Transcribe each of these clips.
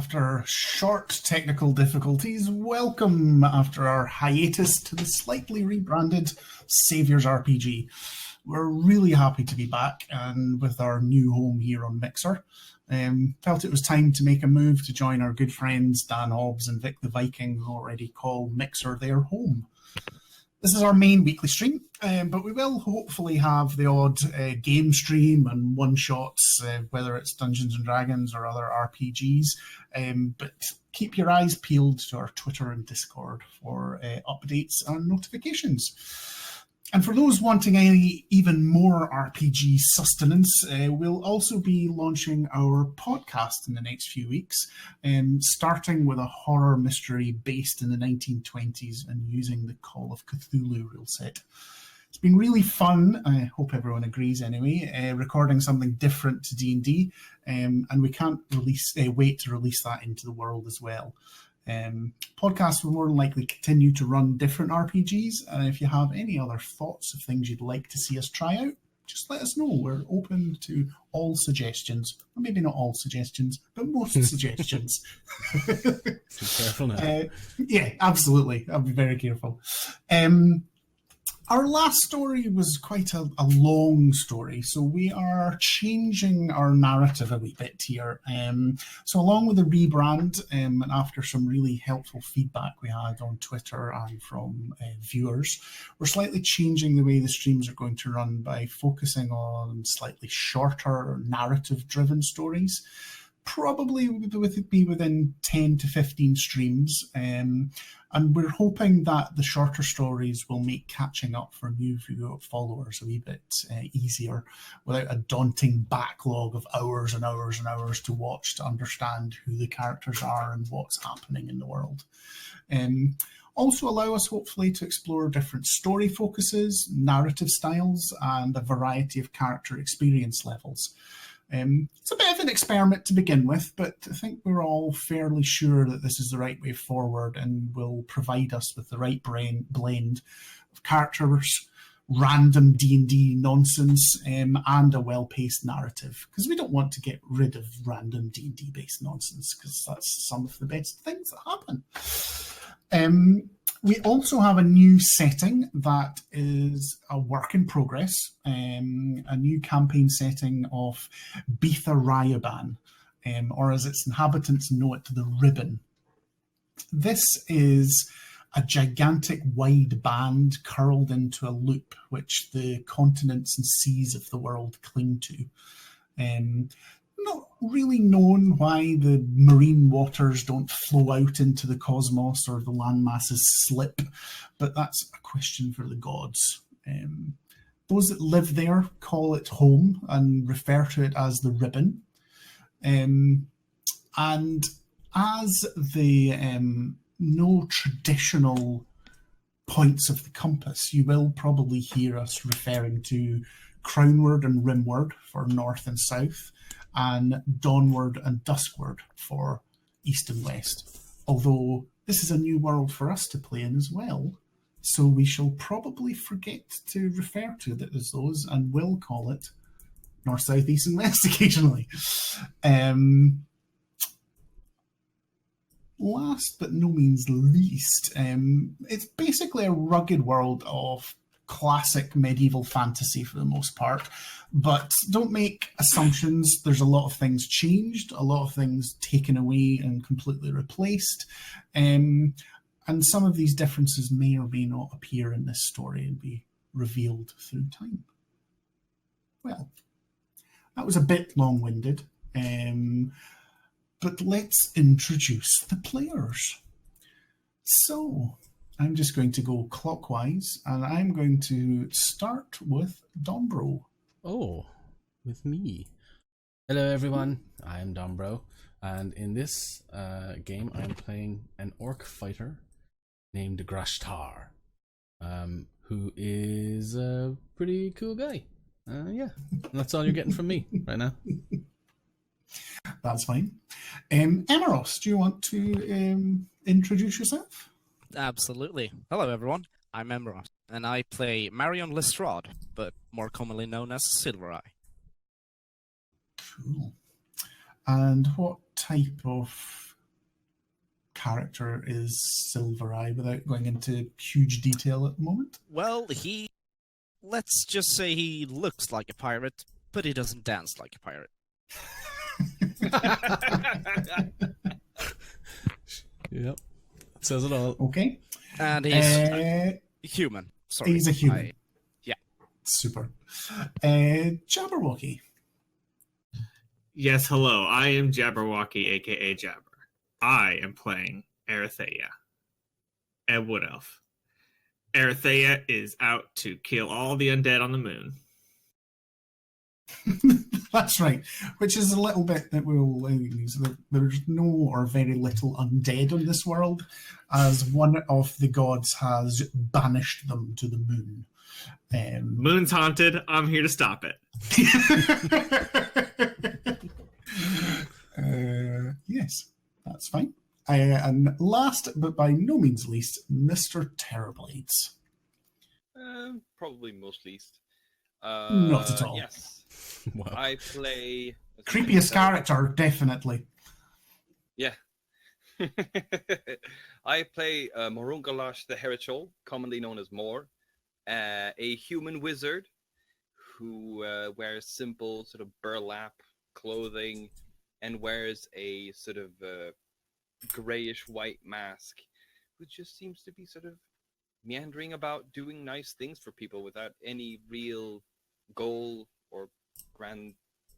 after short technical difficulties, welcome after our hiatus to the slightly rebranded Saviours RPG. We're really happy to be back and with our new home here on Mixer. Felt it was time to make a move to join our good friends Dan Hobbs and Vic the Viking, who already call Mixer their home. This is our main weekly stream, but we will hopefully have the odd game stream and one-shots, whether it's Dungeons & Dragons or other RPGs. But keep your eyes peeled to our Twitter and Discord for updates and notifications. And for those wanting any even more RPG sustenance, we'll also be launching our podcast in the next few weeks, starting with a horror mystery based in the 1920s and using the Call of Cthulhu rule set. It's been really fun, I hope everyone agrees anyway, recording something different to D&D, and we can't wait to release that into the world as well. Podcasts will more than likely continue to run different RPGs, and if you have any other thoughts of things you'd like to see us try out, just let us know. We're open to all suggestions. Well, maybe not all suggestions, but most suggestions. Be careful now. Yeah, absolutely. I'll be very careful. Our last story was quite a long story, so we are changing our narrative a wee bit here. So along with the rebrand, and after some really helpful feedback we had on Twitter and from viewers, we're slightly changing the way the streams are going to run by focusing on slightly shorter narrative-driven stories. Probably be within 10 to 15 streams. And we're hoping that the shorter stories will make catching up for new followers a wee bit easier without a daunting backlog of hours and hours and hours to watch to understand who the characters are and what's happening in the world. Also allow us hopefully to explore different story focuses, narrative styles, and a variety of character experience levels. It's a bit of an experiment to begin with, but I think we're all fairly sure that this is the right way forward and will provide us with the right blend of characters, random D&D nonsense, and a well-paced narrative, because we don't want to get rid of random D&D based nonsense, because that's some of the best things that happen. We also have a new setting that is a work in progress, a new campaign setting of Beatha Rayaban, or as its inhabitants know it, the Ribbon. This is a gigantic wide band curled into a loop which the continents and seas of the world cling to. Not really known why the marine waters don't flow out into the cosmos or the land masses slip, but that's a question for the gods. Those that live there call it home and refer to it as the Ribbon. And as the no traditional points of the compass, you will probably hear us referring to crownward and rimward for north and south, and dawnward and duskward for east and west. Although this is a new world for us to play in as well, so we shall probably forget to refer to it as those and will call it north, south, east and west occasionally. Last but no means least, it's basically a rugged world of classic medieval fantasy for the most part, but don't make assumptions. There's a lot of things changed, a lot of things taken away and completely replaced, and some of these differences may or may not appear in this story and be revealed through time. Well, that was a bit long-winded, but let's introduce the players. So I'm just going to go clockwise, and I'm going to start with Dombro. Oh, with me. Hello everyone, I am Dombro, and in this game I'm playing an orc fighter named Grashtar, who is a pretty cool guy. Yeah, that's all you're getting from me right now. That's fine. Emeros, do you want to introduce yourself? Absolutely. Hello, everyone. I'm Emrod, and I play Marion Lestrade, but more commonly known as Silvereye. Cool. And what type of character is Silver Eye without going into huge detail at the moment? Well, let's just say he looks like a pirate, but he doesn't dance like a pirate. Yep. Says it all. Okay. And he's human. Sorry. He's a human. Yeah. Super. Jabberwocky. Yes, hello. I am Jabberwocky, aka Jabber. I am playing Erithea, a wood elf. Erithea is out to kill all the undead on the moon. That's right, which is a little bit that we'll use. There's no or very little undead on this world, as one of the gods has banished them to the moon. Moon's haunted. I'm here to stop it. Yes, that's fine. And last, but by no means least, Mr. Terrorblades. Probably most least. Not at all. Yes. Wow. I play... Creepiest character, definitely. Yeah. I play Morungalash the Herichol, commonly known as Mor, a human wizard who wears simple sort of burlap clothing and wears a sort of grayish-white mask, who just seems to be sort of meandering about doing nice things for people without any real goal or grand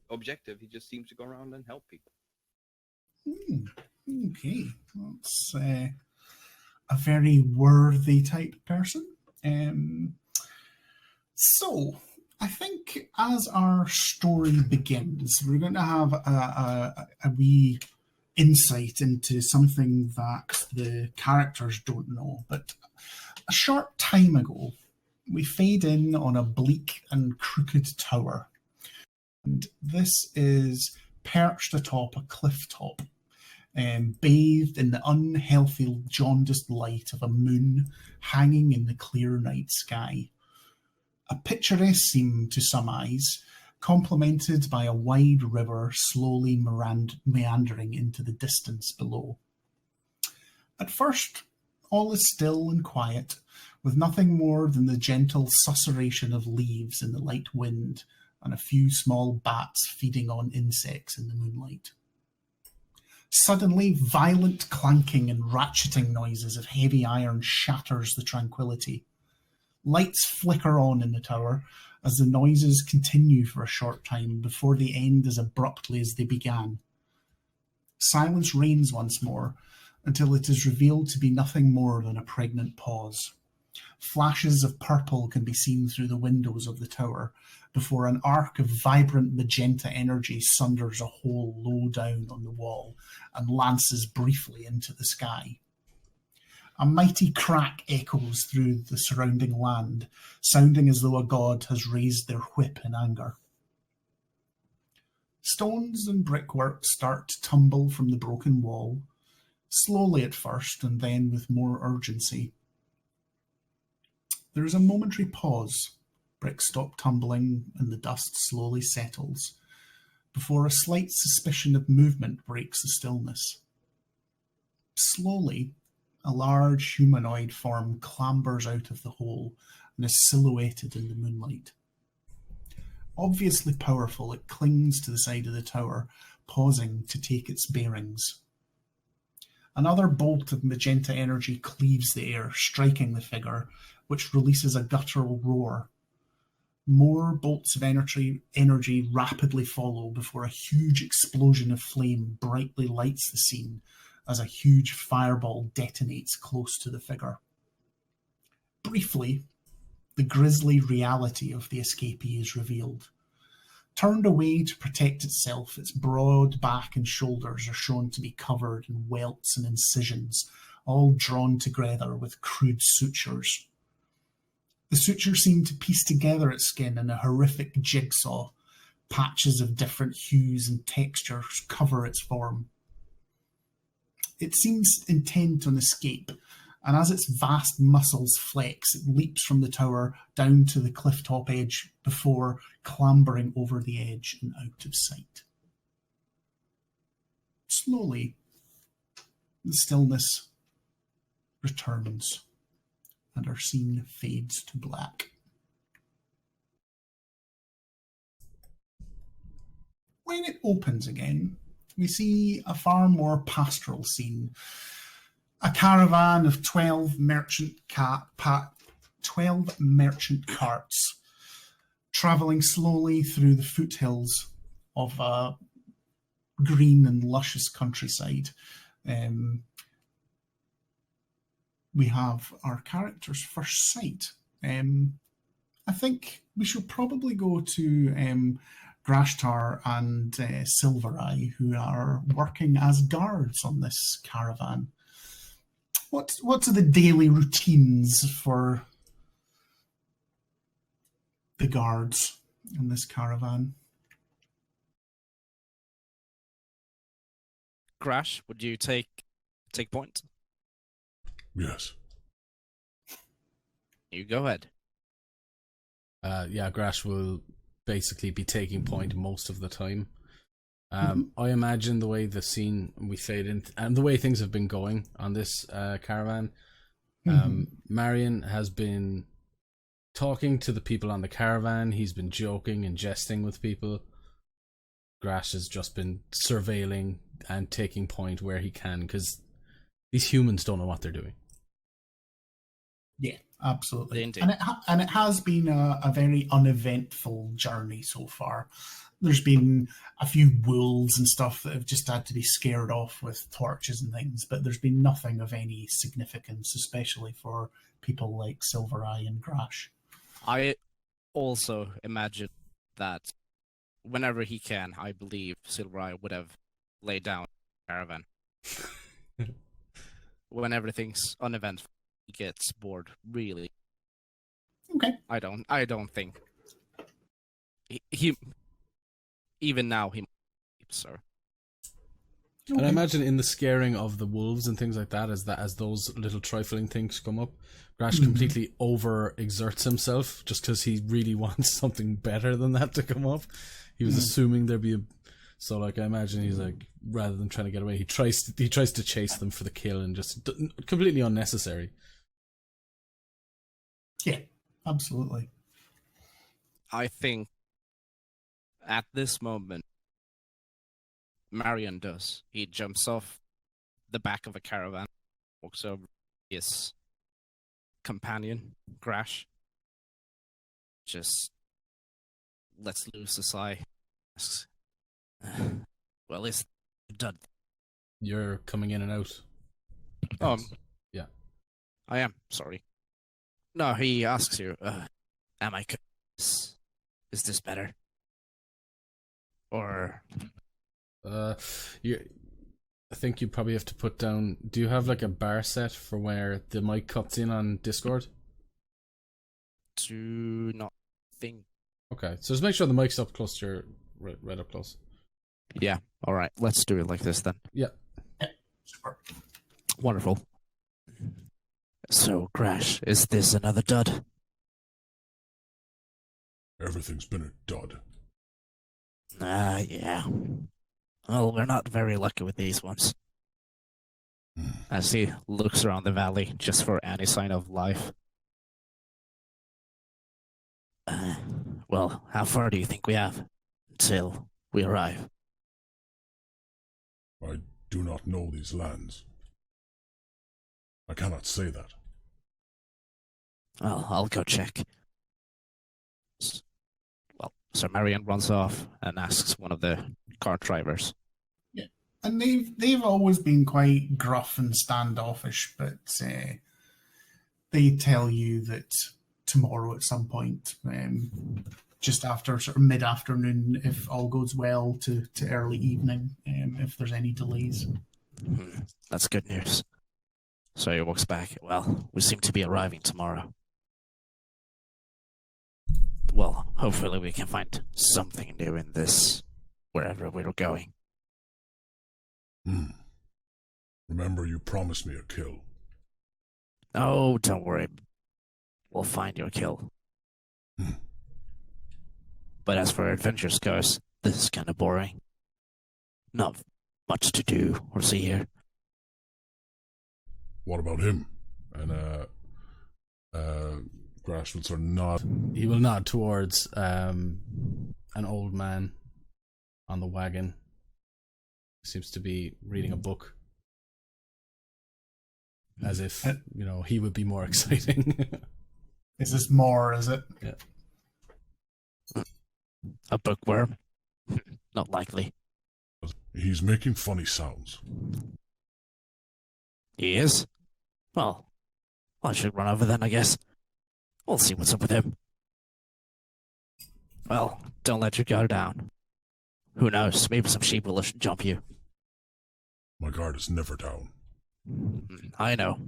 objective. He just seems to go around and help people. Okay, that's a very worthy type person. So, I think as our story begins, we're going to have a wee insight into something that the characters don't know. But a short time ago, we fade in on a bleak and crooked tower. And this is perched atop a cliff top, bathed in the unhealthy, jaundiced light of a moon hanging in the clear night sky. A picturesque scene to some eyes, complemented by a wide river slowly meandering into the distance below. At first, all is still and quiet, with nothing more than the gentle susurration of leaves in the light wind and a few small bats feeding on insects in the moonlight. Suddenly, violent clanking and ratcheting noises of heavy iron shatters the tranquility. Lights flicker on in the tower as the noises continue for a short time before they end as abruptly as they began. Silence reigns once more until it is revealed to be nothing more than a pregnant pause. Flashes of purple can be seen through the windows of the tower before an arc of vibrant magenta energy sunders a hole low down on the wall and lances briefly into the sky. A mighty crack echoes through the surrounding land, sounding as though a god has raised their whip in anger. Stones and brickwork start to tumble from the broken wall, slowly at first and then with more urgency. There is a momentary pause. Bricks stop tumbling and the dust slowly settles, before a slight suspicion of movement breaks the stillness. Slowly, a large humanoid form clambers out of the hole and is silhouetted in the moonlight. Obviously powerful, it clings to the side of the tower, pausing to take its bearings. Another bolt of magenta energy cleaves the air, striking the figure, which releases a guttural roar. More bolts of energy rapidly follow before a huge explosion of flame brightly lights the scene as a huge fireball detonates close to the figure. Briefly, the grisly reality of the escapee is revealed. Turned away to protect itself, its broad back and shoulders are shown to be covered in welts and incisions, all drawn together with crude sutures. The sutures seem to piece together its skin in a horrific jigsaw. Patches of different hues and textures cover its form. It seems intent on escape, and as its vast muscles flex, it leaps from the tower down to the cliff-top edge before clambering over the edge and out of sight. Slowly, The stillness returns, and our scene fades to black. When it opens again, we see a far more pastoral scene. A caravan of 12 merchant carts travelling slowly through the foothills of a green and luscious countryside. We have our character's first sight. I think we should probably go to Grashtar and Silvereye, who are working as guards on this caravan. What are the daily routines for the guards in this caravan? Crash, would you take point? Yes. You go ahead. Yeah, Grash will basically be taking point most of the time. I imagine the way the scene we fade in and the way things have been going on this caravan, Marion has been talking to the people on the caravan. He's been joking and jesting with people. Grash has just been surveilling and taking point where he can, because these humans don't know what they're doing. Yeah, absolutely. Indeed. And it has been a very uneventful journey so far. There's been a few wolves and stuff that have just had to be scared off with torches and things, but there's been nothing of any significance, especially for people like Silvereye and Grash. I also imagine that whenever he can, I believe Silvereye would have laid down the caravan. When everything's uneventful, he gets bored, really. Okay. I don't think he even now he sir. And I imagine in the scaring of the wolves and things like that, as those little trifling things come up, Grash completely over exerts himself just because he really wants something better than that to come up. He was assuming there'd be so like I imagine he's like, rather than trying to get away, he tries to chase them for the kill, and just completely unnecessary. Yeah, absolutely. I think at this moment, Marion does. He jumps off the back of a caravan, walks over his companion, Grash, just lets loose a sigh. Asks, well, it's done. You're coming in and out. Yeah. I am, sorry. No, he asks you, am I is this better? Or I think you probably have to put down. Do you have like a bar set for where the mic cuts in on Discord? do not think. Okay, so just make sure the mic's up close to your right up close. Yeah, alright, let's do it like this then. Yeah. Super. Wonderful. So, Crash, is this another dud? Everything's been a dud. Yeah. Well, we're not very lucky with these ones. As he looks around the valley just for any sign of life. Well, how far do you think we have until we arrive? I do not know these lands. I cannot say that. Well, I'll go check. Well, so Marion runs off and asks one of the cart drivers. Yeah, and they've always been quite gruff and standoffish, but they tell you that tomorrow at some point, just after sort of mid-afternoon, if all goes well, to early evening, if there's any delays. That's good news. So he walks back. Well, we seem to be arriving tomorrow. Well, hopefully we can find something new in this, wherever we're going. Remember, you promised me a kill. Oh, don't worry. We'll find your kill. But as for adventures goes, this is kind of boring. Not much to do or see here. What about him? And Grash would sort of nod. He will nod towards an old man on the wagon. Seems to be reading a book. As if, he would be more exciting. Is this more, is it? Yeah. A bookworm? Not likely. He's making funny sounds. He is? Well, I should run over then, I guess. We'll see what's up with him. Well, don't let your guard down. Who knows, maybe some sheep will jump you. My guard is never down. I know.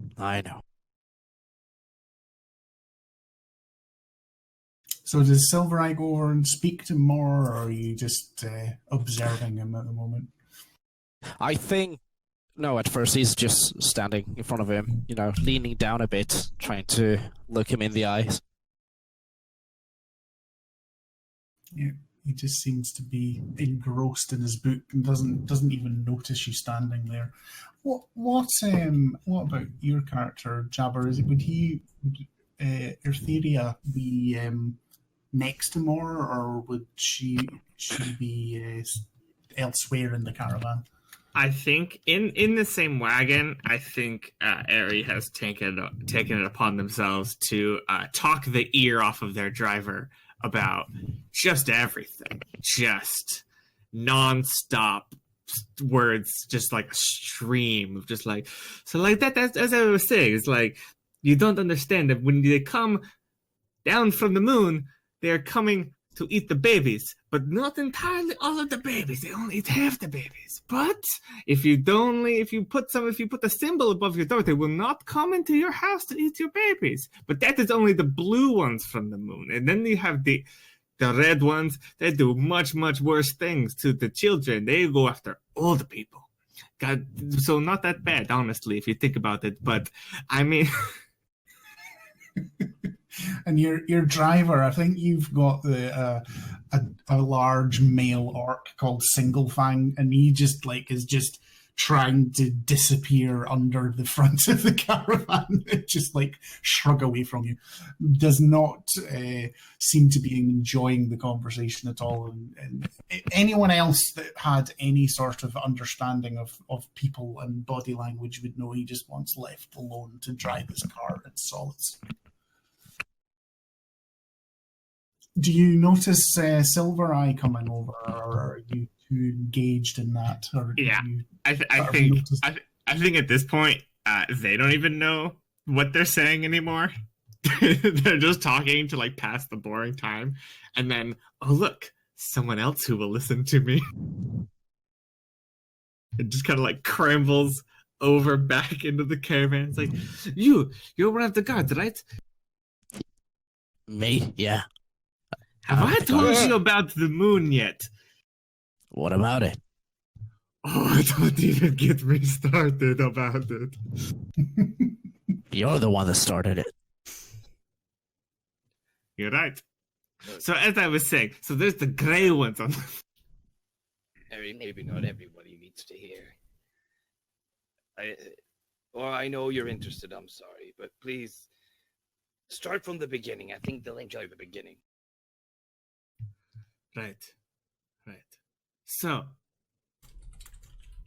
So does Silver Eye go over and speak to him more, or are you just observing him at the moment? I think... No, at first he's just standing in front of him, leaning down a bit, trying to look him in the eyes. Yeah, he just seems to be engrossed in his book and doesn't even notice you standing there. What about your character, Jabber? Would Ertheria be next to more, or would she be elsewhere in the caravan? I think in the same wagon, I think Aerie has taken it upon themselves to talk the ear off of their driver about just everything, just non-stop words, just like a stream of just like, so like that's as I was saying, it's like, you don't understand that when they come down from the moon, they're coming to eat the babies, but not entirely all of the babies. They only eat half the babies. But if you put a symbol above your door, they will not come into your house to eat your babies. But that is only the blue ones from the moon. And then you have the red ones. They do much, much worse things to the children. They go after old people. God, so not that bad, honestly, if you think about it. But I mean. And your driver, I think you've got a large male orc called Single Fang, and he is just trying to disappear under the front of the caravan, just shrug away from you. Does not seem to be enjoying the conversation at all. And anyone else that had any sort of understanding of people and body language would know he just wants left alone to drive his car in solace. Do you notice Silver Eye coming over, or are you too engaged in that? Or yeah, I think at this point they don't even know what they're saying anymore. They're just talking to pass the boring time, and then look, someone else who will listen to me. It just kind of crumbles over back into the caravan. It's like, you're one of the guards, right? Me? Yeah. Have I told you about the moon yet? What about it? Oh, don't even get me started about it. You're the one that started it. You're right. So as I was saying, so there's the grey ones on the... Maybe not everybody needs to hear. I know you're interested, I'm sorry, but please start from the beginning. I think they'll enjoy the beginning. Right. So,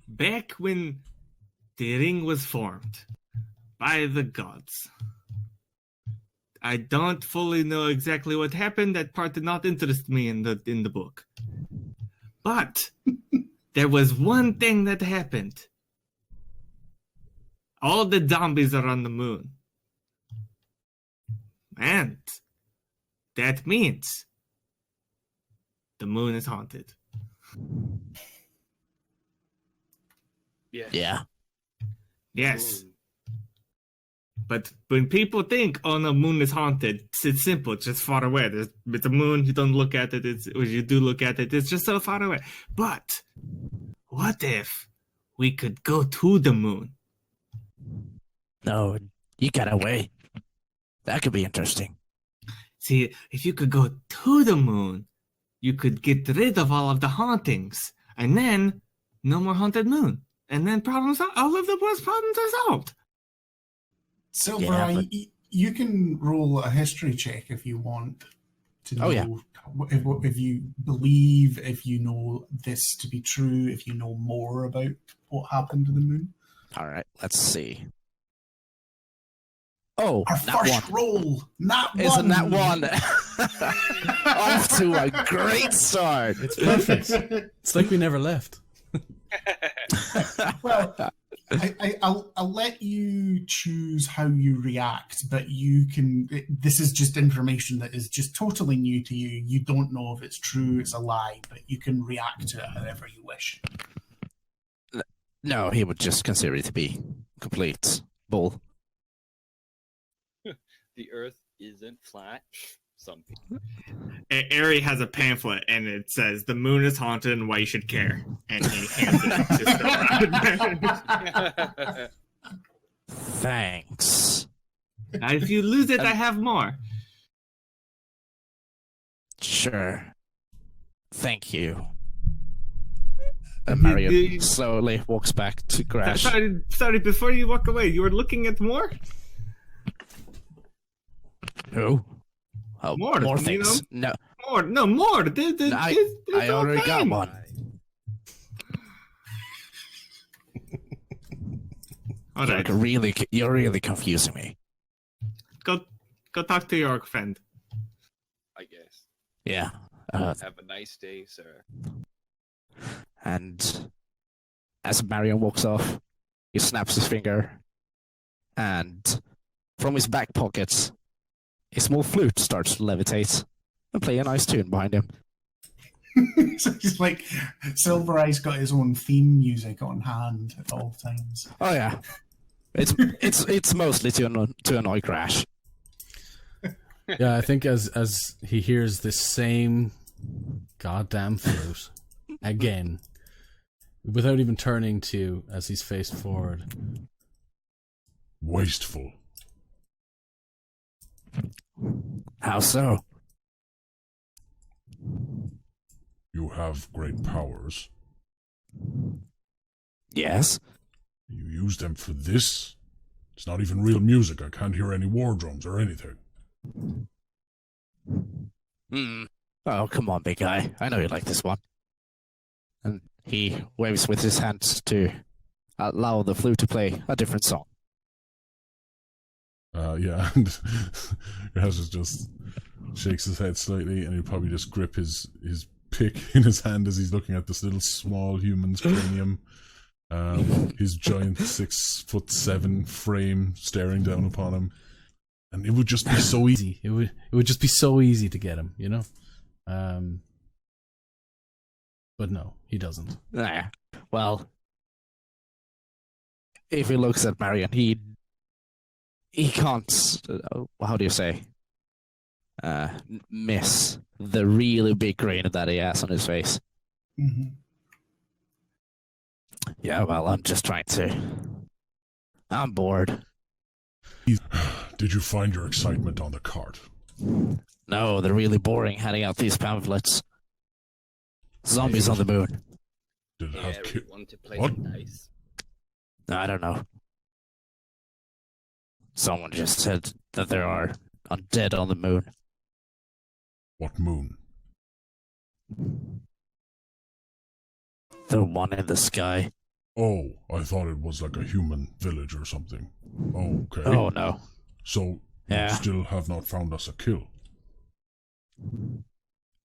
back when the ring was formed by the gods, I don't fully know exactly what happened. That part did not interest me in the book. But there was one thing that happened. All the zombies are on the moon. And that means the moon is haunted. Yeah. Yes. But when people think, oh no, moon is haunted, it's simple, it's just far away. It's a moon, you don't look at it, or you do look at it, it's just so far away. But what if we could go to the moon? No, you gotta wait. That could be interesting. See, if you could go to the moon, you could get rid of all of the hauntings, and then no more haunted moon. And then all of the world's problems are solved. Silver, Yeah, but- you can roll a history check if you want to know Oh, yeah. if you believe, if you know this to be true, if you know more about what happened to the moon. All right, let's see. Oh, Our that first one. roll, not one. Isn't that one? Off to a great start. It's perfect. It's like we never left. Well, I'll let you choose how you react, but you can. This is just information that is just totally new to you. You don't know if it's true, it's a lie, but you can react to it however you wish. No, he would just consider it to be complete bull. The Earth isn't flat. Some people. Ari has a pamphlet and it says the moon is haunted and why you should care. And he hands it to Silver. Thanks. Now, if you lose it, I have more. Sure. Thank you. You- Marion you- slowly walks back to Grash. Sorry, before you walk away, you were looking at more? Who? Oh, More, more you things. No, More. I already got one. All right, You're really confusing me. go talk to your friend. I guess. Yeah. Have a nice day, sir. And as Marion walks off, he snaps his finger, and from his back pocket, a small flute starts to levitate and play a nice tune behind him. So he's like, Silver Eye's got his own theme music on hand at all times. Oh yeah, it's mostly to annoy Crash. Yeah, I think as he hears this same goddamn flute again, without even turning to you as he's faced forward. Wasteful. How so? You have great powers. Yes. You use them for this? It's not even real music. I can't hear any war drums or anything. Oh, come on, big guy. I know you like this one. And he waves with his hands to allow the flute to play a different song. Yeah, and Razes just shakes his head slightly, and he'll probably just grip his pick in his hand as he's looking at this little small human's cranium. His giant 6'7" frame staring down upon him, and it would just be so easy. It would just be so easy to get him, you know. But no, he doesn't. Nah. Well, if he looks at Marion, he can't. How do you say? Miss the really big grin that he has on his face. Mm-hmm. Yeah, well, I'm just trying to. I'm bored. Did you find your excitement on the cart? No, they're really boring handing out these pamphlets. Zombies on the moon. Did it Yeah, have we want to play What? some dice. I don't know. Someone just said that there are undead on the moon. What moon? The one in the sky. Oh, I thought it was like a human village or something. Okay. Oh no. So, Yeah. you still have not found us a kill?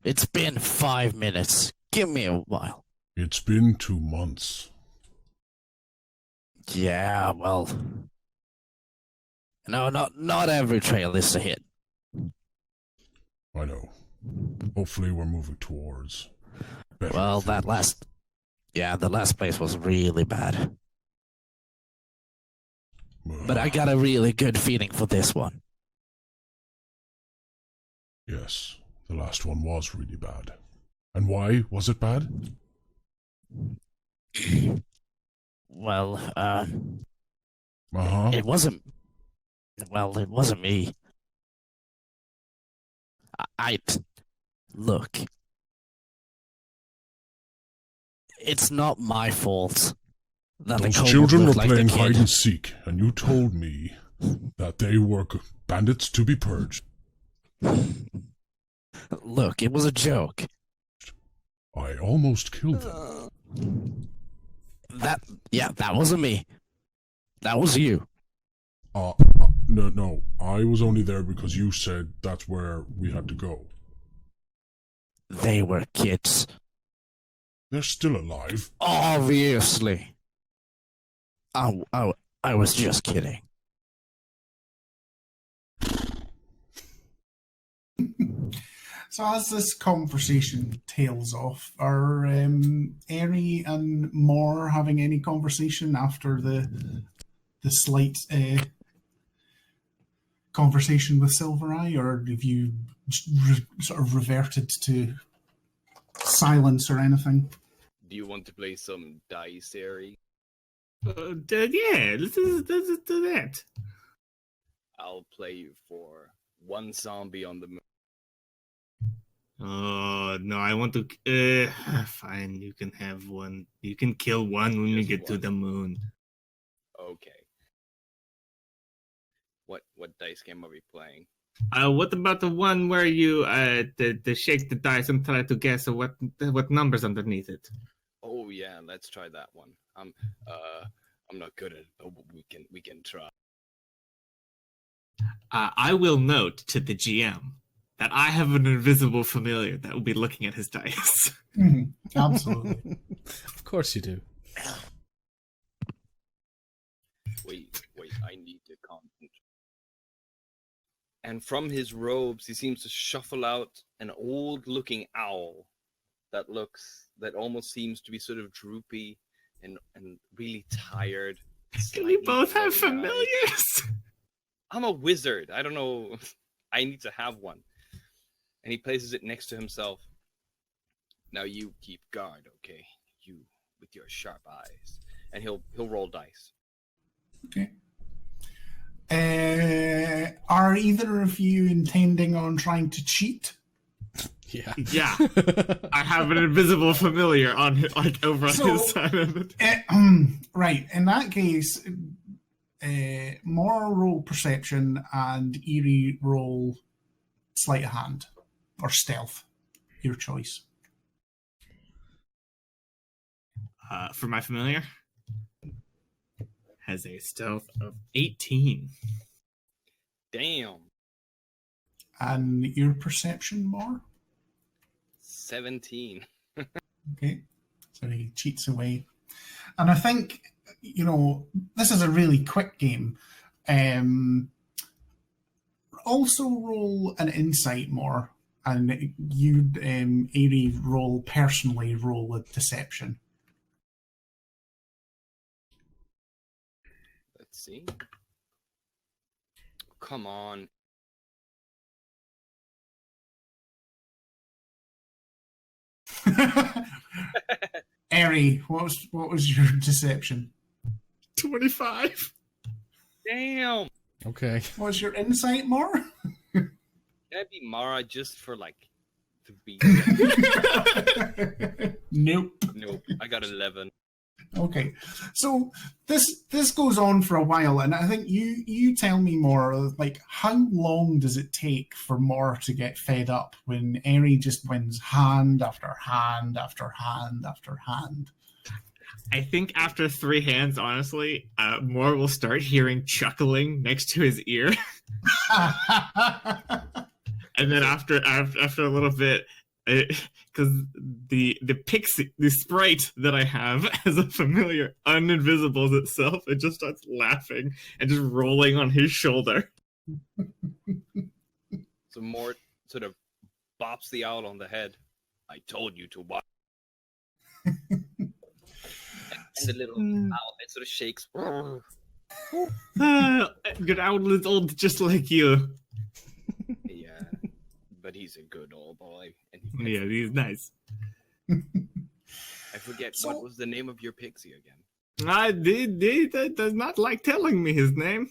It's been 5 minutes. Give me a while. It's been 2 months. Yeah, well. No, not every trail is a hit. I know. Hopefully we're moving towards better Well, things. the last place was really bad. But I Ugh. got a really good feeling for this one. Yes, the last one was really bad. And why was it bad? Well, Uh-huh. it wasn't me. Look. It's not my fault that the Those kobold children were looked like the playing kid. hide and seek, and you told me that they were bandits to be purged. Look, it was a joke. I almost killed them. That wasn't me. That was you. No, I was only there because you said that's where we had to go. They were kids. They're still alive. Obviously. I was just kidding. So as this conversation tails off, are Eri and Moore having any conversation after the slight conversation with Silvereye, or have you sort of reverted to silence or anything? Do you want to play some dice, Eri? Yeah, let's do that. I'll play you for one zombie on the moon. Oh, no, I want to... fine, you can have one. You can kill one when we Just get to one. the moon. Okay. What dice game are we playing? What about the one where you the shake the dice and try to guess what numbers underneath it? Oh yeah, let's try that one. I'm not good at it, but we can try. I will note to the GM that I have an invisible familiar that will be looking at his dice. Absolutely. Of course you do. Wait, I need to concentrate. And from his robes, he seems to shuffle out an old-looking owl that almost seems to be sort of droopy and really tired. Can we slightly both have glowing eyes. familiars? I'm a wizard. I don't know. I need to have one. And he places it next to himself. Now you keep guard, okay? You with your sharp eyes. And he'll roll dice. Okay. Are either of you intending on trying to cheat? Yeah. Yeah. I have an invisible familiar on over on his side of it. Right. In that case, Moore roll perception and Eerie roll sleight of hand or stealth. Your choice. For my familiar, has a stealth of 18. Damn. And your perception, Moore? 17. Okay. So he cheats away. And I think, this is a really quick game. Also roll an insight, Moore. And you, Eerie, personally roll a deception. Let's see. Come on. Eri, what was your deception? 25. Damn. Okay. What was your insight, Moore? Can I be Mara just for like 3? Nope. Nope. I got 11. Okay, so this goes on for a while, and I think you tell me more. Like, how long does it take for Moore to get fed up when Eri just wins hand after hand after hand after hand? I think after 3 hands, honestly, Moore will start hearing chuckling next to his ear. And then after a little bit, because the pixie, the sprite that I have as a familiar uninvisibles itself, it just starts laughing and just rolling on his shoulder. So Mort sort of bops the owl on the head. I told you to watch. And the little owl, it sort of shakes. Your owl is old just like you. Yeah, but he's a good old boy. And Yeah, he's nice. I forget, what was the name of your pixie again? He does not like telling me his name.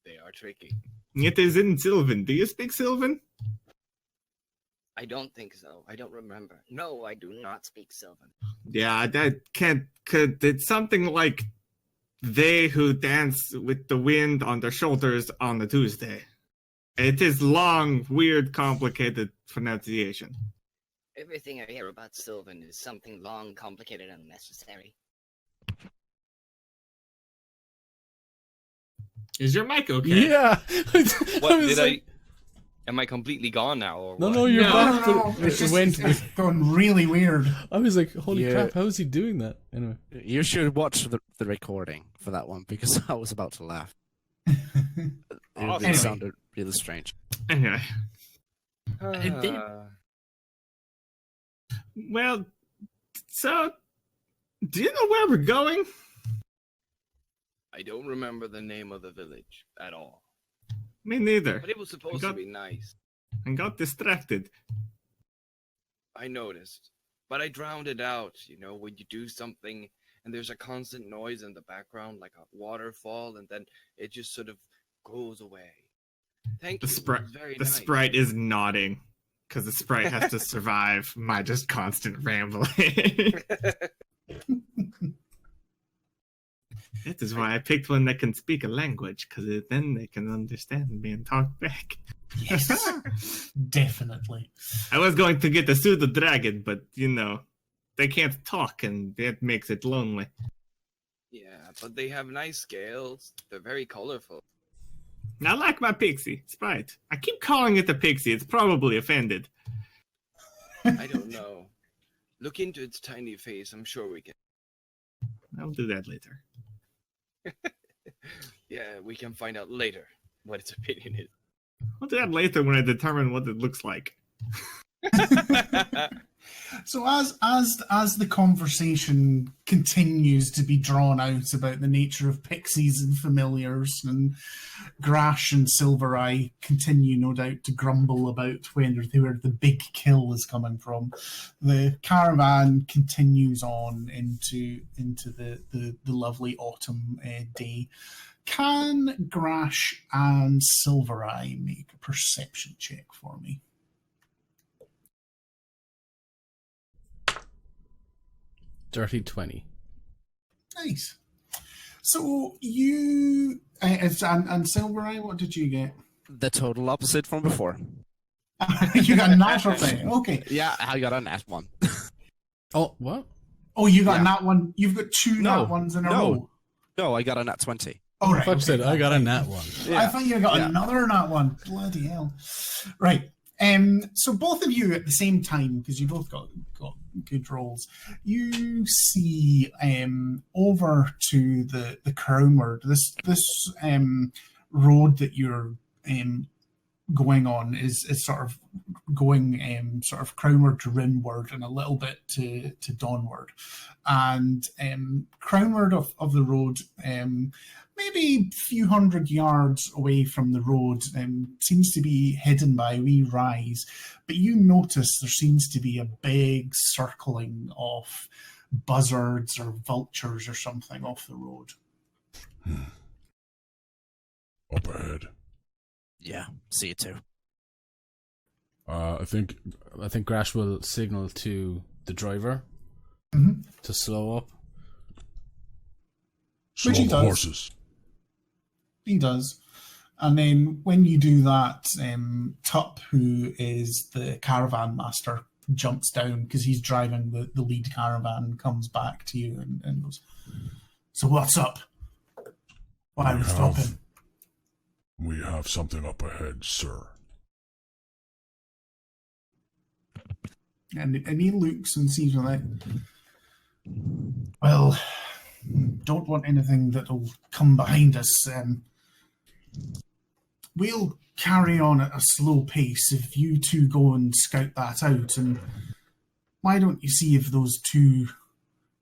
They are tricky. It is in Sylvan. Do you speak Sylvan? I don't think so. I don't remember. No, I do not speak Sylvan. Yeah, that can't. It's something like They who dance with the wind on their shoulders on a Tuesday. It is long, weird, complicated pronunciation. Everything I hear about Sylvan is something long, complicated, and unnecessary. Is your mic okay? Yeah. What was did like, Am I completely gone now? Or No, what? no, you're No, back. No, but it's it just went. it's gone really weird. I was like, holy Yeah. crap! How is he doing that? Anyway. You should watch the recording for that one because I was about to laugh. It Anyway. sounded really strange. Anyway, Ah. well, so do you know where we're going? I don't remember the name of the village at all. Me neither. But it was supposed to be nice. I got distracted. I noticed. But I drowned it out, when you do something and there's a constant noise in the background, like a waterfall, and then it just sort of goes away. Thank The you. sprite, It was very the nice. sprite is nodding because the sprite has to survive my just constant rambling. That is why I picked one that can speak a language, because then they can understand me and talk back. Yes, definitely. I was going to get a pseudo dragon, but they can't talk, and that makes it lonely. Yeah, but they have nice scales. They're very colorful. I like my pixie sprite. I keep calling it a pixie. It's probably offended. I don't know. Look into its tiny face. I'm sure we can. I'll do that later. Yeah, we can find out later what its opinion is. I'll do that later when I determine what it looks like. So as the conversation continues to be drawn out about the nature of pixies and familiars, and Grash and Silvereye continue, no doubt, to grumble about where the big kill is coming from, the caravan continues on into the lovely autumn day. Can Grash and Silvereye make a perception check for me? Dirty 20. Nice. So you and Silvereye, what did you get? The total opposite from before. You got a natural thing. Okay. Yeah, I got a nat one. Oh, what? Oh, you got Yeah. nat one. You've got two No, nat ones in a no. row. No, I got a nat 20. Oh, right. Fuck okay. said I got a nat one. I thought you got Yeah. another nat one. Bloody hell. Right. So both of you at the same time, because you both got good rolls, you see over to the crownward, this road that you're going on is sort of going sort of crownward to rimward and a little bit to dawnward. And crownward of the road, maybe a few hundred yards away from the road, seems to be hidden by a wee rise. But you notice there seems to be a big circling of buzzards or vultures or something off the road. Up ahead. Yeah, see you too. I think Grash will signal to the driver Mhm. to slow up. slow he the does. horses. He does. And then when you do that, Tup, who is the caravan master, jumps down because he's driving the lead caravan, comes back to you and goes, "So what's up? Why are we stopping?" We have something up ahead, sir. And he looks and sees you like, "Well, don't want anything that'll come behind us. We'll carry on at a slow pace if you two go and scout that out. And why don't you see if those two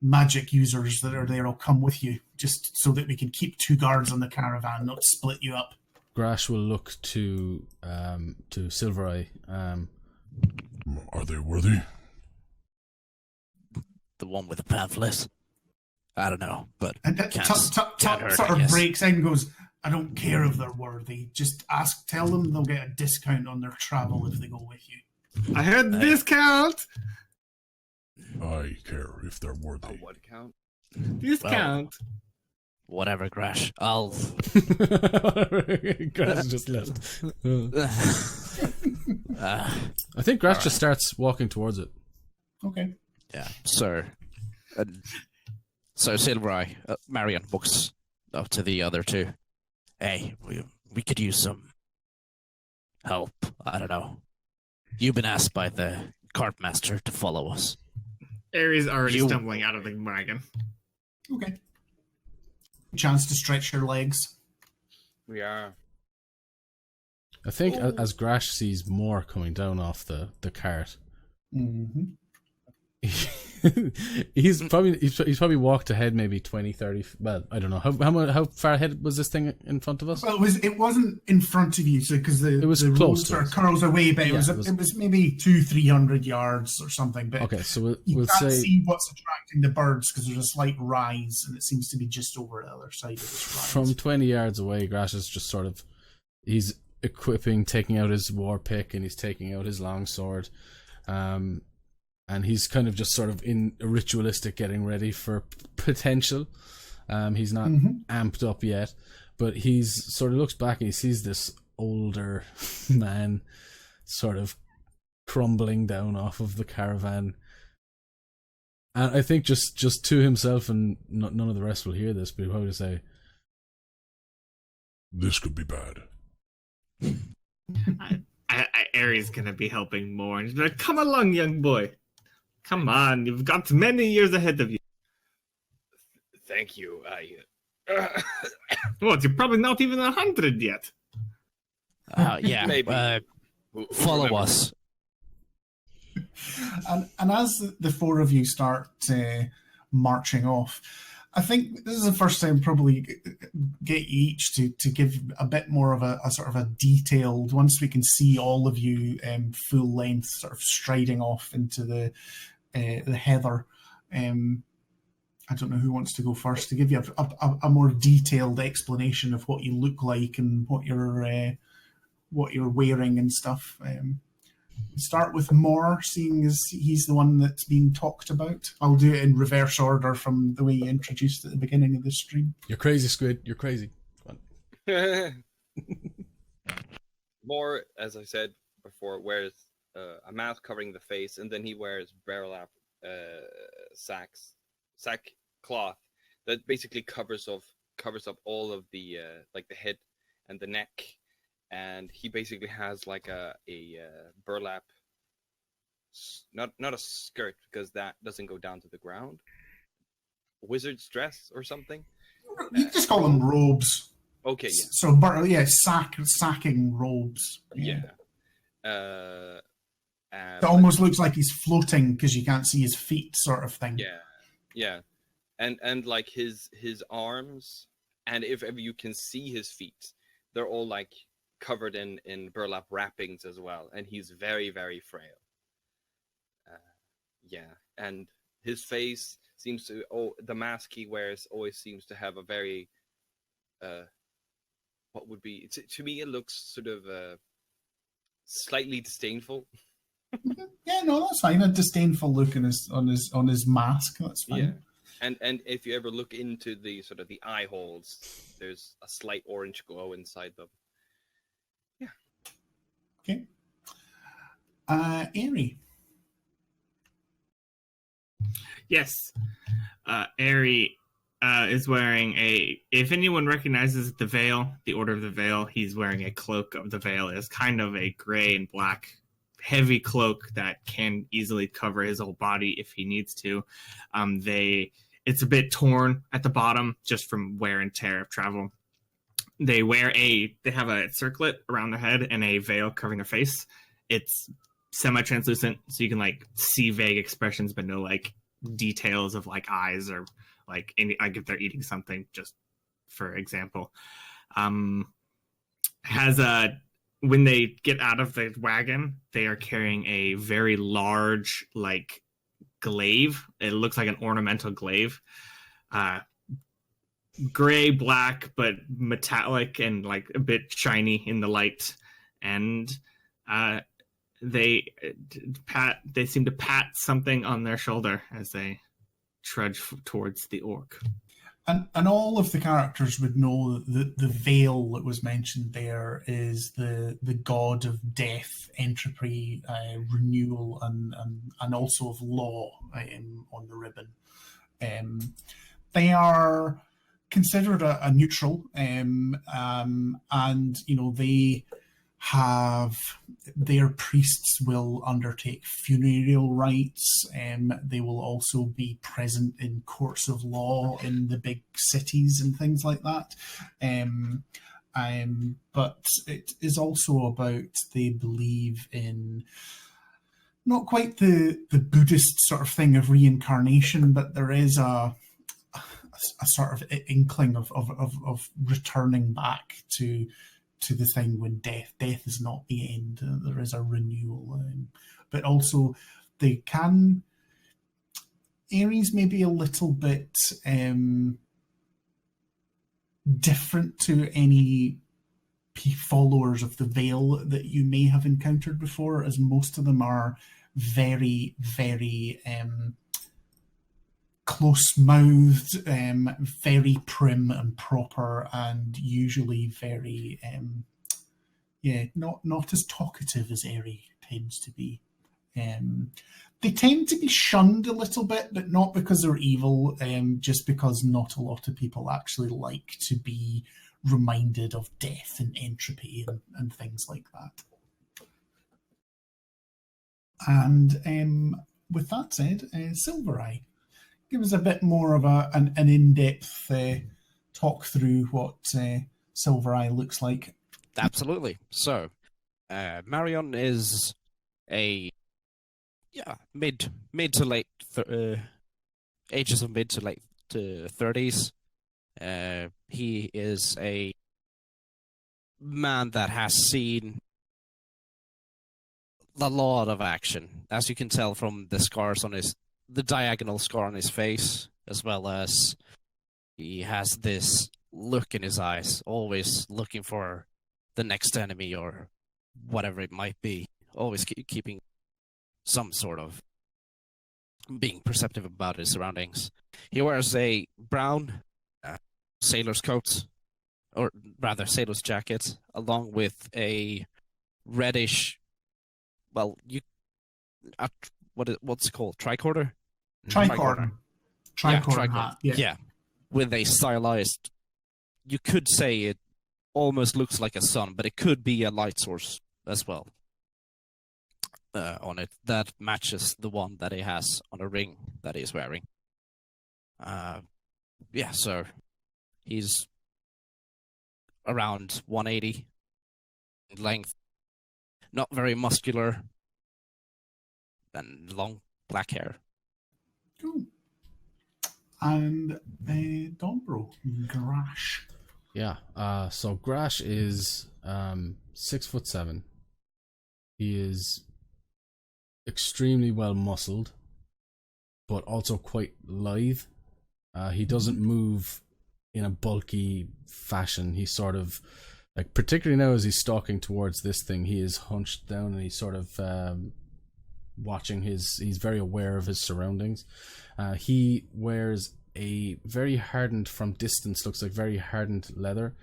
magic users that are there will come with you, just so that we can keep two guards on the caravan, not split you up." Grash will look to Silvereye. Are they worthy? The one with the pamphlet. I don't know, but And can't Tup hurt, sort I of guess. breaks in and goes, "I don't care if they're worthy. Just tell them they'll get a discount on their travel if they go with you." I heard the discount. I care if they're A worthy. what count? Discount. Whatever, Crash. I'll. Grash just left. Uh, I think Grash just starts walking towards it. Okay. yeah, so. So Silverai, Marion walks up to the other two. Hey, we could use some help. I don't know. You've been asked by the cart master to follow us. Ares already stumbling out of the wagon. Okay. Chance to stretch your legs. We are. I think as Grash sees more coming down off the cart, Mm-hmm. he's probably walked ahead maybe 20, 30. Well, I don't know how far ahead was this thing in front of us. Well, it wasn't in front of you, so because the was the close road to sort of us. curls away, but Yeah, it was maybe 200-300 yards or something. But Okay, so you we'll can't say see what's attracting the birds because there's a slight rise, and it seems to be just over the other side of this rise. from 20 yards away, Grash is just sort of he's taking out his war pick, and he's taking out his long sword. And he's kind of just sort of in a ritualistic getting ready for potential. He's not amped up yet, but he's sort of looks back and he sees this older man sort of crumbling down off of the caravan. And I think just to himself, and none of the rest will hear this, but he'll probably say, This could be bad. Ares gonna be helping more. And he's like, come along, young boy. Come on, you've got many years ahead of you. Thank you. What, you're probably not even 100 yet. Yeah, Maybe. follow Whoever. us. And as the four of you start marching off, I think this is the first time probably get you each to give a bit more of a sort of a detailed, once we can see all of you full length sort of striding off into the heather. I don't know who wants to go first to give you a more detailed explanation of what you look like and what you're wearing and stuff. Start with Moore, seeing as he's the one that's being talked about. I'll do it in reverse order from the way you introduced at the beginning of the stream. "You're crazy, Squid. You're crazy." Come on. More, as I said before, wears a mask covering the face, and then he wears burlap sackcloth that basically covers up all of the like the head and the neck, and he basically has like a burlap, not a skirt because that doesn't go down to the ground. Wizard's dress or something. You just call them robes. Okay, yeah. So, sacking robes. Yeah. It almost looks like he's floating because you can't see his feet, sort of thing. Yeah. And like his arms, and if ever you can see his feet, they're all like covered in burlap wrappings as well, and he's very, very frail. And his face seems to, the mask he wears always seems to have a very what would be, to me it looks sort of slightly disdainful. Yeah, no, that's fine. A disdainful look on his mask. That's fine. Yeah. And if you ever look into the sort of the eye holes, there's a slight orange glow inside them. Yeah. Okay. Aerie. Yes. Aerie is wearing if anyone recognizes the veil, the Order of the Veil, he's wearing a cloak of the veil. It's kind of a gray and black heavy cloak that can easily cover his whole body if he needs to. It's a bit torn at the bottom just from wear and tear of travel. They have a circlet around their head and a veil covering their face. It's semi-translucent, so you can like see vague expressions, but no like details of like eyes or like like if they're eating something, just for example. When they get out of the wagon, they are carrying a very large like glaive. It looks like an ornamental glaive. Gray, black, but metallic and like a bit shiny in the light. And they seem to pat something on their shoulder as they trudge towards the orc. And all of the characters would know that the veil that was mentioned there is the god of death, entropy, renewal, and also of law on the ribbon. They are considered a neutral, and they have their priests will undertake funereal rites. They will also be present in courts of law in the big cities and things like that. But it is also about, they believe in not quite the Buddhist sort of thing of reincarnation, but there is a sort of inkling of returning back to the thing when death is not the end. There is a renewal, but also Ares may be a little bit different to any followers of the Veil that you may have encountered before, as most of them are very, very close-mouthed, very prim and proper, and usually very, not as talkative as Aerie tends to be. They tend to be shunned a little bit, but not because they're evil, just because not a lot of people actually like to be reminded of death and entropy and things like that. And with that said, Silver Eye, give us a bit more of an in-depth talk through what Silver Eye looks like. Absolutely. So, Marion is a mid to late ages of mid to late to 30s. He is a man that has seen a lot of action, as you can tell from the scars on the diagonal scar on his face, as well as he has this look in his eyes, always looking for the next enemy or whatever it might be, always keeping some sort of being perceptive about his surroundings. He wears a brown sailor's coat, or rather sailor's jacket, along with a reddish, what's it called? Tricorder? Tricorder hat. Yeah. With a stylized, you could say it almost looks like a sun, but it could be a light source as well on it that matches the one that he has on a ring that he's wearing. So he's around 180 in length, not very muscular, and long black hair. Cool. And Dombro, Grash. Yeah, so Grash is 6'7". He is extremely well muscled, but also quite lithe. He doesn't move in a bulky fashion. He's sort of, like, particularly now as he's stalking towards this thing, he is hunched down and he's sort of watching he's very aware of his surroundings. He wears a very hardened, from distance looks like very hardened leather.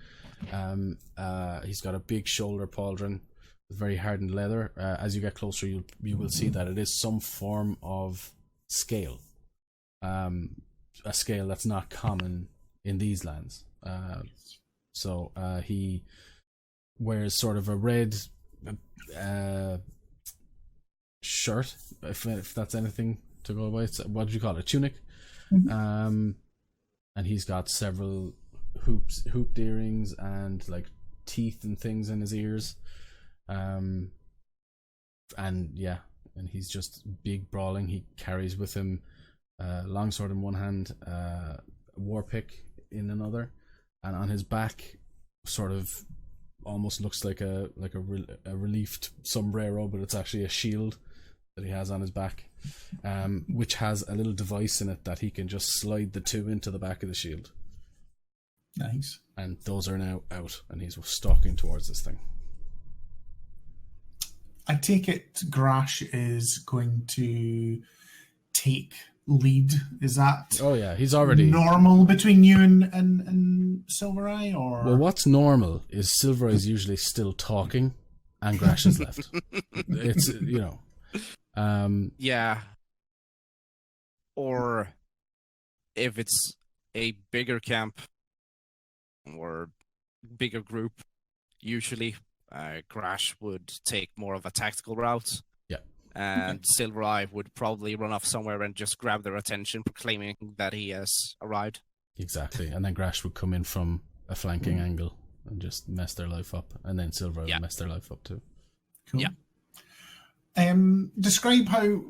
He's got a big shoulder pauldron with very hardened leather. As you get closer, you will see that it is some form of scale, a scale that's not common in these lands. So he wears sort of a red shirt, if that's anything to go by. What do you call it? A tunic. Mm-hmm. And he's got several hooped earrings and like teeth and things in his ears. And he's just big, brawling. He carries with him longsword in one hand, war pick in another, and on his back, sort of almost looks like a reliefed sombrero, but it's actually a shield that he has on his back, which has a little device in it that he can just slide the two into the back of the shield. Nice. And those are now out, and he's stalking towards this thing. I take it Grash is going to take lead. Is that Oh yeah, he's already. normal between you and Silver Eye, or Well, what's normal is Silver is usually still talking, and Grash has left. It's Yeah. Or if it's a bigger camp or bigger group, usually Grash would take more of a tactical route. Yeah. And Silver Eye would probably run off somewhere and just grab their attention, proclaiming that he has arrived. exactly, and then Grash would come in from a flanking angle and just mess their life up, and then Silver would mess their life up too. Cool. Yeah. Describe how,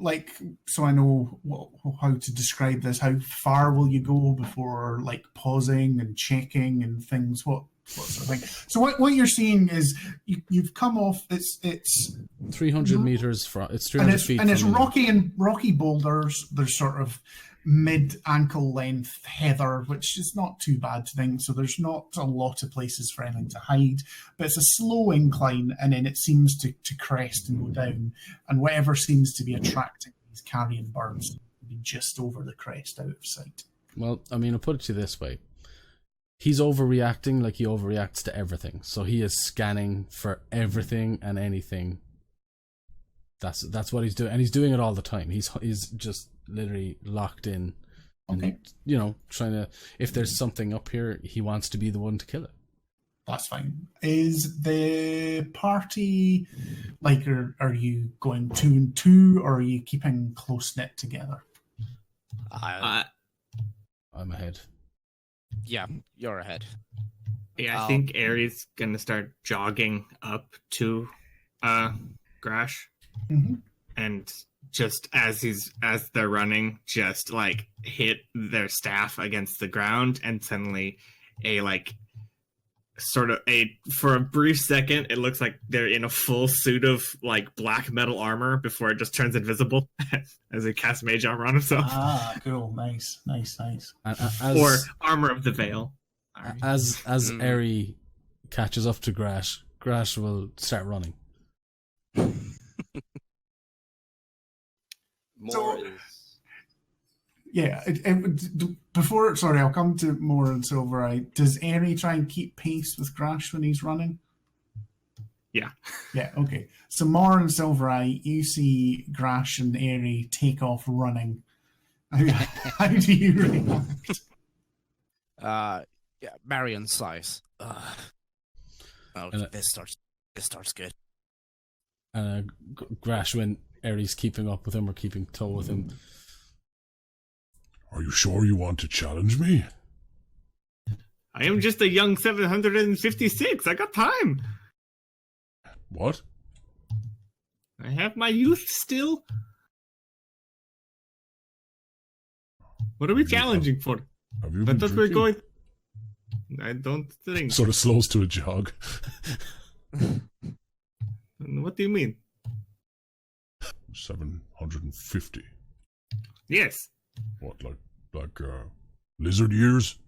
so I know how to describe this. How far will you go before, pausing and checking and things? What sort of thing? So what you're seeing is you've come off. It's 300 meters from. It's 300 feet. And it's from rocky boulders. There's sort of mid ankle length heather, which is not too bad to think. So there's not a lot of places for anything to hide, but it's a slow incline, and then it seems to crest and go down, and whatever seems to be attracting these carrion birds will be just over the crest, out of sight. Well, I mean, I'll put it to you this way. He's overreacting like he overreacts to everything. So he is scanning for everything and anything. That's what he's doing, and he's doing it all the time. He's just literally locked in. Okay. And, trying to, if there's something up here, he wants to be the one to kill it. That's fine. Is the party are you going 2 and 2, or are you keeping close knit together? I'm ahead. Yeah, you're ahead. Yeah, I think Aries gonna start jogging up to Grash, and just as they're running, just hit their staff against the ground, and suddenly for a brief second, it looks like they're in a full suit of black metal armor before it just turns invisible as he casts mage armor on himself. Ah, cool, nice. Or armor of the veil. As Eri catches up to Grash, Grash will start running. Yeah, I'll come to Moore and Silver Eye. Does Eri try and keep pace with Grash when he's running? Yeah. Yeah, okay. So Moore and Silver Eye, you see Grash and Eri take off running. How do you react? Marion sighs. This starts good. Grash, when Eri's keeping up with him or keeping toe with him. Are you sure you want to challenge me? I am just a young 756. I got time. What? I have my youth still. What are we challenging for? Have you I been thought we were drinking? going. I don't think. Sort of slows to a jog. What do you mean? 750. Yes. What, like lizard years?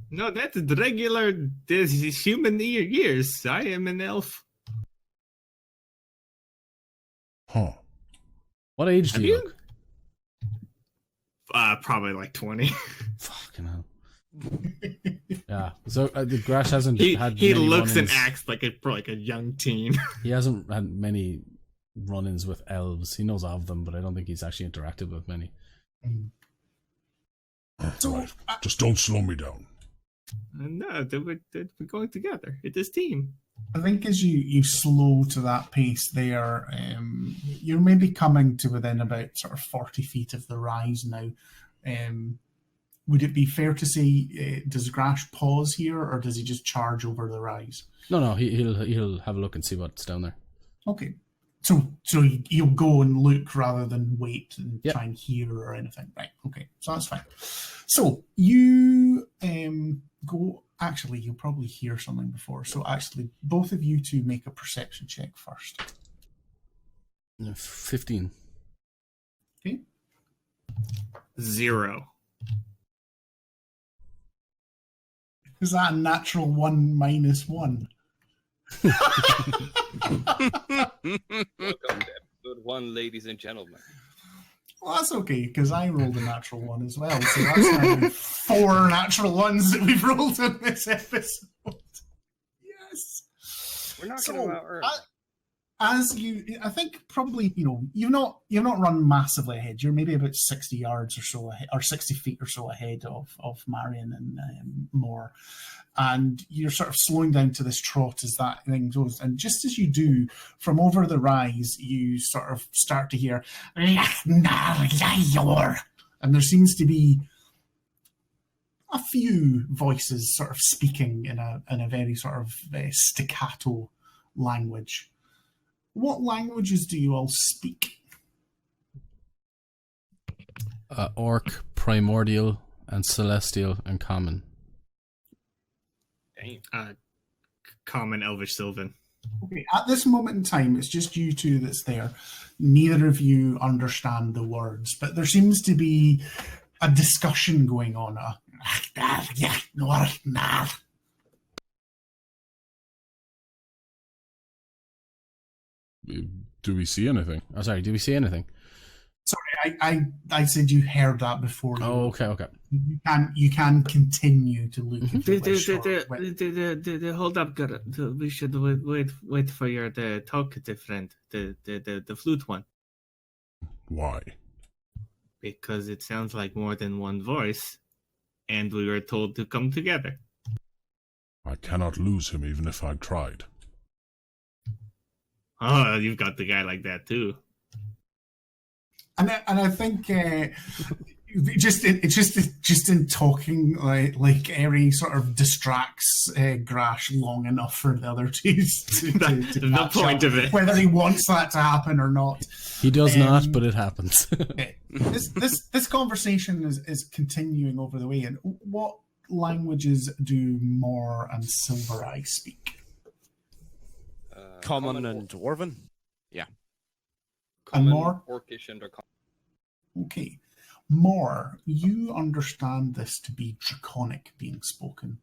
No, that's the regular human years. I am an elf. Huh. What age do you look? Probably 20. Fucking hell. Yeah. So the Grash hasn't had. He many looks run-ins. and acts like a young teen. He hasn't had many run-ins with elves. He knows of them, but I don't think he's actually interacted with many. Right. Just don't slow me down. No, we're going together. It is team. I think as you slow to that pace there, you're maybe coming to within about sort of 40 feet of the rise now. Would it be fair to say, does Grash pause here, or does he just charge over the rise? No, he'll have a look and see what's down there. Okay. So you'll go and look rather than wait and try and hear or anything. Right, okay. So that's fine. So you go... Actually, you'll probably hear something before. So actually, both of you two make a perception check first. 15. Okay. 0. Is that a natural 1 minus 1? Welcome to episode 1, ladies and gentlemen. Well, that's okay, because I rolled a natural one as well. So that's now 4 natural ones that we've rolled in this episode. Yes. We're knocking So, them out early. As I think probably, you've not run massively ahead. You're maybe about 60 yards or so ahead, or 60 feet or so ahead of Marion and more. And you're sort of slowing down to this trot as that thing goes. And just as you do, from over the rise, you sort of start to hear, and there seems to be a few voices sort of speaking in a very sort of staccato language. What languages do you all speak? Orc, Primordial, and Celestial, and Common. Damn. Common, Elvish, Sylvan. Okay, at this moment in time, it's just you two that's there. Neither of you understand the words, but there seems to be a discussion going on. Do we see anything? Oh, sorry, do we see anything? Sorry, I said you heard that before. Oh, okay. You can continue to look. If you wish, Hold up, we should wait for your talkative friend, the flute one, Why? because it sounds like more than one voice, and we were told to come together. I cannot lose him even if I tried. Oh, you've got the guy like that too. And I think just in talking, like Eri sort of distracts Grash long enough for the other two to The catch point up, of it. whether he wants that to happen or not. He does not, but it happens. Okay. This conversation is continuing over the way. And what languages do Moor and Silver Eye speak? Common and Dwarven. And Common, more? Orcish, and Draconic. Okay. Moor, you understand this to be Draconic being spoken.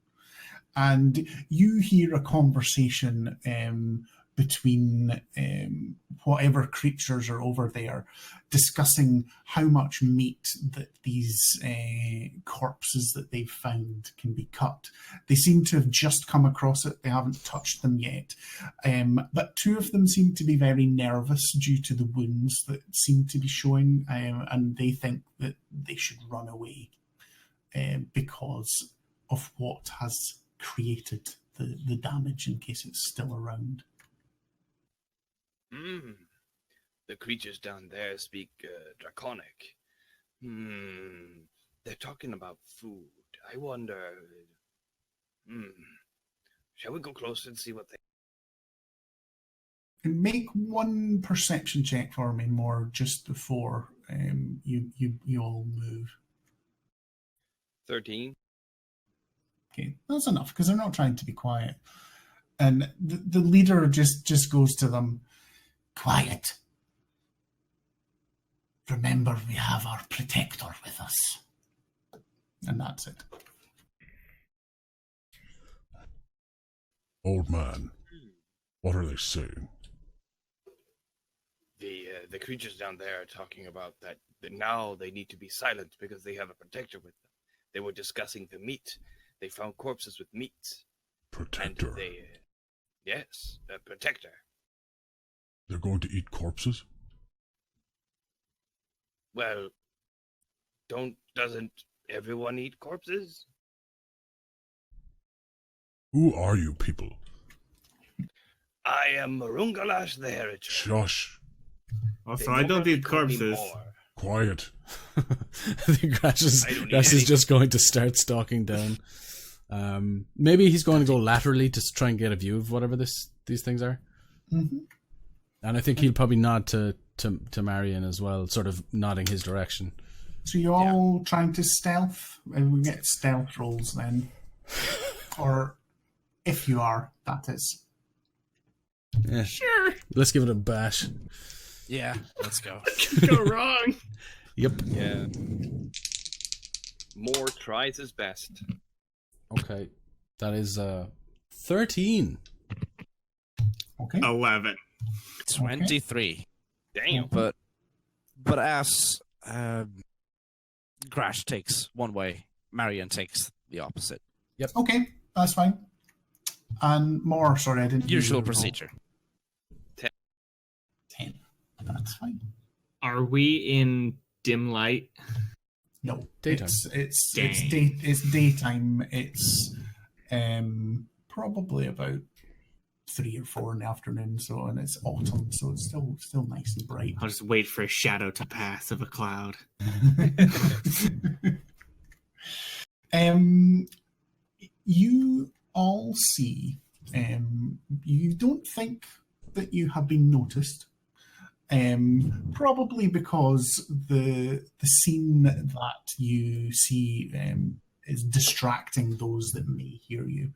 And you hear a conversation between whatever creatures are over there discussing how much meat that these corpses that they've found can be cut. They seem to have just come across it. They haven't touched them yet. But 2 of them seem to be very nervous due to the wounds that seem to be showing, and they think that they should run away because of what has created the damage in case it's still around. The creatures down there speak Draconic. They're talking about food. I wonder. Shall we go closer and see what they? And make one perception check for me, more just before you all move. 13. Okay, that's enough because they're not trying to be quiet. And the leader just goes to them. Quiet. Remember, we have our protector with us. And that's it. Old man, what are they saying? The creatures down there are talking about that now they need to be silent because they have a protector with them. They were discussing the meat. They found corpses with meat. Protector? And yes, a protector. They're going to eat corpses? Well, doesn't everyone eat corpses? Who are you people? I am Marungalash the Heritage. Shush. Also, I don't eat corpses. Quiet. I think Grash is just going to start stalking down. Maybe he's going to go laterally to try and get a view of whatever these things are. Mm-hmm. And I think he'll probably nod to Marion as well, sort of nodding his direction. So you're all trying to stealth? And we get stealth rolls then. Or if you are, that is. Yeah. Sure. Let's give it a bash. Yeah, let's go. Go wrong. Yep. Yeah. Moore tries his best. Okay. That is 13. Okay. 11. 23. Damn. But as Grash takes one way, Marion takes the opposite. Okay, that's fine. And more, sorry, I didn't. Usual hear the roll. procedure. 10. That's fine. Are we in dim light? No, Daytime. It's Dang. it's daytime. It's probably about 3 or 4 in the afternoon. So, and it's autumn, so it's still nice and bright. I'll just wait for a shadow to pass of a cloud. You all see. You don't think that you have been noticed. Probably because the scene that you see is distracting those that may hear you.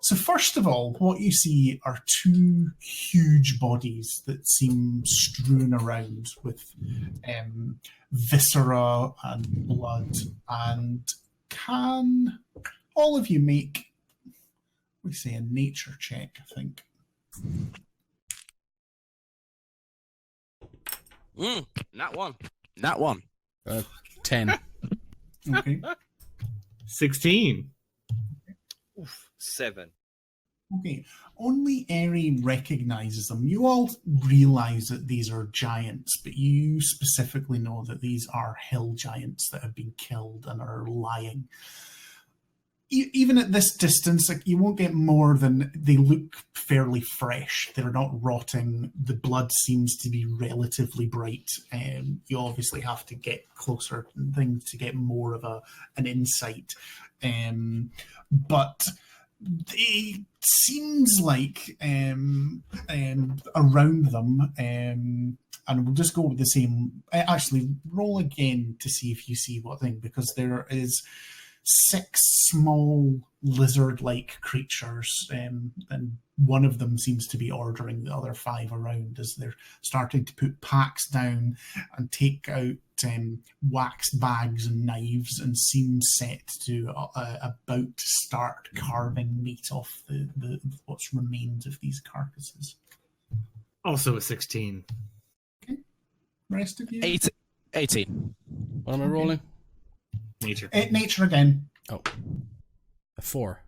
So first of all, what you see are 2 huge bodies that seem strewn around with viscera and blood. And can all of you make, we say, a nature check, I think. Not one. Not one. 10. Okay. 16. Oof, 7. Okay. Only Eri recognizes them. You all realize that these are giants, but you specifically know that these are hill giants that have been killed and are lying. Even at this distance, like, you won't get more than they look fairly fresh. They're not rotting. The blood seems to be relatively bright. You obviously have to get closer and things to get more of an insight. But it seems like around them, and we'll just go with the same. Actually, roll again to see if you see what thing, because there is 6 small lizard-like creatures, and one of them seems to be ordering the other 5 around as they're starting to put packs down and take out waxed bags and knives, and seem set to about to start carving meat off the what's remained of these carcasses. Also a 16. Rest of you? 18. What am I rolling? Nature. Nature again. Oh. A 4.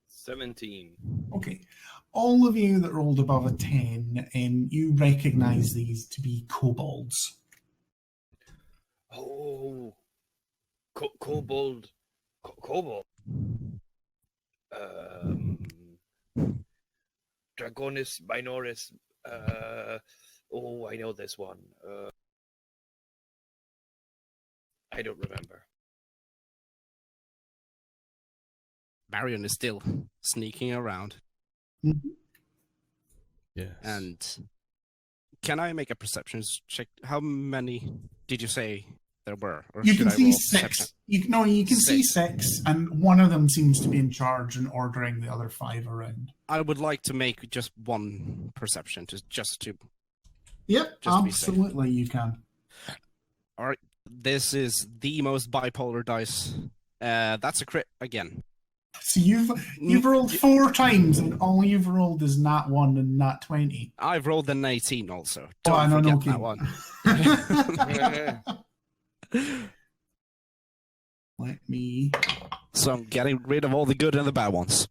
17. Okay. All of you that rolled above a 10, you recognise these to be kobolds. Oh. Kobold. Kobold. Dragonis minoris. I know this one. I don't remember. Marion is still sneaking around. Mm-hmm. Yes. And can I make a perception check? How many did you say there were? Or You should can I see roll 6. perception? You can see 6, and one of them seems to be in charge and ordering the other 5 around. I would like to make just one perception, just to. Yep, Just to be safe. absolutely you can. All right, this is the most bipolar dice. That's a crit again. So you've rolled 4 times, and all you've rolled is nat 1 and nat 20. I've rolled an 18 also. Oh, Don't no, forget okay. that one. Let me. So I'm getting rid of all the good and the bad ones.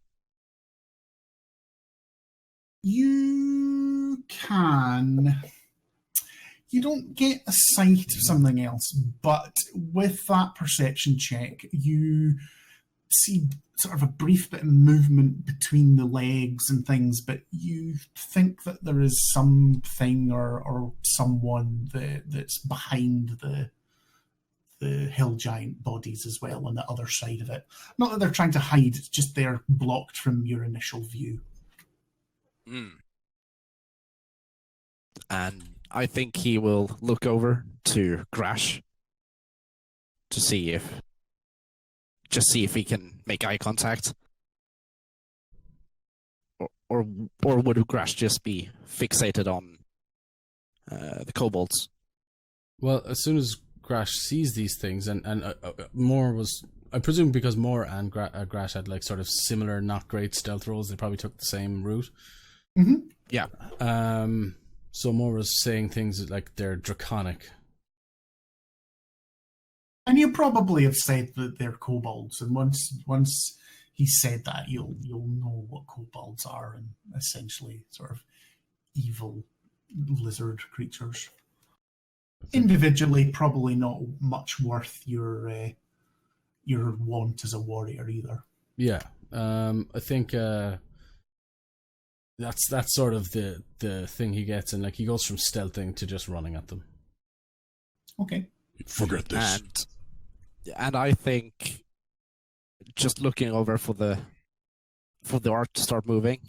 You can. You don't get a sight of something else, but with that perception check, you see sort of a brief bit of movement between the legs and things, but you think that there is something or someone that's behind the hill giant bodies as well on the other side of it. Not that they're trying to hide, it's just they're blocked from your initial view. And I think he will look over to Grash to see if he can make eye contact. Or would Grash just be fixated on the kobolds? Well, as soon as Grash sees these things, and Moore was, I presume because Moore and Grash had like sort of similar not great stealth rolls, they probably took the same route. Mm-hmm. Yeah. So Moore was saying things like they're draconic, And you probably have said that they're kobolds, and once he said that, you'll know what kobolds are, and essentially sort of evil lizard creatures. Individually, probably not much worth your want as a warrior either. Yeah, I think that's sort of the thing he gets, and like he goes from stealthing to just running at them. Okay. Forget this. And I think just looking over for the art to start moving,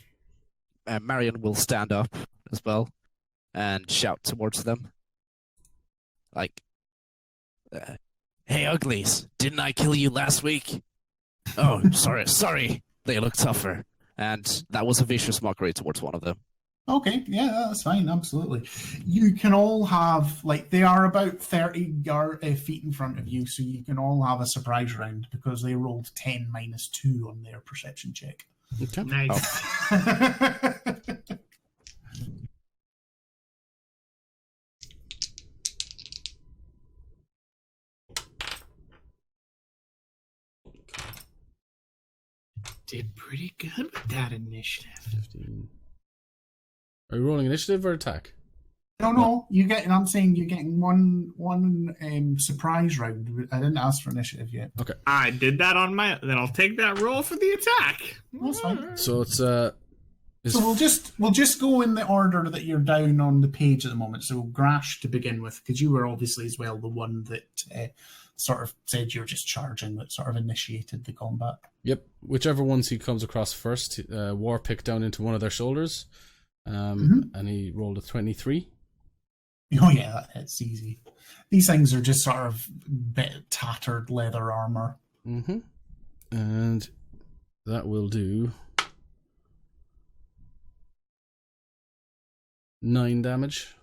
Marion will stand up as well and shout towards them, like, "Hey, uglies! Didn't I kill you last week? Oh, sorry. They look tougher." And that was a vicious mockery towards one of them. Okay, yeah, that's fine, absolutely. You can all have, like, they are about 30 feet in front of you, so you can all have a surprise round because they rolled 10 minus 2 on their perception check. Okay. Nice. Did pretty good with that initiative. 15. Are you rolling initiative or attack? No, I'm saying you're getting one surprise round. I didn't ask for initiative yet. Okay. I did that on my. Then I'll take that roll for the attack. That's fine. So it's So we'll just go in the order that you're down on the page at the moment. So Grash to begin with, because you were obviously as well the one that sort of said you're just charging, that sort of initiated the combat. Yep. Whichever ones he comes across first, War picked down into one of their shoulders, and he rolled a 23. Oh yeah, it's easy. These things are just sort of bit tattered leather armor. Mm-hmm. And that will do 9 damage.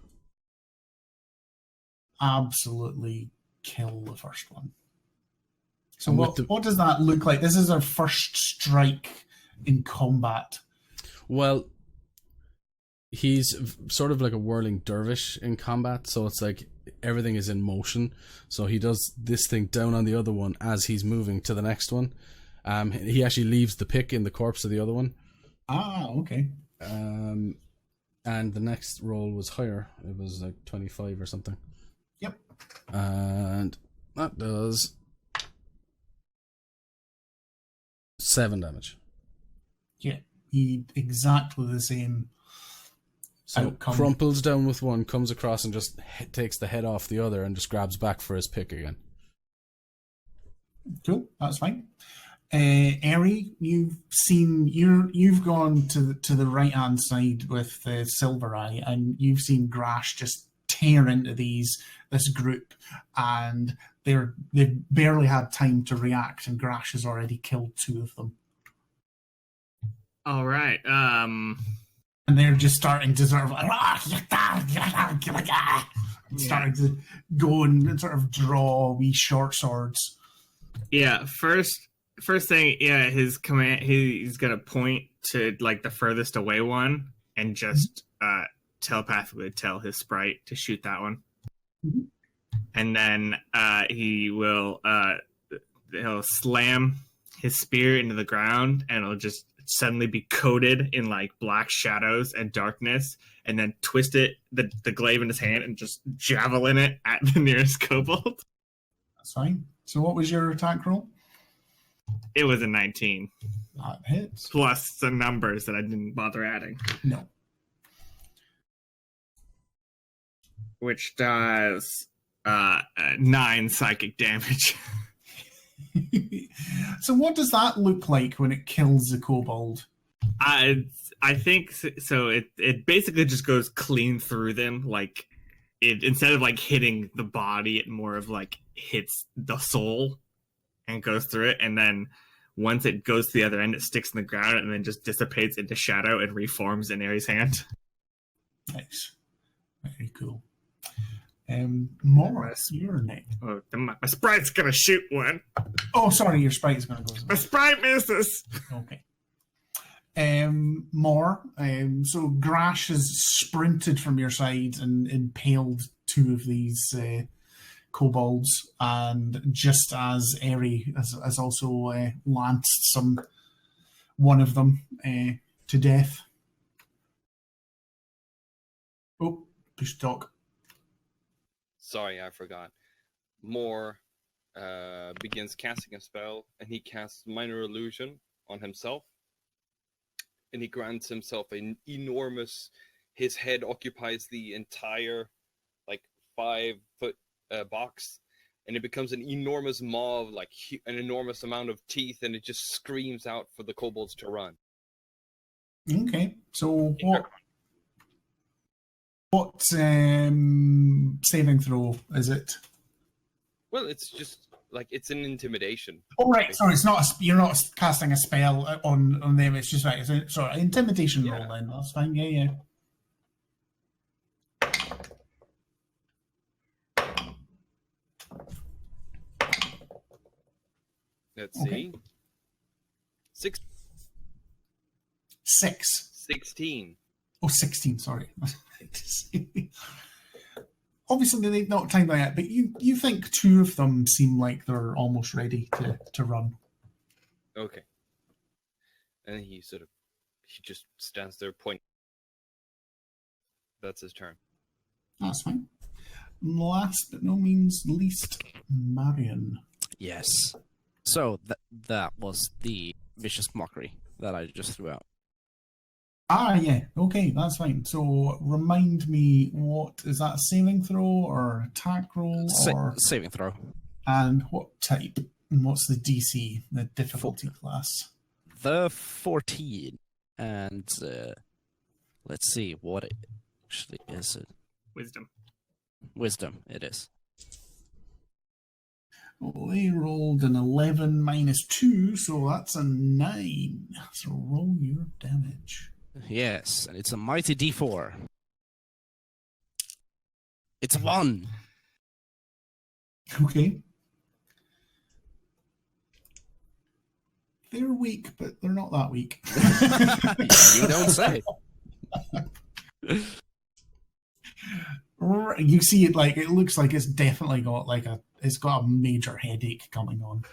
Absolutely kill the first one. So And what does that look like? This is our first strike in combat. Well, he's sort of like a whirling dervish in combat, so it's like everything is in motion. So he does this thing down on the other one as he's moving to the next one. He actually leaves the pick in the corpse of the other one. Ah, okay. And the next roll was higher. It was like 25 or something. Yep. And that does 7 damage. Yeah, he exactly the same. So Outcome. crumples down with one, comes across and just takes the head off the other and just grabs back for his pick again. Cool, that's fine. Eri, you've gone to the right hand side with Silver Eye, and you've seen Grash just tear into this group, and they've barely had time to react, and Grash has already killed 2 of them. All right. And they're just starting to sort of starting to go and sort of draw wee short swords. Yeah. First thing. Yeah. His command. He's gonna point to like the furthest away one and just telepathically tell his sprite to shoot that one. Mm-hmm. And then he'll slam his spear into the ground, and it'll just suddenly be coated in like black shadows and darkness, and then twist it, the glaive in his hand, and just javelin it at the nearest kobold. That's fine. So what was your attack roll? It was a 19. That hits. Plus the numbers that I didn't bother adding. No. Which does 9 psychic damage. So what does that look like when it kills the kobold? I think so. It basically just goes clean through them. Like it, instead of like hitting the body, it more of like hits the soul and goes through it. And then once it goes to the other end, it sticks in the ground and then just dissipates into shadow and reforms in Ares' hand. Nice. Very cool. Morris, you're next. Oh, my sprite's gonna shoot one. Oh, sorry, your sprite is going to go. My sprite misses. Okay. So Grash has sprinted from your side and impaled 2 of these kobolds, and just as Eri has also lanced one of them to death. Oh, push talk. Sorry, I forgot. Moore begins casting a spell, and he casts Minor Illusion on himself. And he grants himself an enormous... His head occupies the entire, 5-foot box. And it becomes an enormous maw of, an enormous amount of teeth, and it just screams out for the kobolds to run. Okay, so what saving throw is it? Well, it's just it's an intimidation. Oh right, sorry, it's not. You're not casting a spell on them. It's just sorry, intimidation roll. Then that's fine. Yeah. Let's Okay. see. 16. Oh, 16, sorry. Obviously, they've not timed that yet, but you think two of them seem like they're almost ready to run. Okay. And he just stands there pointing. That's his turn. That's fine. Last but no means least, Marion. Yes. So that was the vicious mockery that I just threw out. Ah, yeah. Okay, that's fine. So remind me, what is that, a saving throw or attack roll? Or Saving throw. And what type? And what's the DC, the difficulty class? The 14. And let's see, what it actually is it? Wisdom, it is. Well, they rolled an 11 minus 2, so that's a 9. So roll your damage. Yes, and it's a mighty D4. It's a 1. Okay. They're weak, but they're not that weak. You don't say. You see it it looks like it's definitely got it's got a major headache coming on.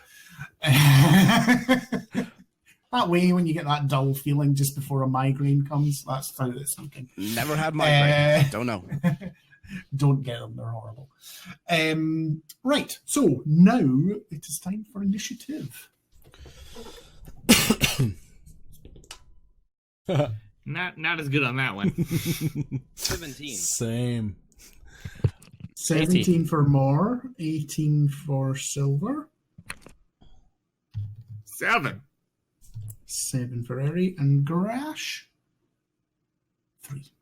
That way, when you get that dull feeling just before a migraine comes, that's how it's looking. Never had migraine. Don't know. Don't get them, they're horrible. Right, so now it is time for initiative. Not as good on that one. 17. Same. 17 for Moore, 18 for Silver, 7. 7 for Eri, and Grash, 3.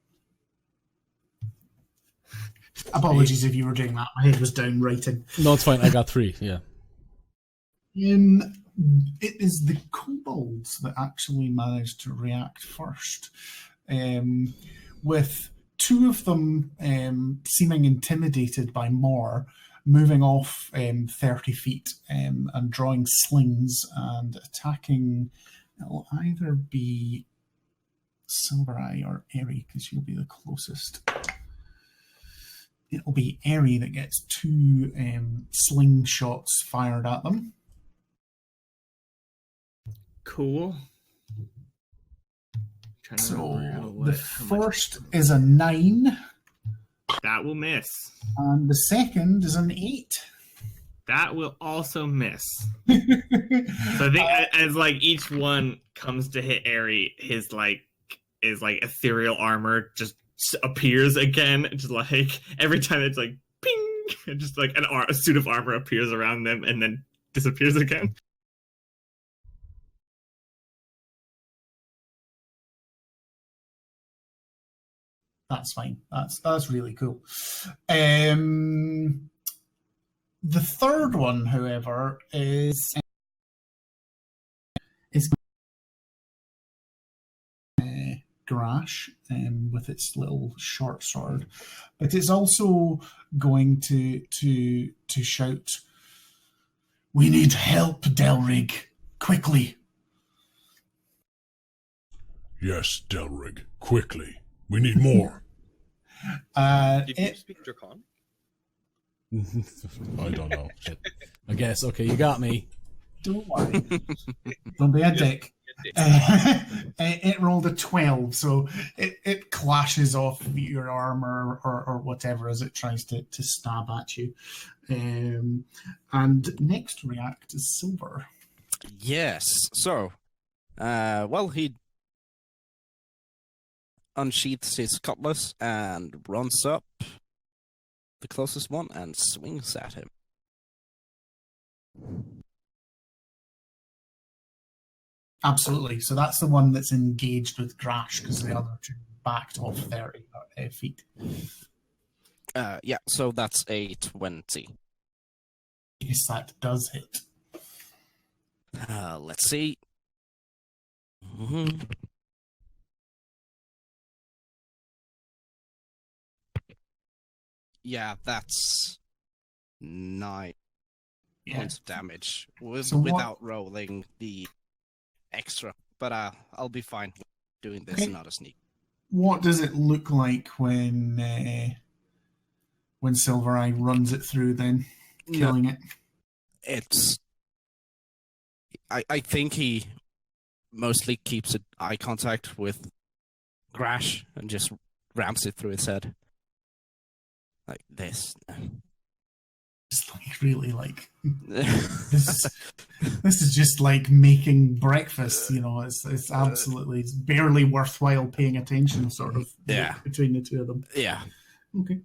Apologies if you were doing that. My head was down writing. No, it's fine. I got 3. Yeah. It is the kobolds that actually managed to react first, with 2 of them seeming intimidated by Moore, moving off 30 feet and drawing slings and attacking. It'll either be Silvereye or Eri, because you'll be the closest. It'll be Eri that gets 2 slingshots fired at them. Cool. So the first is a 9. That will miss. And the second is an 8. That will also miss. So I think as each one comes to hit Eri, his ethereal armor just appears again. Just every time it's ping, and just a suit of armor appears around them and then disappears again. That's fine. That's really cool. The third one, however, is Grash with its little short sword, but it's also going to shout, "We need help, Delrig, quickly!" Yes, Delrig, quickly. We need more. Did you speak Draconic? I don't know. Shit. I guess. Okay, you got me. Don't worry. Don't be a dick. It rolled a 12, so it clashes off your armor or whatever as it tries to stab at you. And next react is Silver. Yes. So, he unsheaths his cutlass and runs up the closest one and swings at him. Absolutely. So that's the one that's engaged with Grash because the other two backed off 30 feet. Yeah, so that's a 20. Yes, that does hit. Let's see. Mhm. Yeah, that's 9 Yeah. points of damage So what- without rolling the extra. But I'll be fine doing this, Okay. not a sneak. What does it look like when Silver Eye runs it through then, killing it? It's. I think he mostly keeps eye contact with Grash and just rams it through its head. Like this. It's like really like this is just like making breakfast, you know, it's absolutely, it's barely worthwhile paying attention sort of Yeah. between the two of them. Yeah. Okay.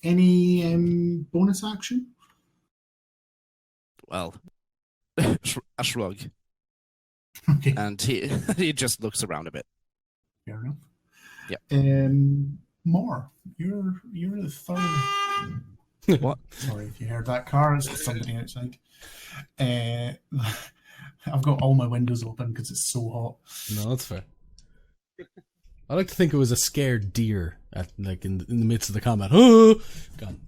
Any bonus action? Well, a shrug. Okay. And he just looks around a bit. Fair enough. Yeah. More. You're the third. What? Sorry if you heard that car. It's somebody outside. I've got all my windows open because it's so hot. No, that's fair. I like to think it was a scared deer at in the midst of the combat. Oh, gone.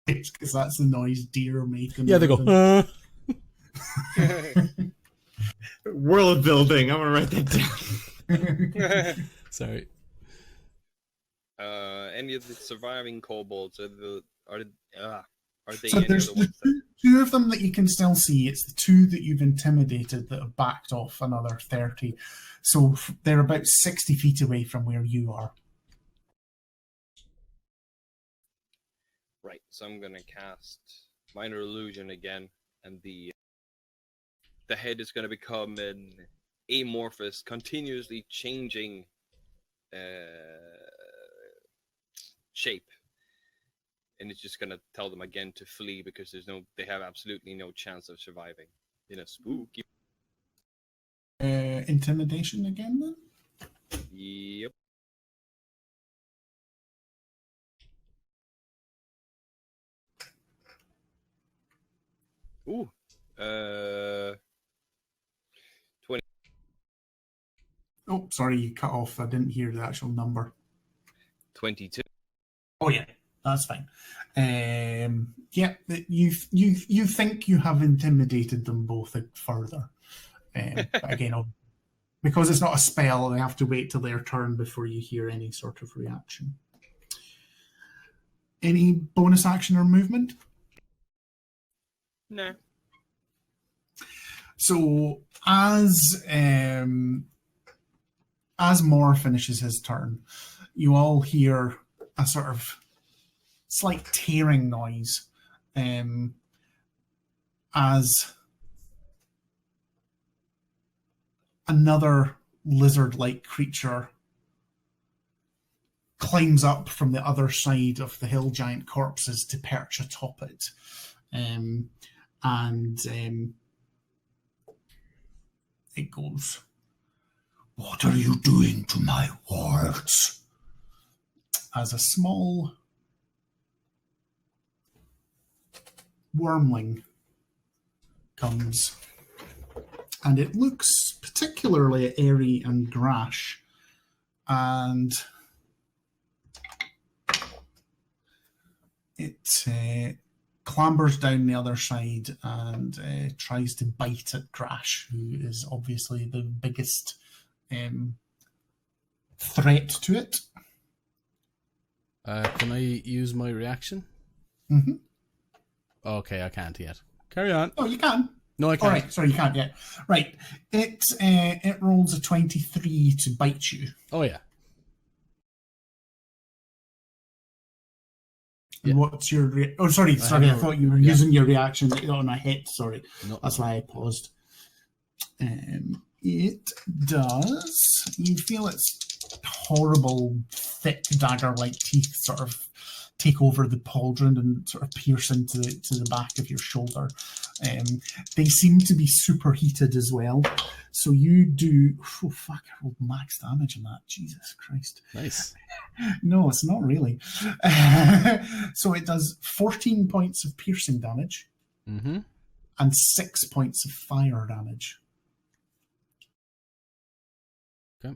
Because that's the noise deer make. Yeah, they go. World building. I'm gonna write that down. Sorry. Any of the surviving kobolds are they So any of there's the the ones that two of them that you can still see. It's the two that you've intimidated that have backed off another 30. So they're about 60 feet away from where you are. right? So I'm gonna cast minor illusion again, and the head is gonna become an amorphous, continuously changing shape, and it's just gonna tell them again to flee because they have absolutely no chance of surviving in a spooky. Intimidation again, then? Yep. Ooh. 20. Oh, sorry, you cut off. I didn't hear the actual number. 22. Oh yeah, that's fine. Yeah, you think you have intimidated them both further. But again, because it's not a spell, they have to wait till their turn before you hear any sort of reaction. Any bonus action or movement? No. So as Moore finishes his turn, you all hear a sort of slight tearing noise as another lizard-like creature climbs up from the other side of the hill giant corpses to perch atop it. It goes, "What are you doing to my wards?" As a small wormling comes, and it looks particularly at Airy and Grash, and it clambers down the other side and tries to bite at Grash, who is obviously the biggest threat to it. Can I use my reaction? Mm-hmm. Okay, I can't yet. Carry on. Oh, you can. No, I All can't. right, sorry, you can't yet. Right, it rolls a 23 to bite you. Oh, yeah. And Yeah. what's your... sorry, I haven't- thought you were yeah. using your reaction on a hit. Sorry, No. that's why I paused. It does... You feel its horrible, thick, dagger-like teeth sort of take over the pauldron and sort of pierce into the back of your shoulder. They seem to be superheated as well. So you do... Oh, fuck, I rolled max damage on that. Jesus Christ. Nice. No, it's not really. So it does 14 points of piercing damage Mm-hmm. and 6 points of fire damage. Okay.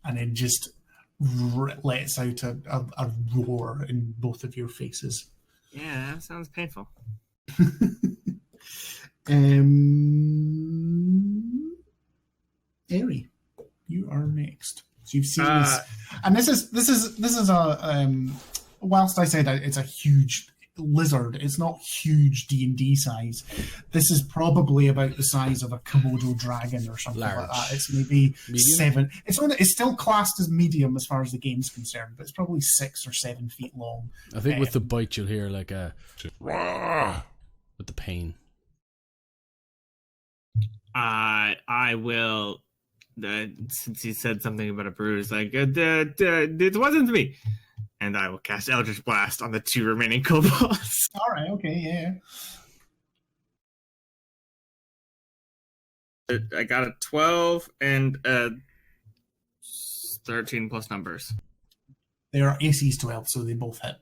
And it just lets out a roar in both of your faces. Yeah, that sounds painful. Airy, you are next. So you've seen this, and this is a whilst I said it's a huge lizard, it's not huge D&D size. This is probably about the size of a Komodo dragon or something like Large. that. It's maybe Medium? 7. It's still classed as medium as far as the game's concerned, but it's probably 6 or 7 feet long. I think with the bite, you'll hear like a... Rah! with the pain. I will. Since he said something about a bruise, like it wasn't me, and I will cast Eldritch Blast on the 2 remaining kobolds. All right, okay, yeah. I got a 12 and 13 plus numbers. They are AC's 12, so they both hit.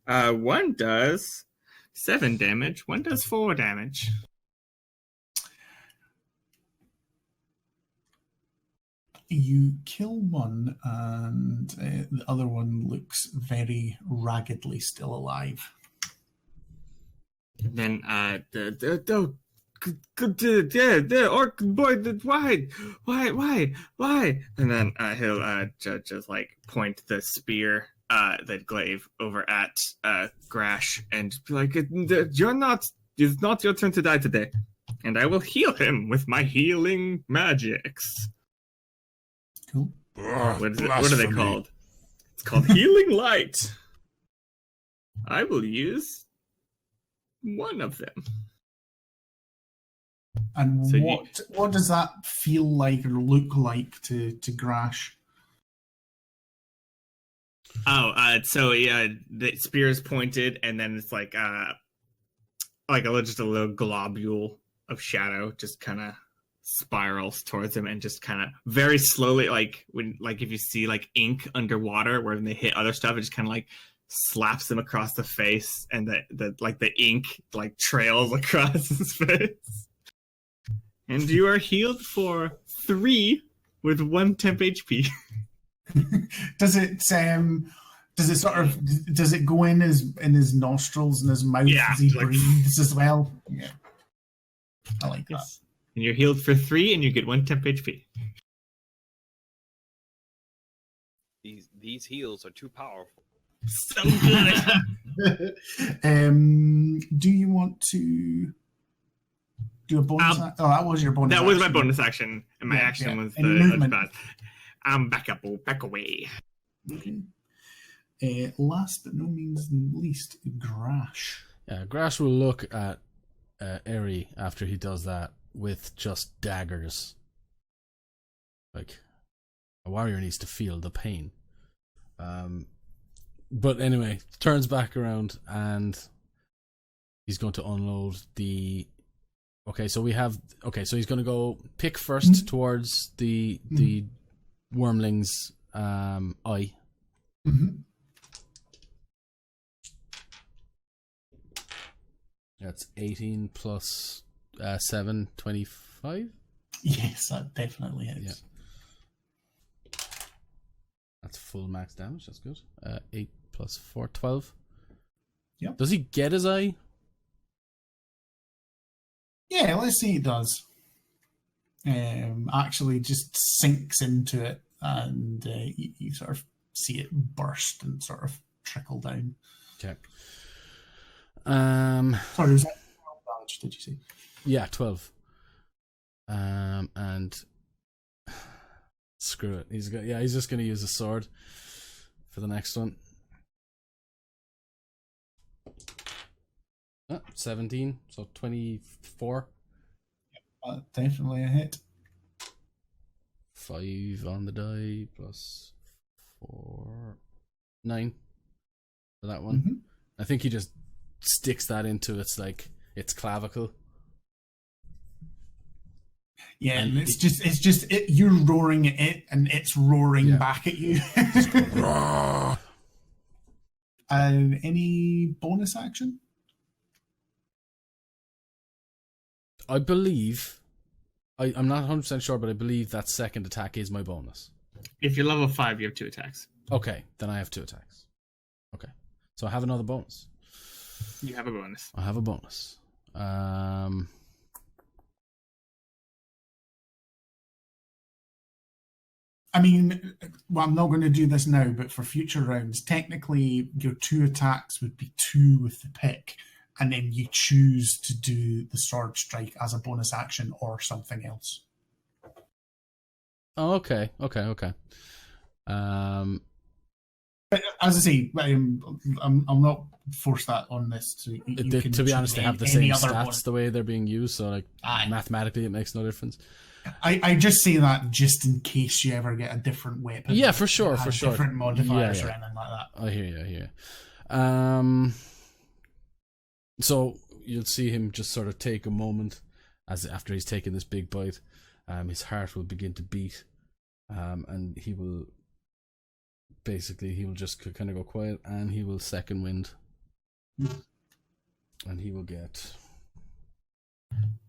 One does 7 damage. One does 4 damage. You kill one, and the other one looks very raggedly still alive. And then the orc boy, why? And then he'll just like point the spear, the glaive over at Grash and be like, it's not your turn to die today, and I will heal him with my healing magics. Cool. Ugh, What are they blasphemy. called? It's called Healing Light. I will use one of them. And So what does that feel like or look like to Grash? So yeah, the spear is pointed, and then it's like just a little globule of shadow just kind of spirals towards him, and just kind of very slowly, like if you see like ink underwater, where when they hit other stuff, it just kind of like slaps him across the face, and the ink like trails across his face. And you are healed for 3 with 1 temp HP. Does it go in his nostrils and his mouth Yeah, as he like- breathes as well? Yeah, I like that. Yes. And you're healed for 3, and you get 1 temp HP. These heals are too powerful. So good. Do you want to do a bonus? Oh, that was your bonus. That was my action. bonus action, and my Yeah, action yeah. was And the movement. bad. I'm back away. Okay. Last but no means least, Grash. Yeah, Grash will look at Eri after he does that with just daggers. Like, a warrior needs to feel the pain. But anyway, turns back around and he's going to unload the... Okay, so he's going to go pick first towards the wormling's eye. Mm-hmm. That's 18 plus 7, 25? Yes, that definitely is. Yeah. That's full max damage, that's good. 8 plus 4, 12. Yep. Does he get his eye? Yeah, let's see. It does. actually just sinks into it, and you sort of see it burst and sort of trickle down. Okay. Sorry, was that 12 damage, did you say? Yeah, 12. And screw it. He's just gonna use a sword for the next one. 17, so 24. Definitely a hit. 5 on the die plus 4, 9 for that one. Mm-hmm. I think he just sticks that into its clavicle. Yeah, and it's just it, you're roaring at it, and it's roaring back at you. Any bonus action? I believe, I'm not 100% sure, but I believe that second attack is my bonus. If you're level 5, you have 2 attacks. Okay, then I have 2 attacks. Okay, so I have another bonus. You have a bonus. I have a bonus. I mean, well, I'm not going to do this now, but for future rounds, technically your 2 attacks would be 2 with the pick, and then you choose to do the sword strike as a bonus action or something else. Oh, okay. But as I say, I'm not forced that on this. To be honest, they have the same stats the way they're being used, so mathematically it makes no difference. I just say that just in case you ever get a different weapon. Yeah, for sure. Different modifiers or anything like that. I hear you. So you'll see him just sort of take a moment after he's taken this big bite. His heart will begin to beat, and he will just kind of go quiet, and he will second wind, and he will get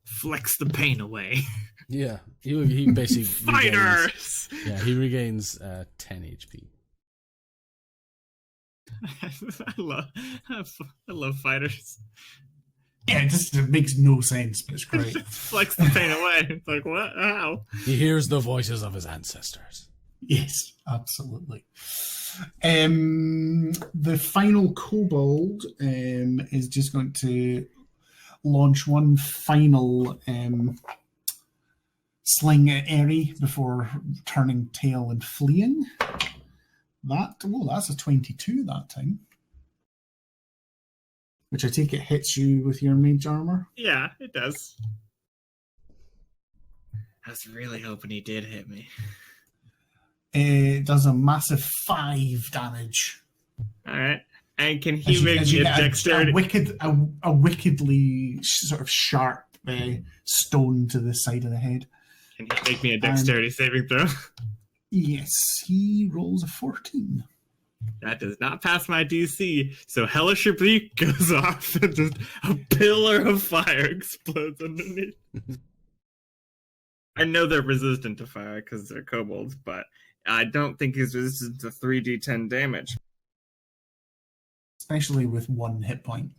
flex the pain away. Yeah, he basically fighters. He regains 10 HP. I love fighters. Yeah, it makes no sense, but it's great. Flex the pain away. It's like, what? How? He hears the voices of his ancestors. Yes, absolutely. The final kobold is just going to launch one final sling at Eri before turning tail and fleeing. That's a 22 that time. Which I take it hits you with your mage armor? Yeah, it does. I was really hoping he did hit me. It does a massive 5 damage. Alright. And can he make me a dexterity? A wickedly sort of sharp stone to the side of the head. Can he make me a dexterity saving throw? Yes, he rolls a 14. That does not pass my DC, so Hellish Rebuke goes off and just a pillar of fire explodes underneath. I know they're resistant to fire because they're kobolds, but I don't think he's resistant to 3d10 damage. Especially with 1 hit point.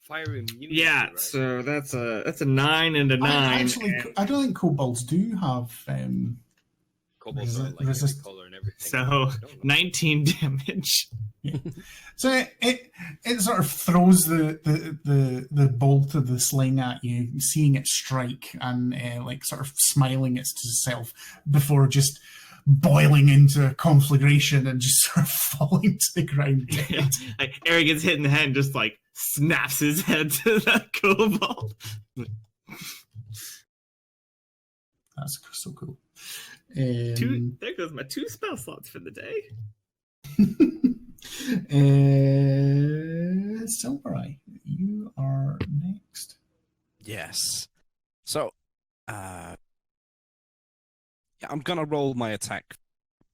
Fire immunity. Yeah, right? So that's a 9 and a 9. I don't think kobolds do have kobolds are like every color and everything. So 19 damage. Yeah. So it sort of throws the bolt of the sling at you, seeing it strike and sort of smiling at itself before just boiling into a conflagration and just sort of falling to the ground dead. Eric gets hit in the head and just snaps his head to that kobold. That's so cool. There goes my 2 spell slots for the day. Silverai, you are next. Yes. So, I'm gonna roll my attack.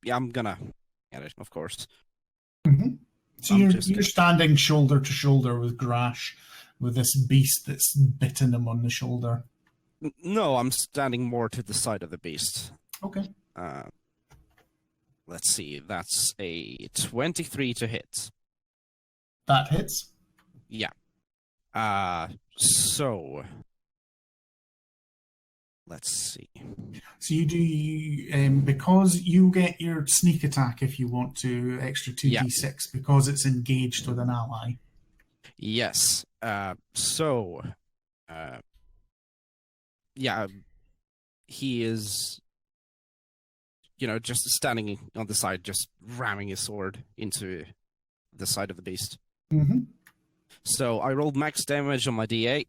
Yeah, I'm gonna get it, of course. Mm-hmm. So you're standing shoulder to shoulder with Grash, with this beast that's bitten him on the shoulder. No, I'm standing more to the side of the beast. Okay. Let's see. That's a 23 to hit. That hits. Yeah. So let's see. So you do because you get your sneak attack if you want to extra 2d6 because it's engaged with an ally. Yes. Yeah, he is, just standing on the side, just ramming his sword into the side of the beast. Mm-hmm. So I rolled max damage on my D8.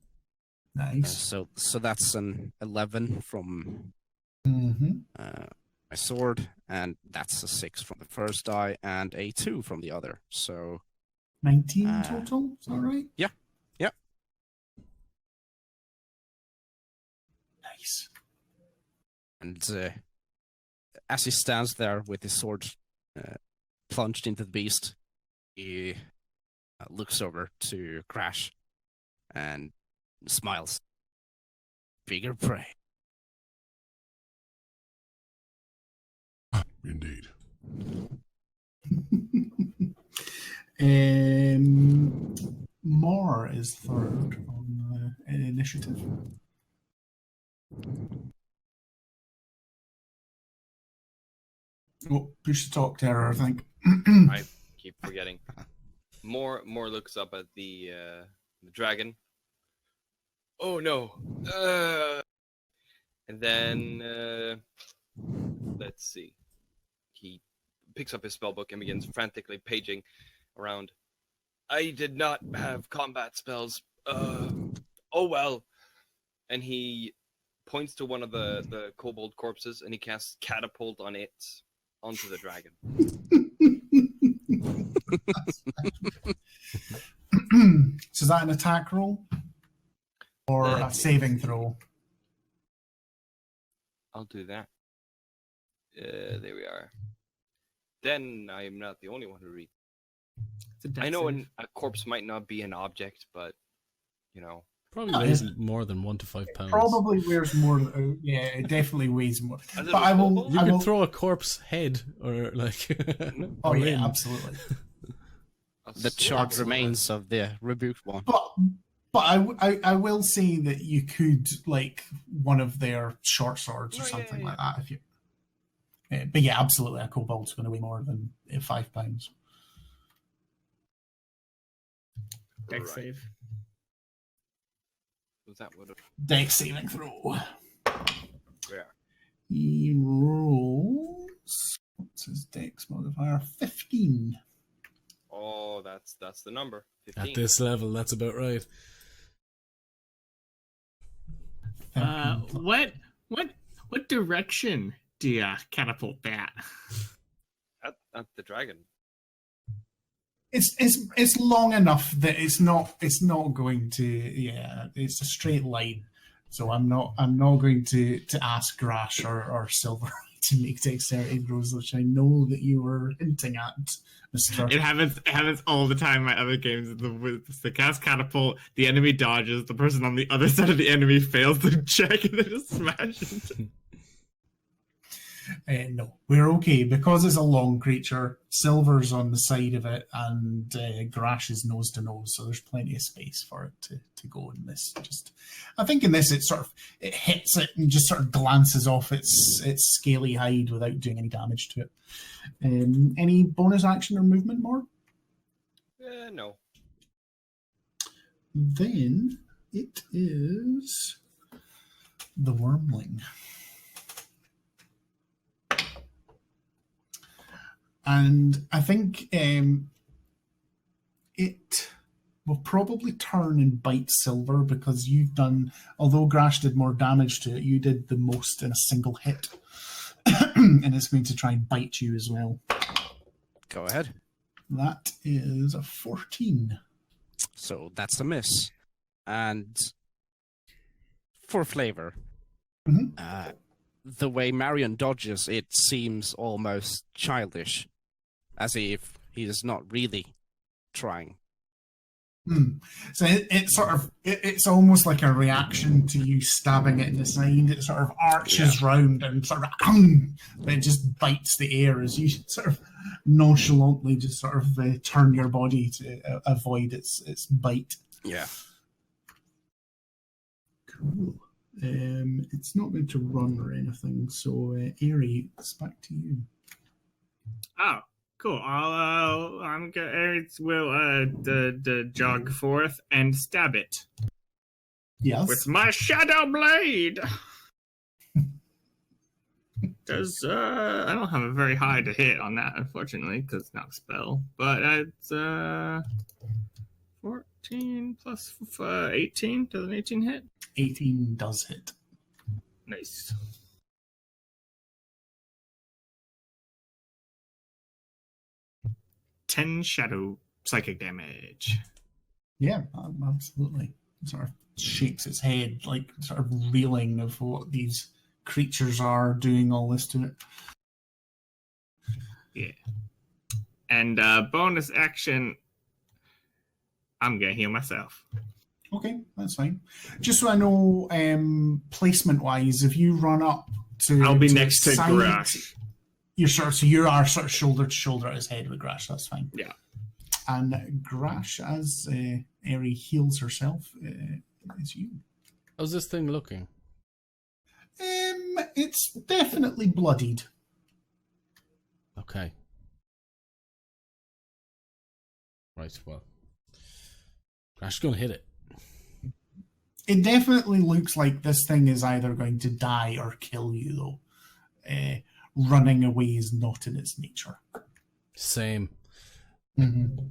Nice. So that's an 11 from Mm-hmm. my sword, and that's a 6 from the first die, and a 2 from the other. So 19 total. Is that right? Yeah. Yep. Nice. And as he stands there with his sword plunged into the beast, he looks over to Crash and smiles. Bigger prey. Indeed. Mar is third on the initiative. Oh, push to talk terror, I think. I keep forgetting. More looks up at the dragon. Oh no! And then let's see. He picks up his spellbook and begins frantically paging around. I did not have combat spells. Oh well. And he points to one of the kobold corpses and he casts catapult on it onto the dragon. So is that an attack roll? Or a saving throw? I'll do that. There we are. Then I am not the only one who reads. I know a corpse might not be an object, but, Probably weighs more than 1 to 5 pounds. Probably weighs more. Yeah, it definitely weighs more. But I will. You could throw a corpse head or like. Oh yeah, absolutely. The charred remains of the rebuked one. But I will say that you could like one of their short swords or something like that if you. But yeah, absolutely, a kobold's going to weigh more than 5 pounds. Dex save. Was that what? Dex saving throw. Where? He rolls. What's his Dex modifier? 15. Oh, that's the number. 15. At this level, that's about right. What direction do you catapult that? At the dragon. It's long enough that it's not going to it's a straight line. So I'm not going to ask Grash or Silver to make dexterity throws, which I know that you were hinting at, Mr. It happens all the time in my other games. The cast catapult, the enemy dodges, the person on the other side of the enemy fails to check, and they just smash it. No, we're okay because it's a long creature. Silver's on the side of it, and Grash is nose to nose, so there's plenty of space for it to go in this. I think in this it hits it and just sort of glances off its scaly hide without doing any damage to it. Any bonus action or movement more? No. Then it is the wormling. And I think it will probably turn and bite Silver because you've done, although Grash did more damage to it, you did the most in a single hit. And it's going to try and bite you as well. Go ahead. That is a 14. So that's a miss. And for flavor, the way Marion dodges, it seems almost childish, as if he is not really trying. So it's almost like a reaction to you stabbing it in the side. It sort of arches round and sort of but it just bites the air as you sort of nonchalantly just sort of turn your body to avoid its bite. Yeah. Cool. It's not going to run or anything, so Airy, it's back to you. Oh, cool. I'm gonna Aries will the jog forth and stab it Yes. with my shadow blade. Does I don't have a very high to hit on that, unfortunately, because it's not a spell. But it's 14 plus 18. Does an 18 hit? 18 does hit. Nice. Ten shadow psychic damage. Yeah, absolutely. It sort of shakes its head, like sort of reeling of what these creatures are doing all this to it. Yeah. And bonus action, I'm gonna heal myself. Okay, that's fine. Just so I know, placement-wise, if you run up to... I'll be to next to side, Grash. You are sort of shoulder to shoulder at his head with Grash, that's fine. Yeah. And Grash, as Eri heals herself, is you. How's this thing looking? It's definitely bloodied. Okay. Right, well. Grash is going to hit it. It definitely looks like this thing is either going to die or kill you, though. Running away is not in its nature. Same. Mm-hmm.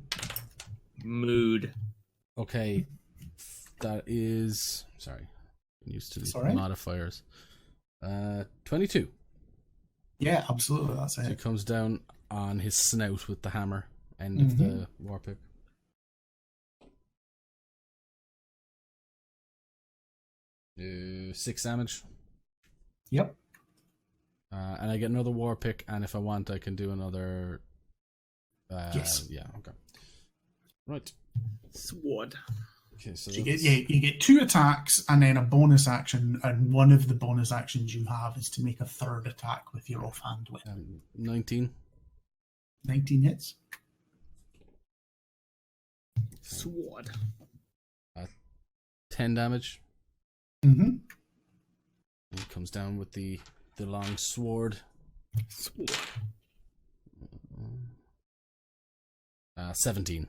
Mood. Okay. That is... Sorry. I'm used to the right. modifiers. 22. Yeah, absolutely. That's So it. he comes down on his snout with the hammer, end of the war pick. Do 6 damage. Yep. And I get another war pick, and if I want, I can do another. Yes. Yeah. Okay. Right. Sword. Okay. So You get 2 attacks and then a bonus action, and one of the bonus actions you have is to make a third attack with your offhand weapon. 19. 19 hits. Sword. 10 damage. Mm-hmm. He comes down with the long sword. Sword. 17.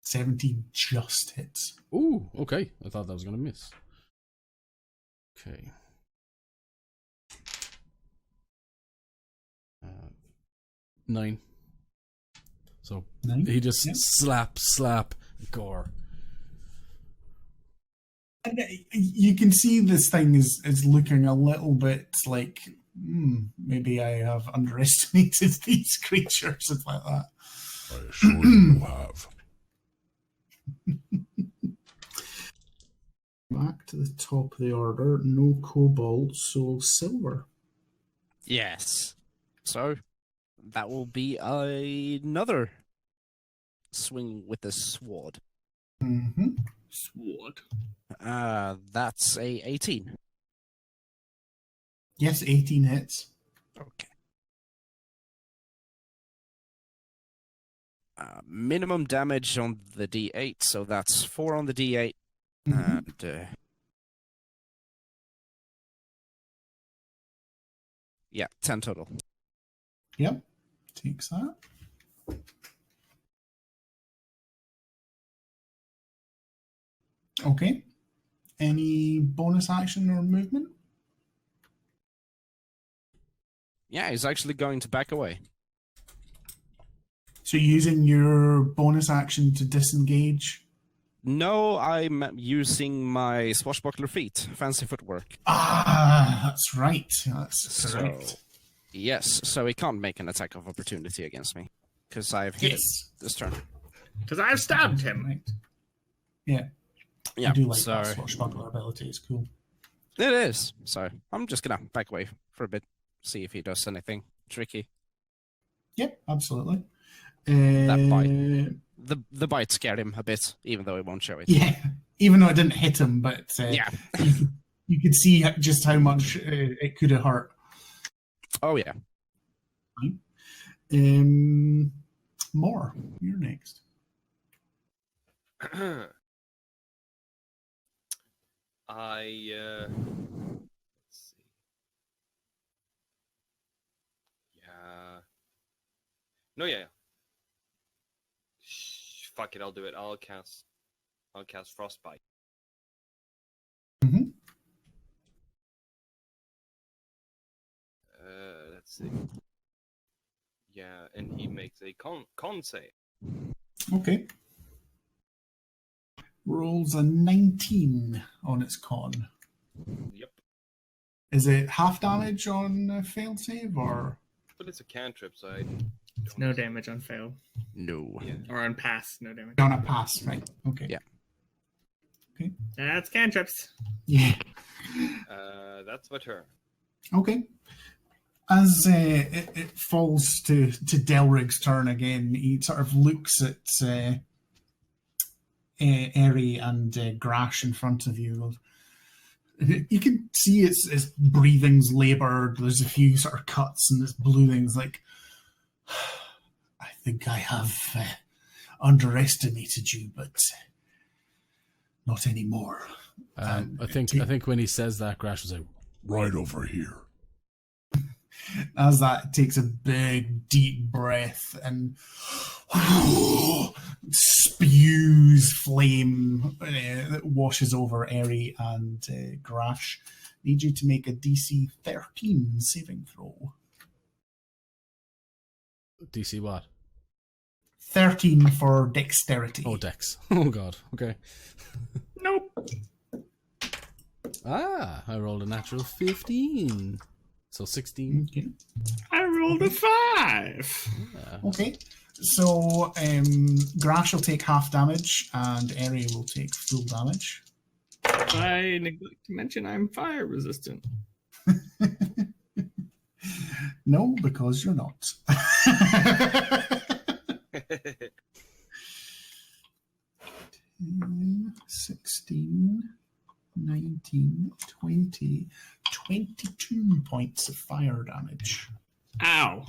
17 just hits. Ooh, okay. I thought that was going to miss. Okay. 9. So 9? he just Yep. slap, gore. And you can see this thing is looking a little bit like, maybe I have underestimated these creatures and like that. I assure you have. Back to the top of the order. No cobalt, so silver. Yes. So that will be another swing with the sword. Mm-hmm. Sword. That's a 18. Yes, 18 hits. Okay. Minimum damage on the D8, so that's 4 on the D8. Mhm. And yeah, 10 total. Yep, takes that. Okay. Any bonus action or movement? Yeah, he's actually going to back away. So using your bonus action to disengage? No, I'm using my swashbuckler feet, fancy footwork. Ah, that's right. That's correct. So, yes, so he can't make an attack of opportunity against me because I've hit him this turn. Because I've stabbed him. Right. Yeah. Yeah, I do like so that swashbuckler ability. It's cool. it is. So I'm just gonna back away for a bit, see if he does anything tricky. Yep, absolutely. That bite. The bite scared him a bit, even though it won't show it. Yeah, even though it didn't hit him, but Yeah. you could see just how much it could have hurt. Oh yeah. More. You're next. let's see. Yeah. No, yeah. Fuck it, I'll do it. I'll cast Frostbite. Mhm. Let's see. Yeah, and he makes a con save. Okay. Rolls a 19 on its con. Yep. Is it half damage on failed save or? But it's a cantrip, so I It's no damage on fail. No. Yeah. Or on pass, no damage. On a pass, right? Okay. Yeah. Okay. That's cantrips. Yeah. That's my turn. Okay. As it falls to Delrig's turn again, he sort of looks at Eri and Grash in front of you. You can see its breathing's laboured. There's a few sort of cuts and this blue thing's like, I think I have underestimated you, but not anymore. I think when he says that, Grash was like, Right over here. As that takes a big, deep breath and spews flame that washes over Eri and Grash. Need you to make a DC 13 saving throw. DC what? 13 for dexterity. Oh, Dex. Oh, God. Okay. Nope. I rolled a natural 15. So 16. Okay. I rolled a 5. Yeah. Okay. So Grash will take half damage and Eri will take full damage. I neglect to mention I'm fire resistant. No, because you're not. 16, 19, 20, 22 points of fire damage. Ow.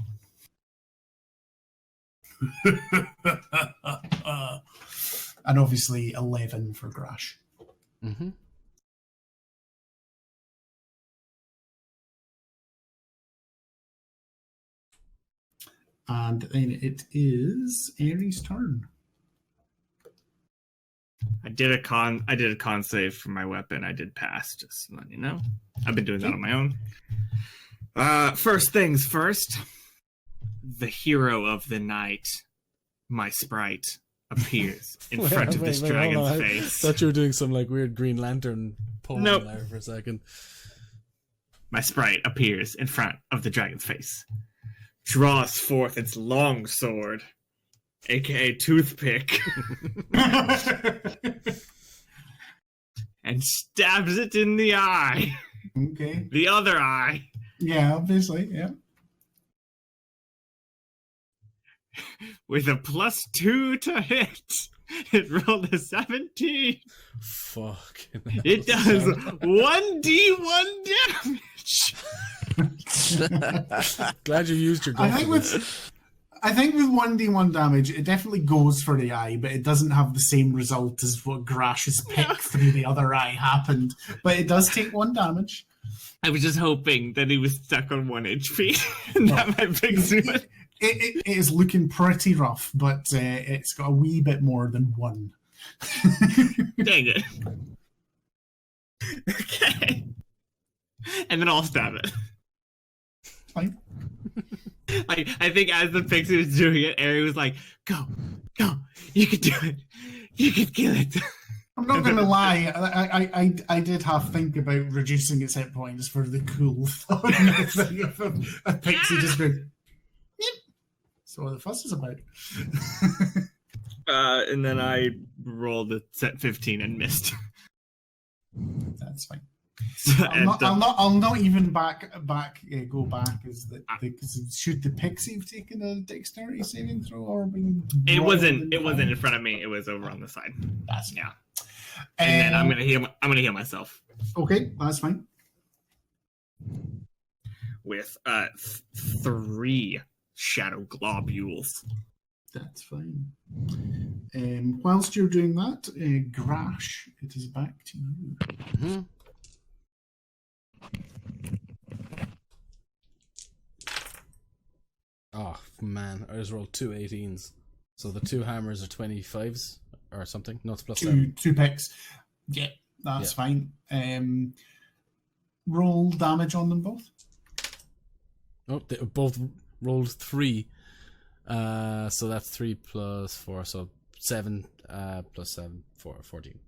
And obviously 11 for Grash. Mm-hmm. And then it is Eri's turn. I did a con save for my weapon. I did pass, just letting you know. I've been doing that on my own. First things first. The hero of the night, my sprite, appears in front of this dragon's face. I thought you were doing some like weird Green Lantern poem Nope. there for a second. My sprite appears in front of the dragon's face, draws forth its long sword, aka toothpick, and stabs it in the eye. Okay. The other eye. Yeah, obviously, yeah. With a +2 to hit. It rolled a 17. Fucking It does 1d1 damage. Glad you used your gun. I think with 1d1 damage, it definitely goes for the eye, but it doesn't have the same result as what Grash's pick through the other eye happened. But it does take 1 damage. I was just hoping that he was stuck on 1 HP. And that might fix it. It is looking pretty rough, but it's got a wee bit more than 1. Dang it. Okay. And then I'll stab it. Fine. I think as the pixie was doing it, Ari was like, go, you can do it. You can kill it. I'm not going to lie. I did half think about reducing its hit points for the cool thought of a pixie just going, yep. So what the fuss is about. And then I rolled a set 15 and missed. That's fine. I'll not even go back as that because should the pixie have taken a dexterity saving throw or been? It wasn't in front of me. It was over on the side. That's yeah. And then I'm gonna heal myself. Okay, that's fine. With 3 shadow globules. That's fine. Whilst you're doing that, Grash, it is back to you. Mhm. Oh man, I just rolled 2 18s. So the 2 hammers are 25s or something. No, it's plus 7. Two picks. Yeah, that's fine. Roll damage on them both. Oh, they both rolled 3. So that's 3 plus 4, so 7 plus 7 for 14.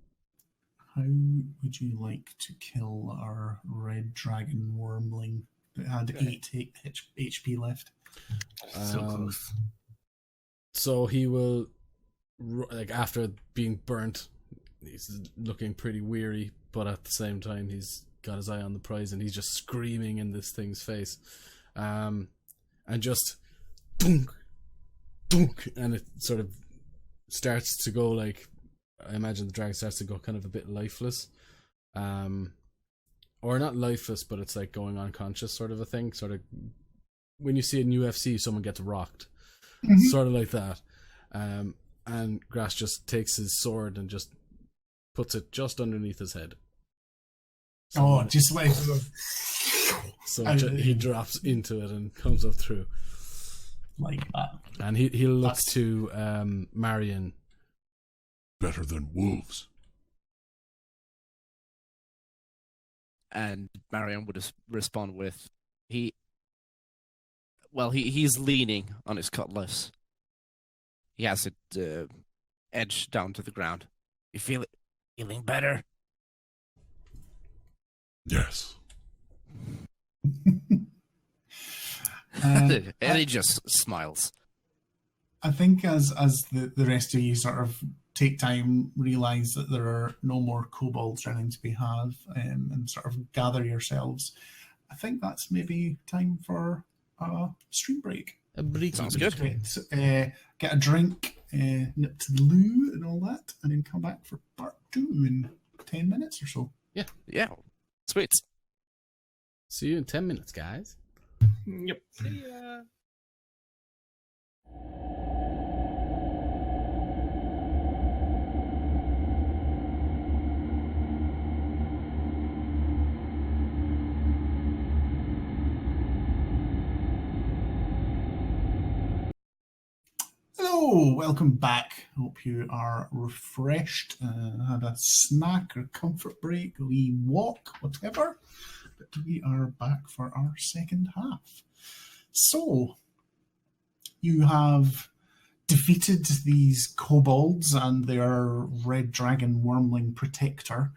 How would you like to kill our red dragon wormling that had 8 HP left? So close. So he will, like, after being burnt, he's looking pretty weary, but at the same time he's got his eye on the prize and he's just screaming in this thing's face. And just dunk, dunk, and it sort of starts to go, like, I imagine the dragon starts to go kind of a bit lifeless. Or not lifeless, but it's like going unconscious sort of a thing. Sort of when you see in UFC someone gets rocked. Sort of like that. And Grass just takes his sword and just puts it just underneath his head. So just like... So he drops into it and comes up through. Like that. And he'll look to Marion. Better than wolves. And Marion would respond with, he's leaning on his cutlass. He has it edged down to the ground. You feel it? Feeling better? Yes. And he just smiles. I think as the rest of you sort of take time, realise that there are no more kobolds running to be had, and sort of gather yourselves, I think that's maybe time for a stream break. A break. Sounds good. Get a drink, nip to the loo and all that, and then come back for part 2 in 10 minutes or so. Yeah. Sweet. See you in 10 minutes, guys. Yep. See ya. Hello, welcome back. Hope you are refreshed, had a snack or comfort break, a wee walk, whatever. But we are back for our second half. So, you have defeated these kobolds and their red dragon wormling protector.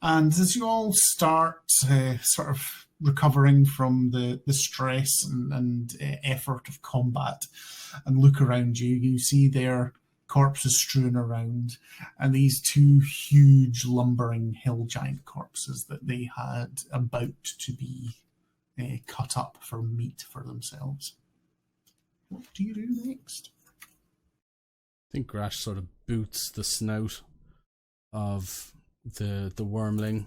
And as you all start sort of recovering from the stress and effort of combat and look around you, you see their corpses strewn around and these 2 huge lumbering hill giant corpses that they had about to be cut up for meat for themselves. What do you do next? I think Grash sort of boots the snout of the wormling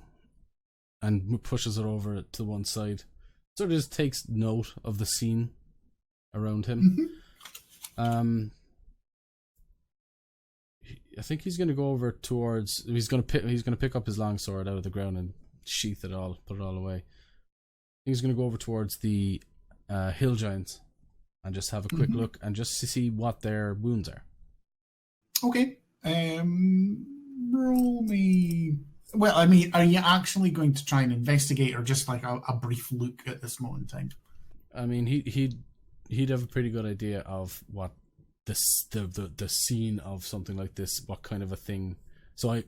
and pushes it over to one side. Sort of just takes note of the scene around him. I think he's going to go over towards. He's going to pick up his long sword out of the ground and sheath it all, put it all away. I think he's going to go over towards the hill giants and just have a quick look and just to see what their wounds are. Okay. Roll me. Well, I mean, are you actually going to try and investigate, or just like a brief look at this moment in time? I mean, he'd have a pretty good idea of what the scene of something like this, what kind of a thing. So I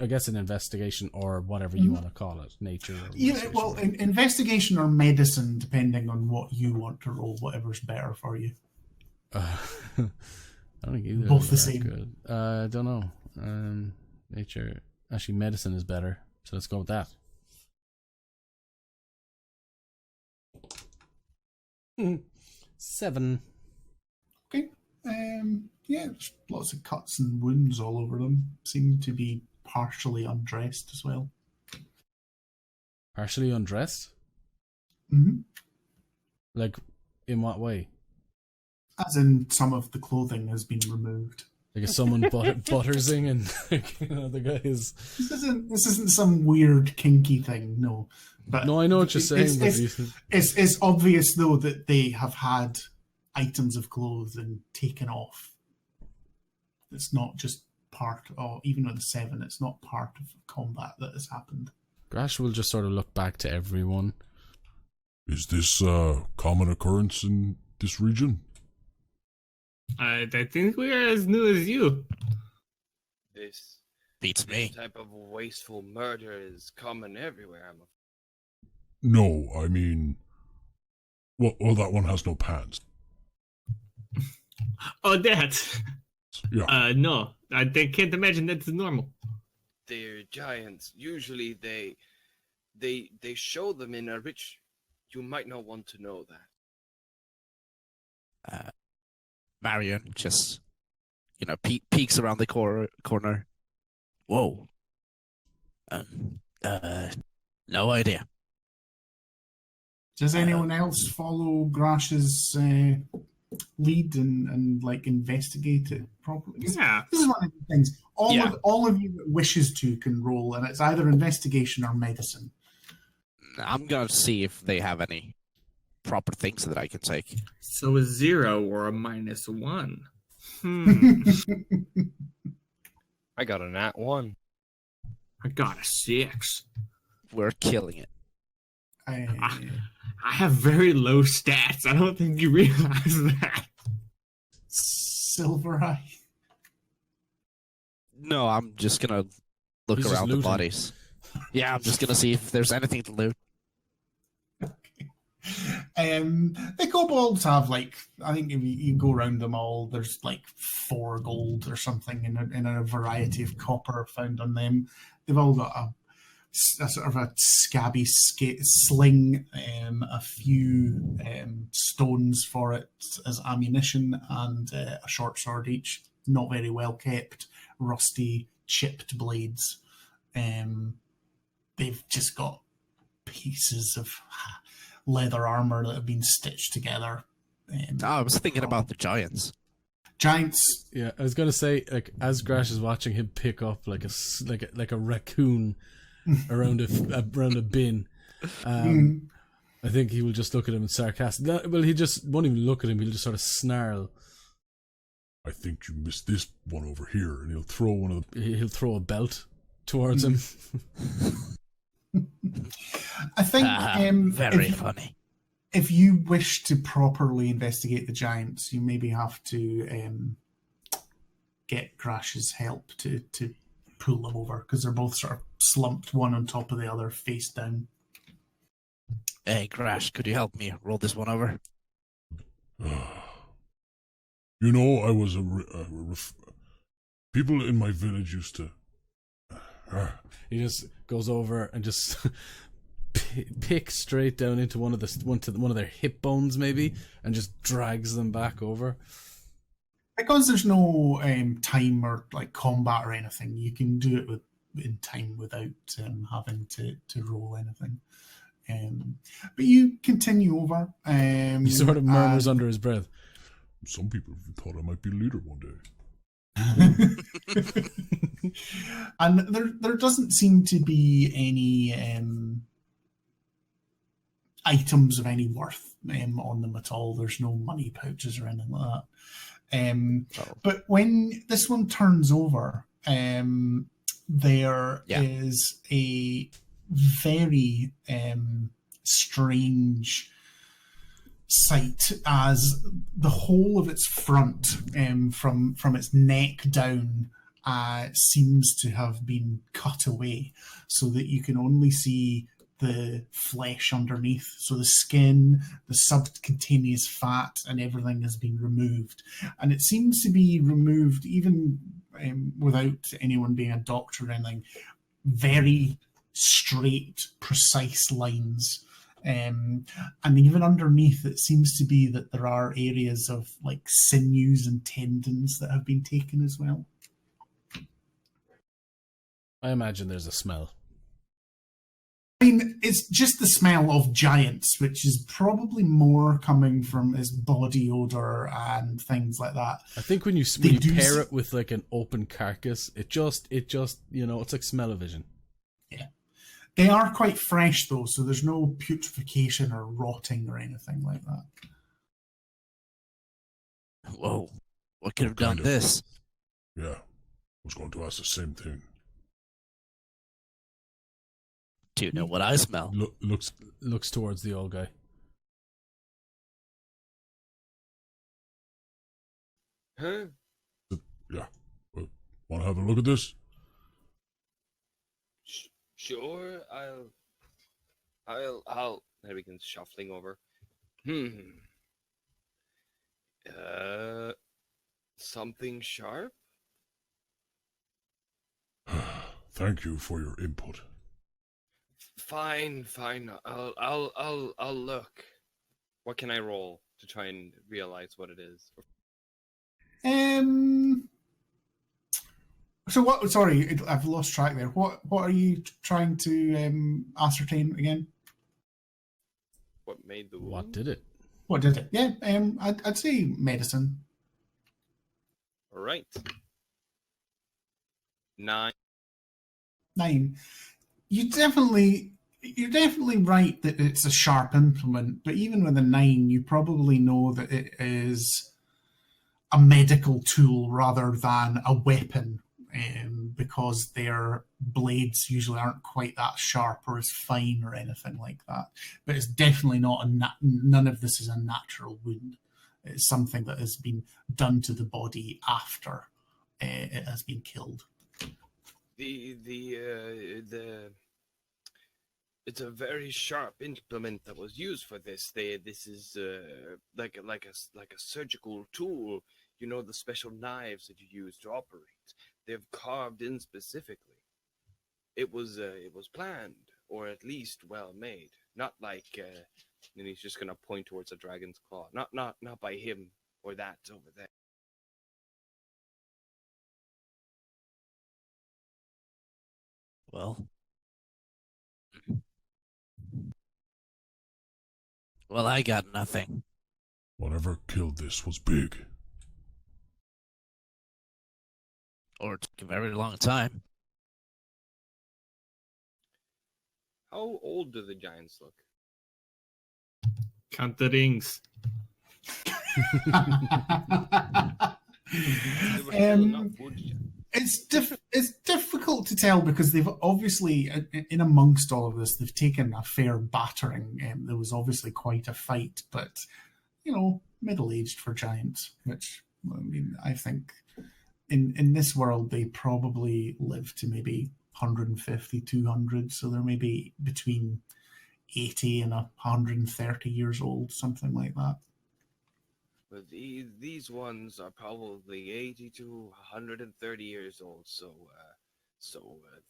guess an investigation or whatever you want to call it, nature. Yeah, well, investigation or medicine, depending on what you want to roll, whatever's better for you. I don't think either. Both the same. same. Good. I don't know. Nature. Actually, medicine is better. So let's go with that. 7. Okay. Yeah, there's lots of cuts and wounds all over them. Seem to be partially undressed as well. Partially undressed? Mm-hmm. Like, in what way? As in, some of the clothing has been removed. Like if someone buttersing and the guy is. This isn't some weird kinky thing, no. But No, I know what you're saying. It's obvious though that they have had items of clothing taken off. It's not just part of, even with the 7, it's not part of combat that has happened. Grash will just sort of look back to everyone. Is this a common occurrence in this region? I think we are as new as you. This Beats me. type of wasteful murder is common everywhere. No, I mean... Well, that one has no pants. Oh, that? Yeah. No. I can't imagine that's normal. They're giants. Usually they show them in a rich... You might not want to know that. Marion just, peeks around the corner. Whoa. No idea. Does anyone else follow Grash's lead and like investigate it properly? Yeah. This is one of the things. Yeah. All of you that wishes to can roll, and it's either investigation or medicine. I'm gonna see if they have any proper things that I can take. So a 0 or a -1. I got a nat 1. I got a 6. We're killing it. I have very low stats. I don't think you realize that. Silver Eye. No, I'm just gonna look He's just around the looting. bodies. Yeah, I'm just gonna see if there's anything to loot. The kobolds have I think if you go around them all, there's 4 gold or something in a variety of copper found on them. They've all got a sort of a scabby sling, a few stones for it as ammunition, and a short sword each. Not very well kept, rusty, chipped blades. They've just got pieces of leather armor that have been stitched together. I was thinking about the giants. Giants. Yeah, I was gonna say, as Grash is watching him pick up like a raccoon around a bin. I think he will just look at him and sarcastic. Well, he just won't even look at him. He'll just sort of snarl. I think you missed this one over here, and he'll throw a belt towards him. I think Very funny. if you wish to properly investigate the giants, you maybe have to get Grash's help to pull them over, because they're both sort of slumped one on top of the other, face down. Hey, Grash, could you help me roll this one over? I was people in my village used to... He just goes over and just picks straight down into one of their hip bones, maybe, and just drags them back over. Because there's no time or combat or anything, you can do it in time without having to roll anything. But you continue over. He sort of murmurs under his breath. Some people thought I might be leader one day. And there doesn't seem to be any items of any worth on them at all. There's no money pouches or anything like that. But when this one turns over, there is a very strange sight, as the whole of its front, from its neck down, seems to have been cut away, so that you can only see the flesh underneath. So the skin, the subcutaneous fat, and everything has been removed. And it seems to be removed even without anyone being a doctor or anything. Very straight, precise lines. And even underneath, it seems to be that there are areas of sinews and tendons that have been taken as well. I imagine there's a smell. mean, it's just the smell of giants, which is probably more coming from his body odor and things like that. I think when you pair it with like an open carcass, it just it's like smell-o-vision. Yeah. They are quite fresh though, so there's no putrefaction or rotting or anything like that. Whoa, what could have done this? Yeah, I was going to ask the same thing. Do you know what I smell? Looks towards the old guy. Huh? Yeah. Well, want to have a look at this? Sure, I'll. There we can shuffling over. Something sharp? Thank you for your input. Fine. I'll look. What can I roll to try and realize what it is? So what? Sorry, I've lost track there. What are you trying to ascertain again? What made the wound? What did it? What did it? Yeah, I'd say medicine. All right. 9. 9. You're definitely right that it's a sharp implement, but even with a 9, you probably know that it is a medical tool rather than a weapon, because their blades usually aren't quite that sharp or as fine or anything like that. But it's definitely not none of this is a natural wound. It's something that has been done to the body after it has been killed. It's a very sharp implement that was used for this. This is like a surgical tool. You know, the special knives that you use to operate. They've carved in specifically. It was planned, or at least well made. Not like and he's just gonna point towards a dragon's claw. Not by him or that over there. Well, I got nothing. Whatever killed this was big. Or it took a very long time. How old do the giants look? Count the rings. They were still not wood yet. It's difficult to tell because they've obviously, in amongst all of this, they've taken a fair battering. There was obviously quite a fight, but, middle-aged for giants, which, I mean, I think in this world, they probably live to maybe 150, 200, so they're maybe between 80 and 130 years old, something like that. But these ones are probably 80 to 130 years old, so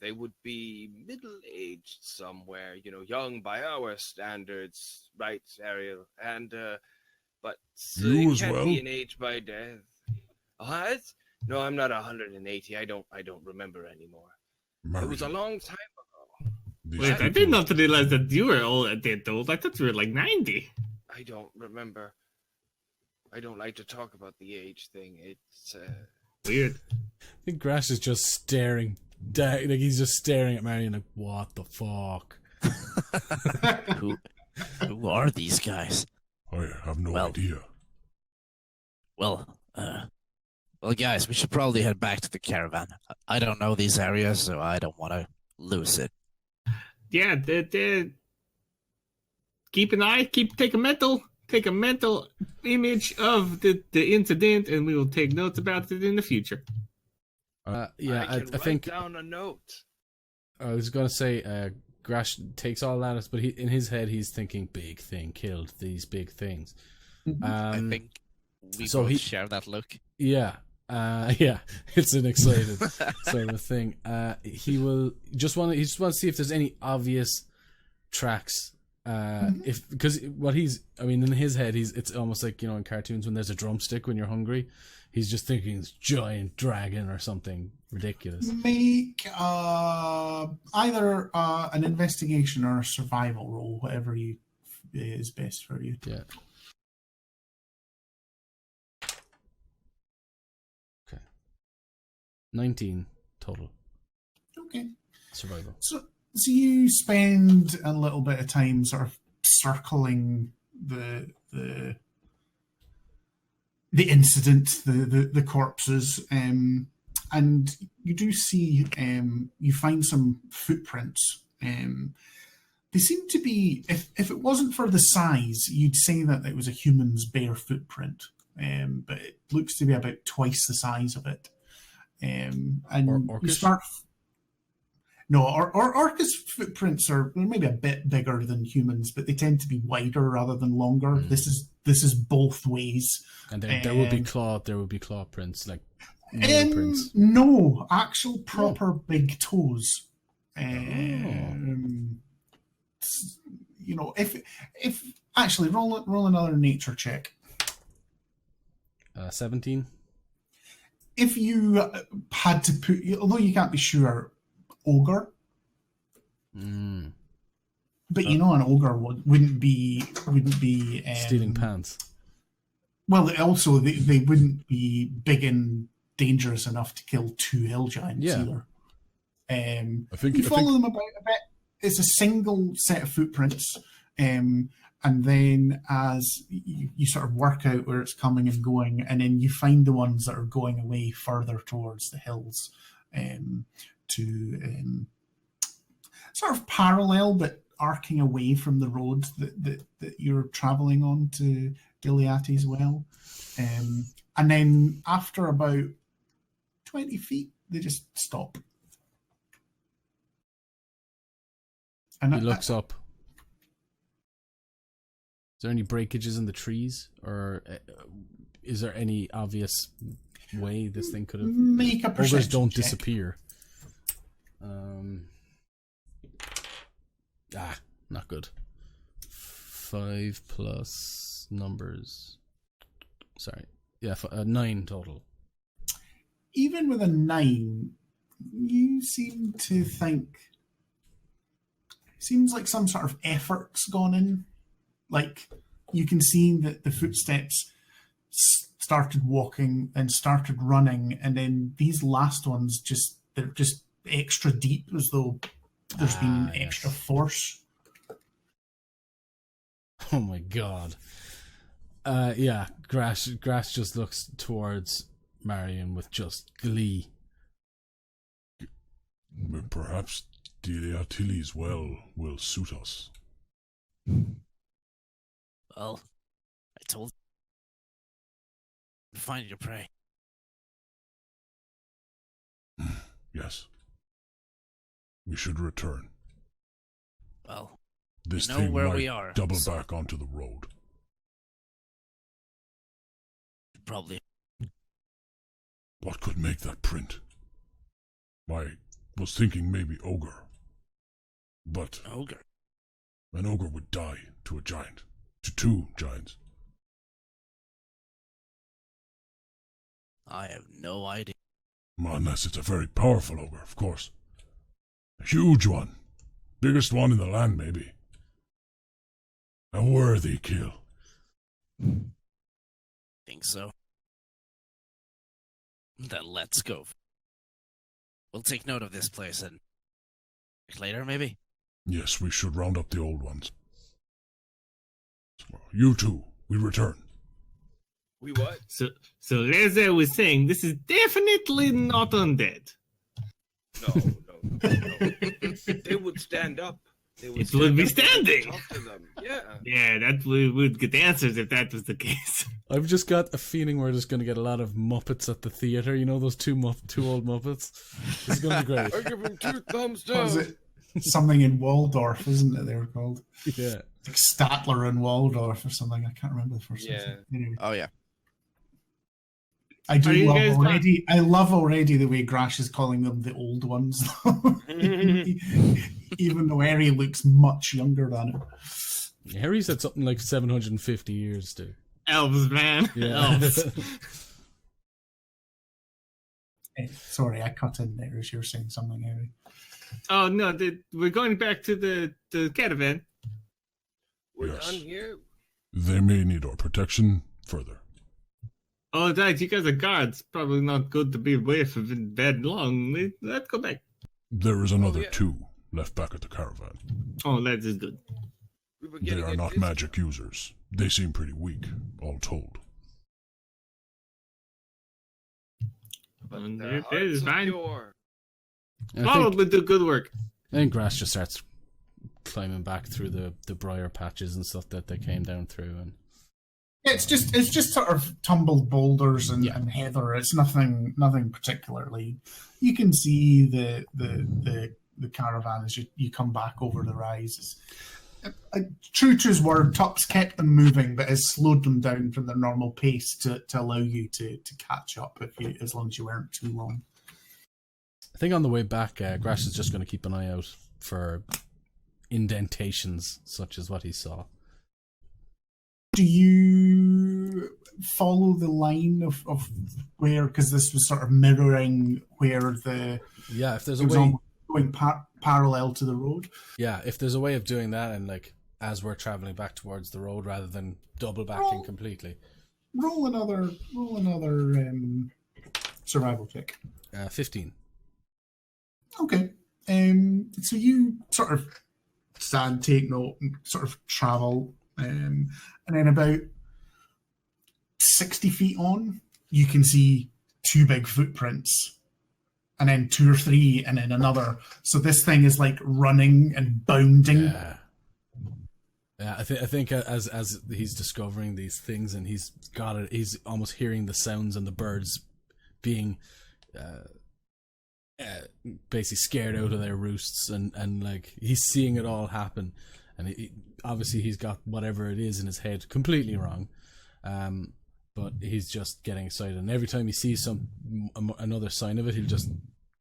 they would be middle-aged somewhere, young by our standards, right, Ariel? And but You it as can't well? be an age by death. What? No, I'm not 180. I don't remember anymore. It was a long time ago. Wait, I did not realize that you were all that old. I thought you were like 90. I don't remember. I don't like to talk about the age thing. It's Weird. I think Grash is just staring down, like he's just staring at Marion like, what the fuck? Who are these guys? I have no idea. Well, guys, we should probably head back to the caravan. I don't know these areas, so I don't want to lose it. Yeah, keep an eye, take a mental image of the incident, and we will take notes about it in the future. I can think write down a note. I was going to say Grash takes all that, but in his head he's thinking big thing killed these big things. I think we so both share that look. Yeah. It's an excited sort of thing. He just want to see if there's any obvious tracks. Because what in his head, it's almost like in cartoons when there's a drumstick when you're hungry. He's just thinking it's giant dragon or something ridiculous. Make either an investigation or a survival roll, whatever is best for you. Yeah. Okay. 19 total. Okay. Survival. So you spend a little bit of time sort of circling the incident, the corpses, and you do see you find some footprints. They seem to be, if it wasn't for the size, you'd say that it was a human's bare footprint, but it looks to be about twice the size of it. And you start. No, orcas' footprints are maybe a bit bigger than humans, but they tend to be wider rather than longer. This is both ways. And there will be claw prints, like nail prints. No, actual proper big toes. You know, if actually roll another nature check. 17. If you had to put, although you can't be sure, ogre. But you know, an ogre wouldn't be Stealing pants. Well, also they wouldn't be big and dangerous enough to kill 2 hill giants either. I think you follow them about a bit. It's a single set of footprints, and then as you sort of work out where it's coming and going, and then you find the ones that are going away further towards the hills, to sort of parallel but arcing away from the road that you're travelling on to Gileati's Well. And then after about 20 feet, they just stop. And he looks up. Is there any breakages in the trees? Or is there any obvious way this thing could have... Make a perception ogres don't check. disappear. Not good. 5 plus numbers. Sorry. Yeah, 9 total. Even with a 9, you seem to think... Seems like some sort of effort's gone in. Like, you can see that the footsteps started walking and started running, and then these last ones they're just extra deep, as though there's been extra force. Oh my god. Yeah, Grash just looks towards Marion with just glee. Perhaps Gileati's well will suit us. Well, I told you, find your prey. Yes. We should return. Well, This we know thing where might we are, double so- back onto the road. probably. What could make that print? I was thinking maybe ogre. But Ogre. an ogre would die to a giant. To 2 giants. I have no idea. Unless it's a very powerful ogre, of course. A huge one. Biggest one in the land, maybe. A worthy kill. Think so. Then let's go. We'll take note of this place and later, maybe. Yes, we should round up the old ones. Well, you two, we return. We what? So as I was saying, this is definitely not undead. No. They would stand up. They It would be stand up and standing. Talk to them. Yeah. Yeah, that we would get answers if that was the case. I've just got a feeling we're just going to get a lot of Muppets at the theatre. You know those two old Muppets? This is going to be great. I give him 2 thumbs What was down. it? Something in Waldorf, isn't it? They were called Yeah. like Statler and Waldorf or something. I can't remember the first one. Yeah. Anyway, Oh yeah. I do Are you love guys done? already. I love already the way Grash is calling them the old ones, even though Eri looks much younger than him. Harry said something like 750 years, dude. Elves, man. Yeah. Elves. Sorry, I cut in there as you were saying something, Harry. Oh no, we're going back to the caravan. We're Yes. done here. They may need our protection further. Oh, right, you guys are guards. Probably not good to be away from bed long. Let's go back. There is another yeah. 2 left back at the caravan. Oh, that is good. We were They getting are a not discount. magic users. They seem pretty weak, all told. But And their that is hearts are fine. pure. I Probably do good work. think Grash just starts climbing back through the briar patches and stuff that they came down through, and It's just sort of tumbled boulders and, Yeah. and heather. It's nothing particularly. You can see the caravan as you come back over the rise. True to his word, Tup's kept them moving, but has slowed them down from their normal pace to allow you to catch up as long as you weren't too long. I think on the way back, Grash is just going to keep an eye out for indentations such as what he saw. Do you follow the line of where, because this was sort of mirroring where the Yeah, if there's it a was way, almost going parallel to the road? yeah, if there's a way of doing that, and like as we're traveling back towards the road rather than double backing completely. Roll another survival check. 15. Okay. So you sort of stand, take note, and sort of travel, and then about 60 feet on, you can see 2 big footprints, and then 2 or 3, and then another. So this thing is like running and bounding. Yeah. Yeah, I think as he's discovering these things and he's got it, he's almost hearing the sounds and the birds being basically scared out of their roosts, and like he's seeing it all happen, and obviously he's got whatever it is in his head completely wrong, but he's just getting excited, and every time he sees another sign of it, he'll just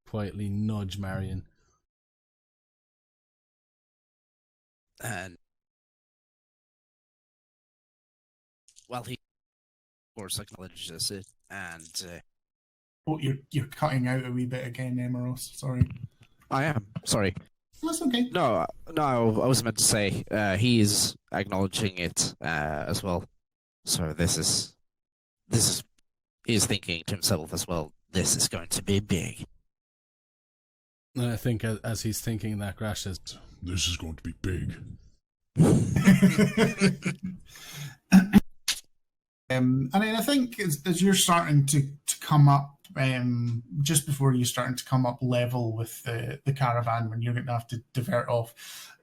quietly nudge Marion. And well, he of course acknowledges it, and Oh, you're cutting out a wee bit again, Emeros. Sorry. I am sorry. That's okay. No, I was meant to say he is acknowledging it as well. So this is he's thinking to himself as well. This is going to be big. And I think as he's thinking that, Grash says, This is going to be big. And then I think as you're starting to come up, just before you're starting to come up level with the caravan, when you're going to have to divert off,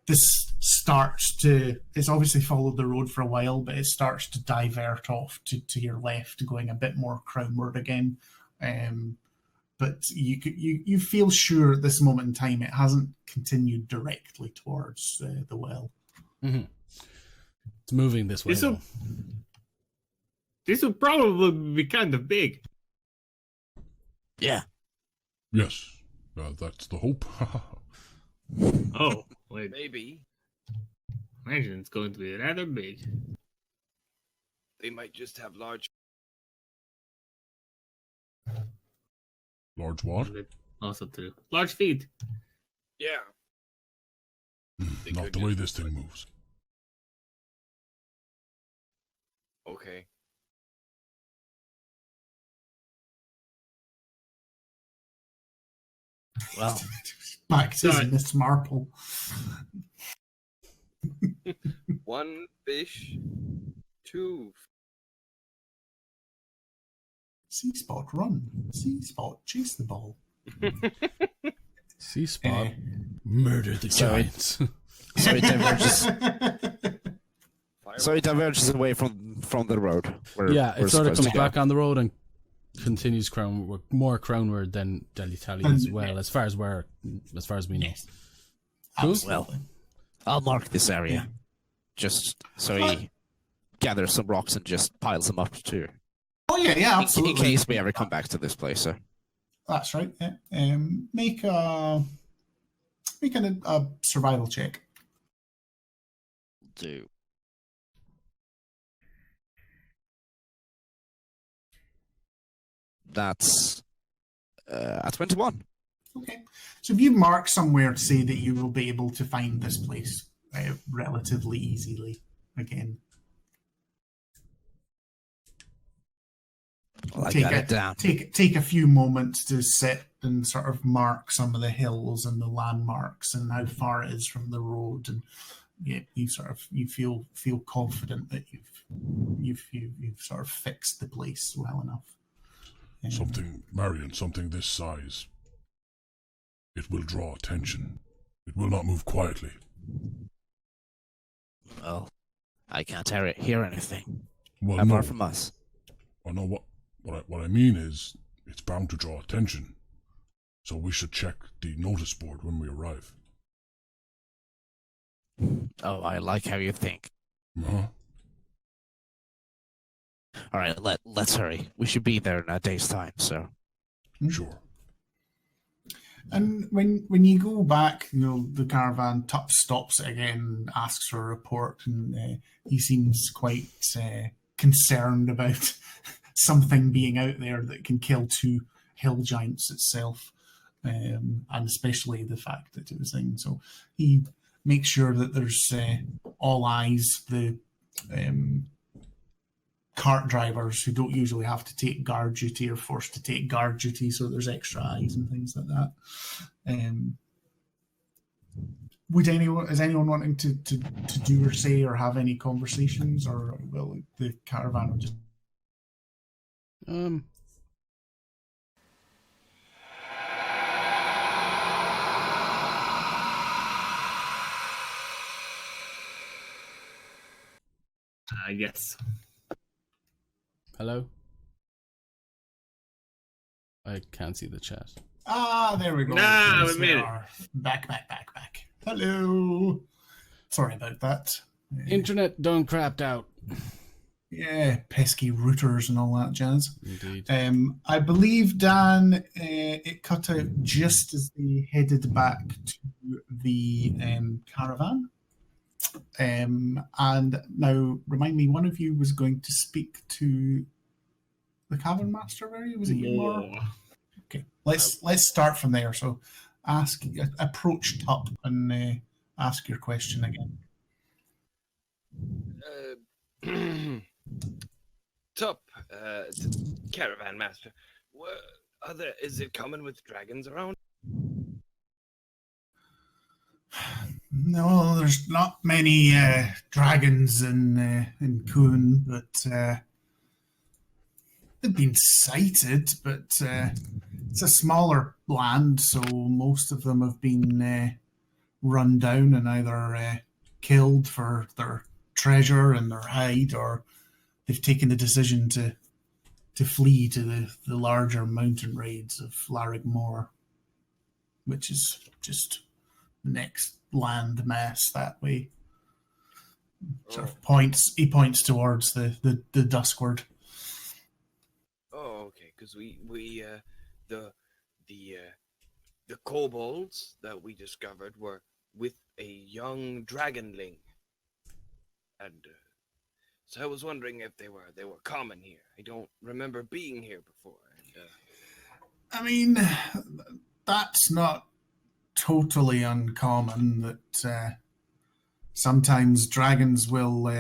this starts to, it's obviously followed the road for a while, but it starts to divert off to your left, going a bit more crownward again. But you feel sure at this moment in time it hasn't continued directly towards the well. mm-hmm. It's moving this way. This will probably be kind of big. Yeah. Yes, that's the hope. Oh, wait. Maybe Imagine it's going to be rather big. they might just have large. Large what? Also true. Large feet. Yeah. They Not could the way just- this thing moves. Okay. Well, Back to Sorry. Miss Marple. One fish, two. Sea Spot, run. Sea Spot, chase the ball. Sea Spot Eh. murdered the Sorry. giants. so it diverges. Fire. So it diverges away from the road. Yeah, we're it sort of supposed comes to go. back on the road and continues more crownward than Delitali as And- well, as far as we know. Yes. Cool. Absolutely. I'll mark this area, just so he gathers some rocks and just piles them up too, Oh yeah, in absolutely. case we ever come back to this place. So That's right. Yeah. Make a survival check. do. That's A 21. Okay. So if you mark somewhere to say that you will be able to find this place relatively easily again. Well, I got it down. Take a few moments to sit and sort of mark some of the hills and the landmarks and how far it is from the road, and you feel confident that you've sort of fixed the place well enough. Something this size. It will draw attention. It will not move quietly. Well, I can't hear anything. Well, apart from us. Oh no, what I mean is, it's bound to draw attention. So we should check the notice board when we arrive. Oh, I like how you think. Uh-huh. All right, let's hurry. We should be there in a day's time, so. Sure. And when you go back, the caravan stops it again, asks for a report, and he seems quite concerned about something being out there that can kill 2 hill giants itself, and especially the fact that it was in. So he makes sure that there's all eyes. The cart drivers who don't usually have to take guard duty are forced to take guard duty, so there's extra eyes and things like that. Is anyone wanting to do or say or have any conversations, or will the caravan just Yes. Hello? I can't see the chat. there we go. No, Yes, we made it. Back. Hello. Sorry about that. Internet done crapped out. Yeah, pesky routers and all that jazz. Indeed. I believe, Dan, it cut out just as they headed back to the caravan. And now, remind me, one of you was going to speak to the cavern master, were you? Was it you more? Okay, let's start from there. So, approach Tup and ask your question again. Tup, caravan master. Is it common with dragons around? No, there's not many dragons in Kuhn, but they've been sighted. But it's a smaller land, so most of them have been run down and either killed for their treasure and their hide, or they've taken the decision to flee to the larger mountain raids of Larrigmore, which is just the next land mass that way. Sort of he points towards the Duskward. Oh, okay. Because the kobolds that we discovered were with a young dragonling, and so I was wondering if they were common here. I don't remember being here before. And I mean, that's not totally uncommon. That sometimes dragons will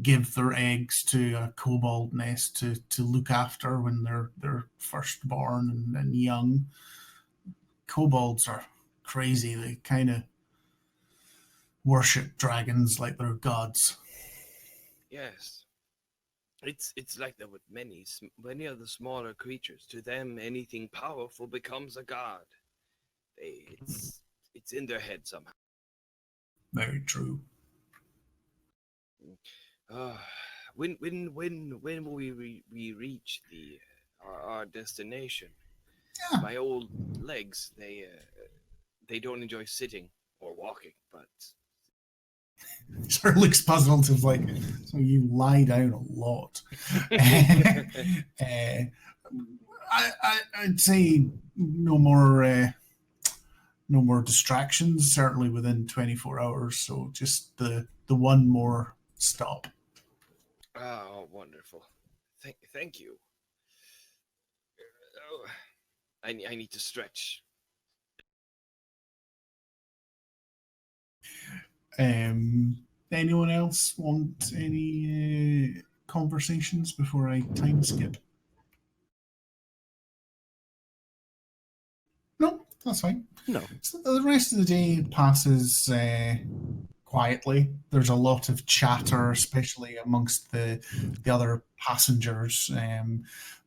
give their eggs to a kobold nest to look after when they're first born and young. Kobolds are crazy. They kind of worship dragons like they're gods. yes, it's like that with many of the smaller creatures. To them, anything powerful becomes a god. It's in their head somehow. Very true. When will we reach our destination? Yeah. My old legs, they don't enjoy sitting or walking, but Sure looks puzzled. To like, so you lie down a lot. I'd say no more distractions. Certainly within 24 hours. So just the one more stop. oh, wonderful! Thank you. I need to stretch. Anyone else want any conversations before I time skip? No, that's fine. No. So the rest of the day passes quietly. There's a lot of chatter, especially amongst the other passengers.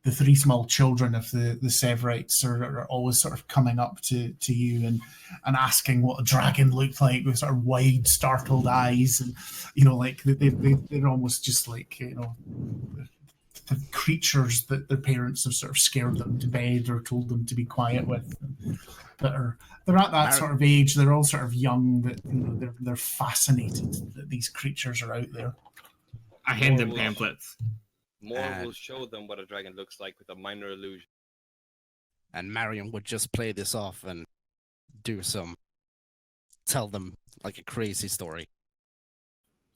The three small children of the Severites are always sort of coming up to you and asking what a dragon looked like with sort of wide, startled eyes, and like they're almost just like the creatures that their parents have sort of scared them to bed or told them to be quiet with. They're at that sort of age. They're all sort of young, but they're fascinated that these creatures are out there. I hand them pamphlets. More will show them what a dragon looks like with a minor illusion. And Marion would just play this off and tell them like a crazy story.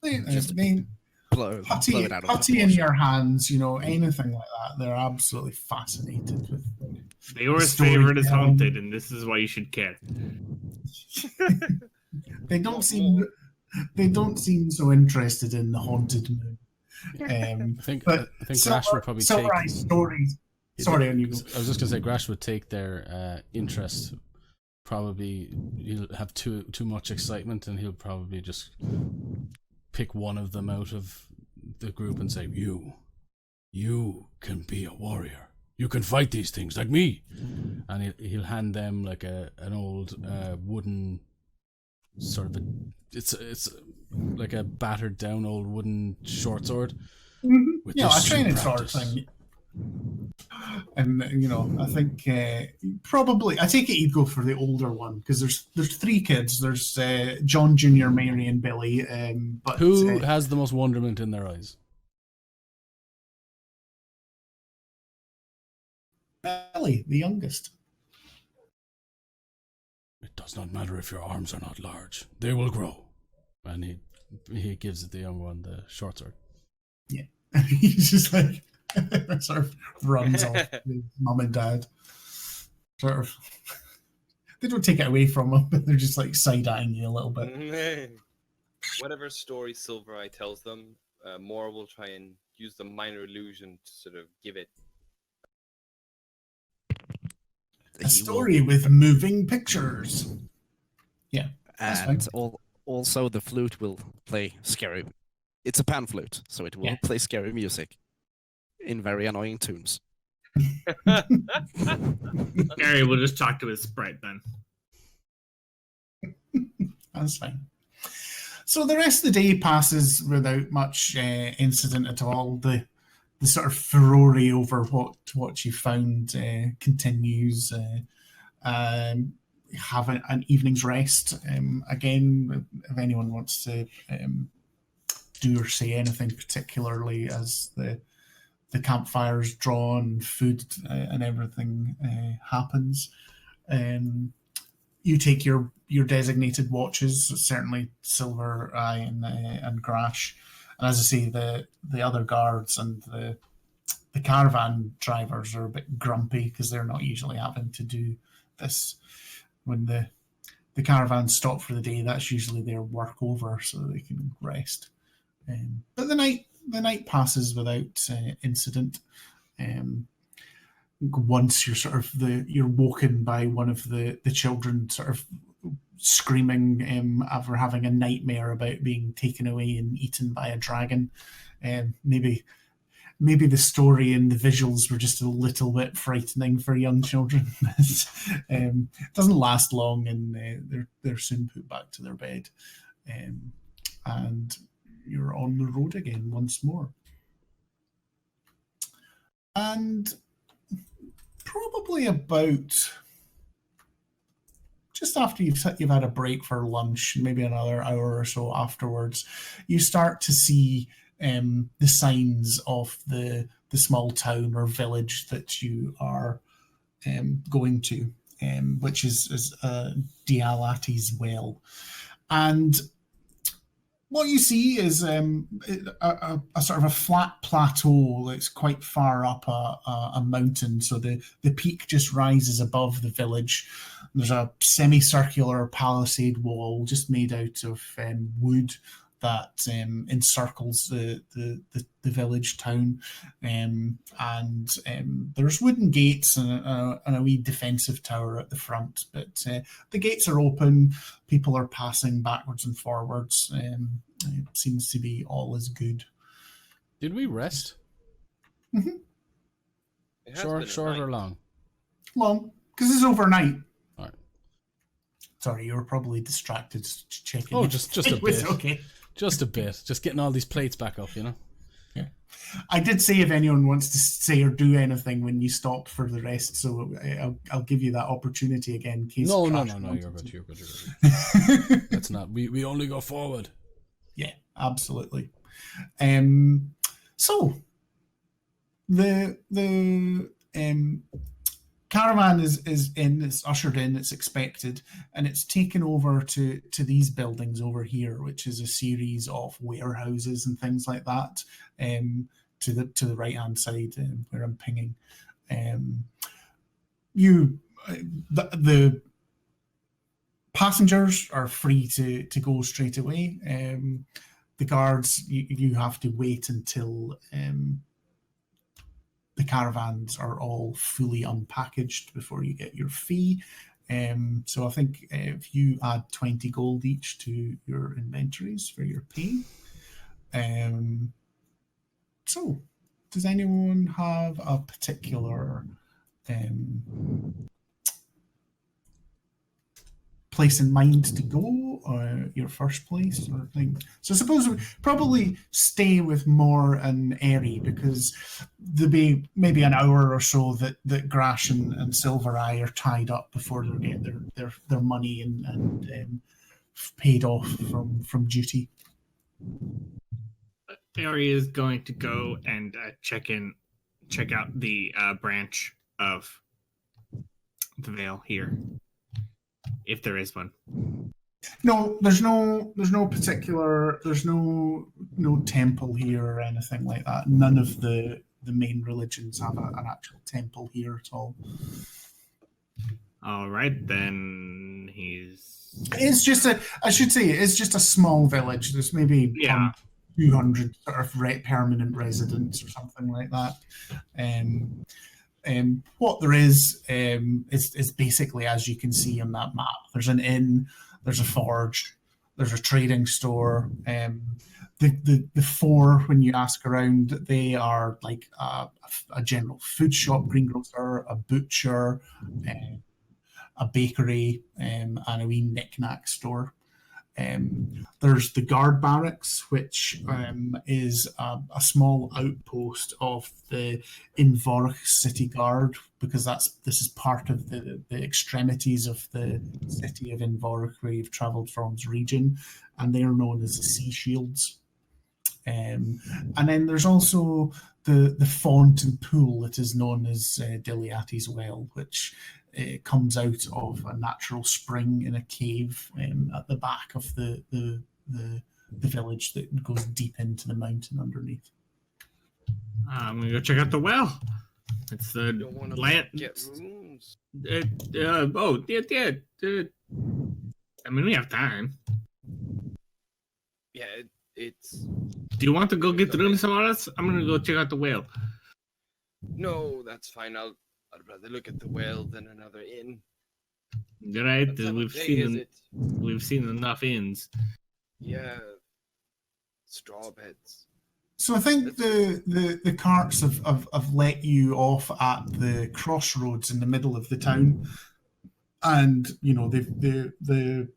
Blow it out of Putty in your hands, anything like that. They're absolutely fascinated with. Saviour's favorite is haunted, and this is why you should care. They don't seem so interested in the haunted moon. I think Grash would probably take stories. Sorry, on you go. I was just gonna say Grash would take their interest. Probably he'll have too much excitement, and he'll probably just pick one of them out of the group and say, "You can be a warrior. You can fight these things like me." And he'll hand them like an old wooden sort of it's like a battered down old wooden short sword. Mm-hmm. Yeah, a training sword thing. And I think probably I take it you'd go for the older one because there's three kids. There's John Jr., Mary, and Billy. But who has the most wonderment in their eyes? Billy, the youngest. It does not matter if your arms are not large; they will grow. And he gives the young one the short sword. Yeah, he's just like. Sort of runs off with mum and dad. Sort of, they don't take it away from him, but they're just like side-eyeing you a little bit. Whatever story Silvereye tells them, Moore will try and use the minor illusion to sort of give it a story with moving pictures. Yeah, and also the flute will play scary. It's a pan flute, so it will play scary music. In very annoying tunes. Gary will just talk to his sprite then. That's fine. So the rest of the day passes without much incident at all. The sort of furore over what you found continues. Have an evening's rest. Again, if anyone wants to do or say anything particularly as the campfire's drawn, food and everything happens. You take your designated watches, certainly Silvereye and Grash. And as I say, the other guards and the caravan drivers are a bit grumpy because they're not usually having to do this. When the caravan stop for the day, that's usually their work over so they can rest. But the night passes without incident. Once you're woken by one of the children sort of screaming after having a nightmare about being taken away and eaten by a dragon. Maybe the story and the visuals were just a little bit frightening for young children. It doesn't last long, and they're soon put back to their bed. And you're on the road again once more. And probably about just after you've had a break for lunch, maybe another hour or so afterwards, you start to see the signs of the small town or village that you are going to, which is Dialati's Well. And What you see is a sort of a flat plateau that's quite far up a mountain. So the peak just rises above the village. There's a semicircular palisade wall just made out of wood that encircles the village town, and there's wooden gates and a wee defensive tower at the front. But the gates are open. People are passing backwards and forwards. It seems to be all is good. Did we rest? Mm-hmm. It has Short, been a short or night. long? Long, because it's overnight. All right. Sorry, you were probably distracted checking. Oh, if just a it was bit. okay. Just a bit. Just getting all these plates back up, you know? Yeah. I did say if anyone wants to say or do anything when you stop for the rest, so I'll give you that opportunity again. In case No, Crash you're wanted good. to. That's not. We only go forward. Yeah, absolutely. So the caravan is in, it's ushered in, it's expected, and it's taken over to these buildings over here, which is a series of warehouses and things like that, to the right hand side, where I'm pinging. The passengers are free to go straight away. The guards, you have to wait until the caravans are all fully unpackaged before you get your fee. So I think if you add 20 gold each to your inventories for your pay. So does anyone have a particular place in mind to go, or your first place or thing? So I suppose we probably stay with Moore and Airy, because there'll be maybe an hour or so that Grash and Silver Eye are tied up before they get their money and paid off from duty. Airy is going to go and check out the branch of the Vale here, if there is one. No, there's no particular, there's no temple here or anything like that. None of the main religions have an actual temple here at all. All right, then It's just it's just a small village. There's maybe 200 sort of permanent residents or something like that. What there is basically, as you can see on that map, there's an inn, there's a forge, there's a trading store. The four, when you ask around, they are like a general food shop, greengrocer, a butcher, a bakery, and a wee knick-knack store. There's the guard barracks, which is a small outpost of the Invorch City Guard, because this is part of the extremities of the city of Invorch, where you've travelled from's region, and they are known as the Sea Shields. And then there's also the font and pool that is known as Diliati's Well, which comes out of a natural spring in a cave at the back of the village that goes deep into the mountain underneath. I'm gonna go check out the well. It's the Don't want to land. get rooms. I mean, we have time. Yeah, it's Do you want to go get the room somewhere else? I'm gonna go check out the whale. no, that's fine. I'd rather look at the well than another inn. Right? What time of We've day seen is it? we've seen enough inns. Yeah, straw beds. So I think the carts have let you off at the crossroads in the middle of the town, and the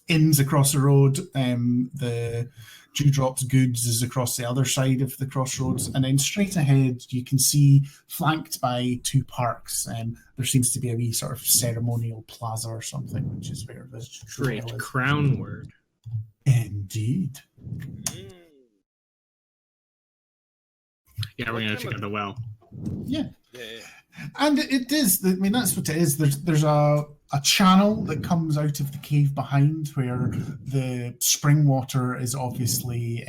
inns across the road, the Dewdrop's Goods is across the other side of the crossroads, and then straight ahead you can see, flanked by two parks, there seems to be a wee sort of ceremonial plaza or something, which is where the Straight well is. crown word. Indeed. Yeah, we're gonna check out the well. Yeah. Yeah. And it is. I mean, that's what it is. There's a a channel that comes out of the cave behind, where the spring water is obviously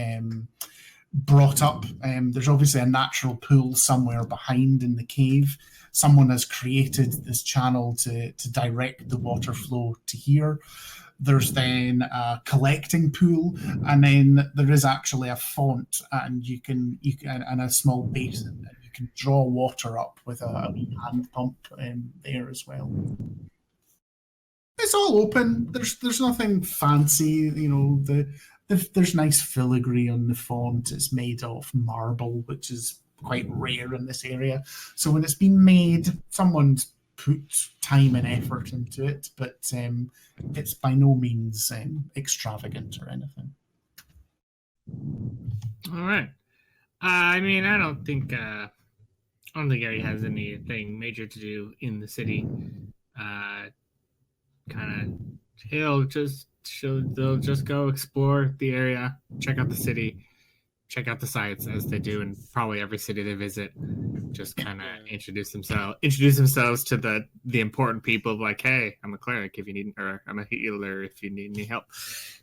brought up. There's obviously a natural pool somewhere behind in the cave. Someone has created this channel to direct the water flow to here. There's then a collecting pool, and then there is actually a font, and you can and a small basin, and you can draw water up with a wee hand pump there as well. It's all open. There's nothing fancy, there's nice filigree on the font. It's made of marble, which is quite rare in this area. So when it's been made, someone's put time and effort into it, but it's by no means extravagant or anything. All right. I mean, I don't think Gary has anything major to do in the city. They'll just go explore the area, check out the city, check out the sites as they do in probably every city they visit. Just kind of introduce themselves to the important people. Like, hey, I'm a cleric if you need, or I'm a healer if you need any help.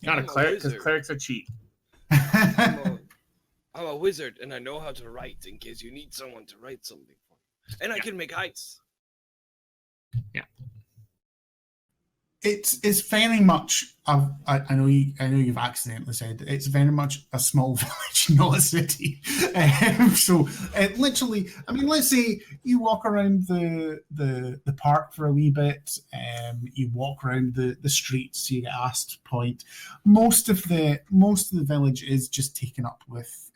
Not a cleric, because clerics are cheap. I'm a wizard, and I know how to write in case you need someone to write something for you. And I can make ice. Yeah. It's very much. I know you've accidentally said it's very much a small village, not a city. So it literally, I mean, let's say you walk around the park for a wee bit. You walk around the streets. You get asked to point. Most of the village is just taken up with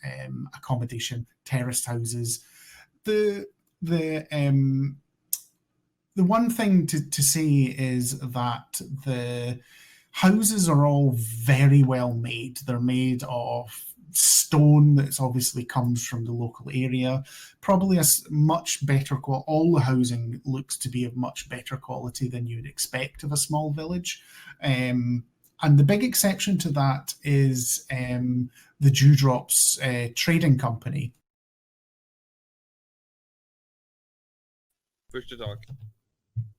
accommodation, terraced houses. The one thing to say is that the houses are all very well made. They're made of stone that obviously comes from the local area. Probably a much better quality. All the housing looks to be of much better quality than you would expect of a small village. And the big exception to that is the Dewdrops trading company. Push to talk.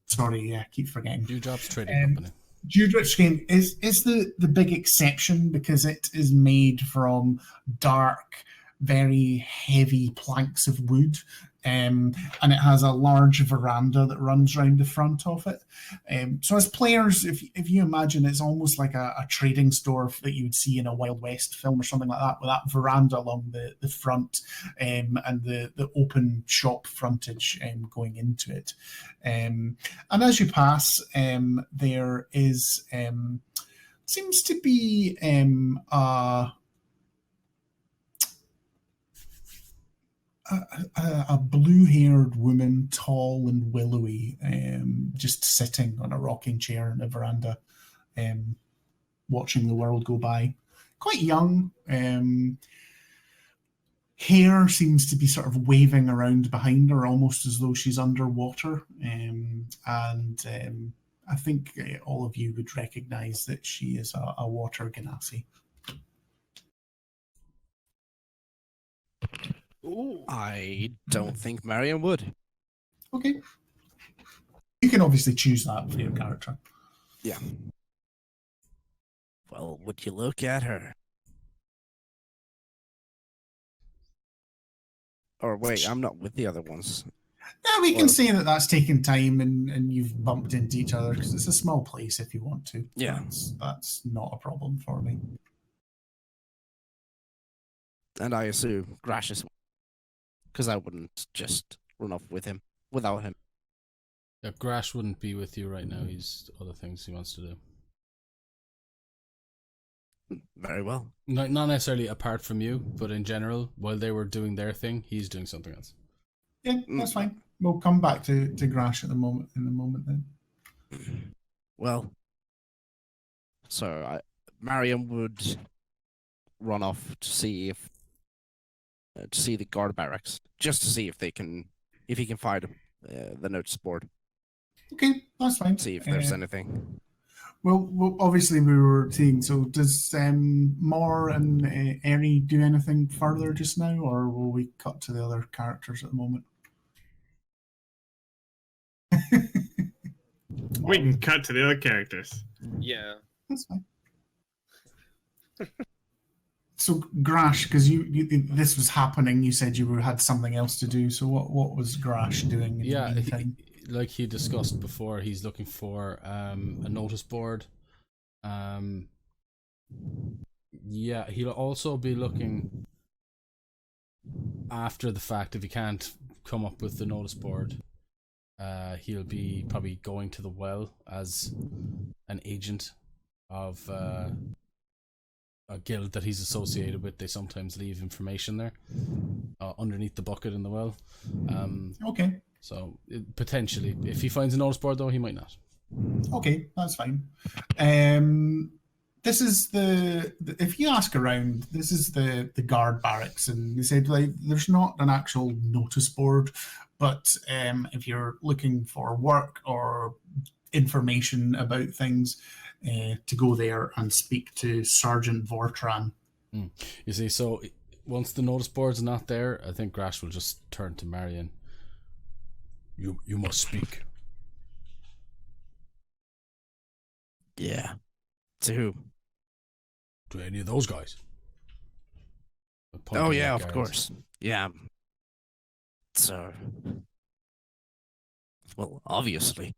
Sorry, yeah, I keep forgetting. Dewdrops Trading Company. Dewdrops Trading is the big exception because it is made from dark, very heavy planks of wood, and it has a large veranda that runs around the front of it. So as players, if you imagine, it's almost like a trading store that you would see in a Wild West film or something like that, with that veranda along the front and the open shop frontage going into it. And as you pass, there is seems to be a blue-haired woman, tall and willowy, just sitting on a rocking chair in a veranda, watching the world go by. Quite young. Hair seems to be sort of waving around behind her, almost as though she's underwater. I think all of you would recognise that she is a water genasi. Ooh. I don't think Marion would. Okay. You can obviously choose that for your character. Yeah. Well, would you look at her? Or wait, I'm not with the other ones. Yeah, we can say that that's taken time and you've bumped into each other because it's a small place if you want to. Yeah. That's not a problem for me. And I assume Grash is, because I wouldn't just run off with him without him. Yeah, Grash wouldn't be with you right now. He's other things he wants to do. Very well. Not necessarily apart from you, but in general, while they were doing their thing, he's doing something else. Yeah, that's fine. We'll come back to Grash in a moment then. Well, so Mariam would run off to see the guard barracks, just to see if he can find the notice board. Okay, that's fine. See if there's anything. Well, obviously we were seeing. So does Mor and Eri do anything further just now, or will we cut to the other characters at the moment? We can cut to the other characters. Yeah. That's fine. So Grash, because you this was happening, you said you had something else to do. So what was Grash doing in the meantime? Like he discussed before, he's looking for a notice board. Yeah, he'll also be looking after the fact. If he can't come up with the notice board, he'll be probably going to the well as an agent of a guild that he's associated with. They sometimes leave information there underneath the bucket in the well. Okay. So potentially, if he finds a notice board, though, he might not. Okay, that's fine. This is the if you ask around, this is the guard barracks, and they said like there's not an actual notice board, but if you're looking for work or information about things, to go there and speak to Sergeant Vortran. You see, so once the notice board's not there, I think Grash will just turn to Marion. You must speak. Yeah. To who? To any of those guys. Oh yeah, of course. Yeah. So, well, obviously.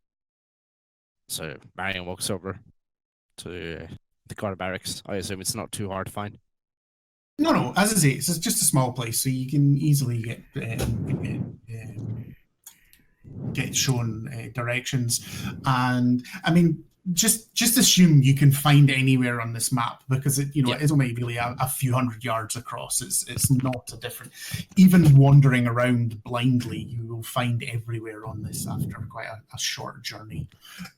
So Marion walks over to the guard barracks. I assume it's not too hard to find. No. As I say, it's just a small place, so you can easily get shown directions. And I mean, just assume you can find anywhere on this map, because it is only really a few hundred yards across. It's not a different. Even wandering around blindly, you will find everywhere on this after quite a short journey.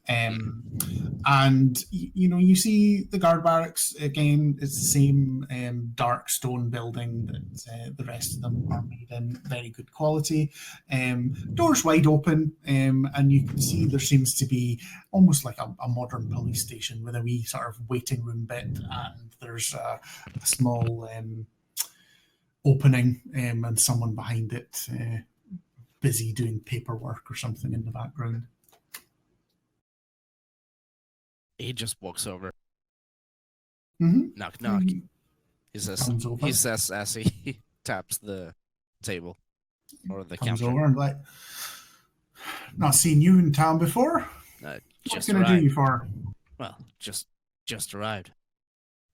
And you see the guard barracks again. It's the same dark stone building that the rest of them are made in very good quality. Doors wide open, and you can see there seems to be almost like a modern police station with a wee sort of waiting room bit, and there's a small opening, and someone behind it busy doing paperwork or something in the background. He just walks over. Mm-hmm. Knock, knock. He says as he taps the table or the Comes counter. over and like, not seen you in town before. What can I do you for? Well, just arrived.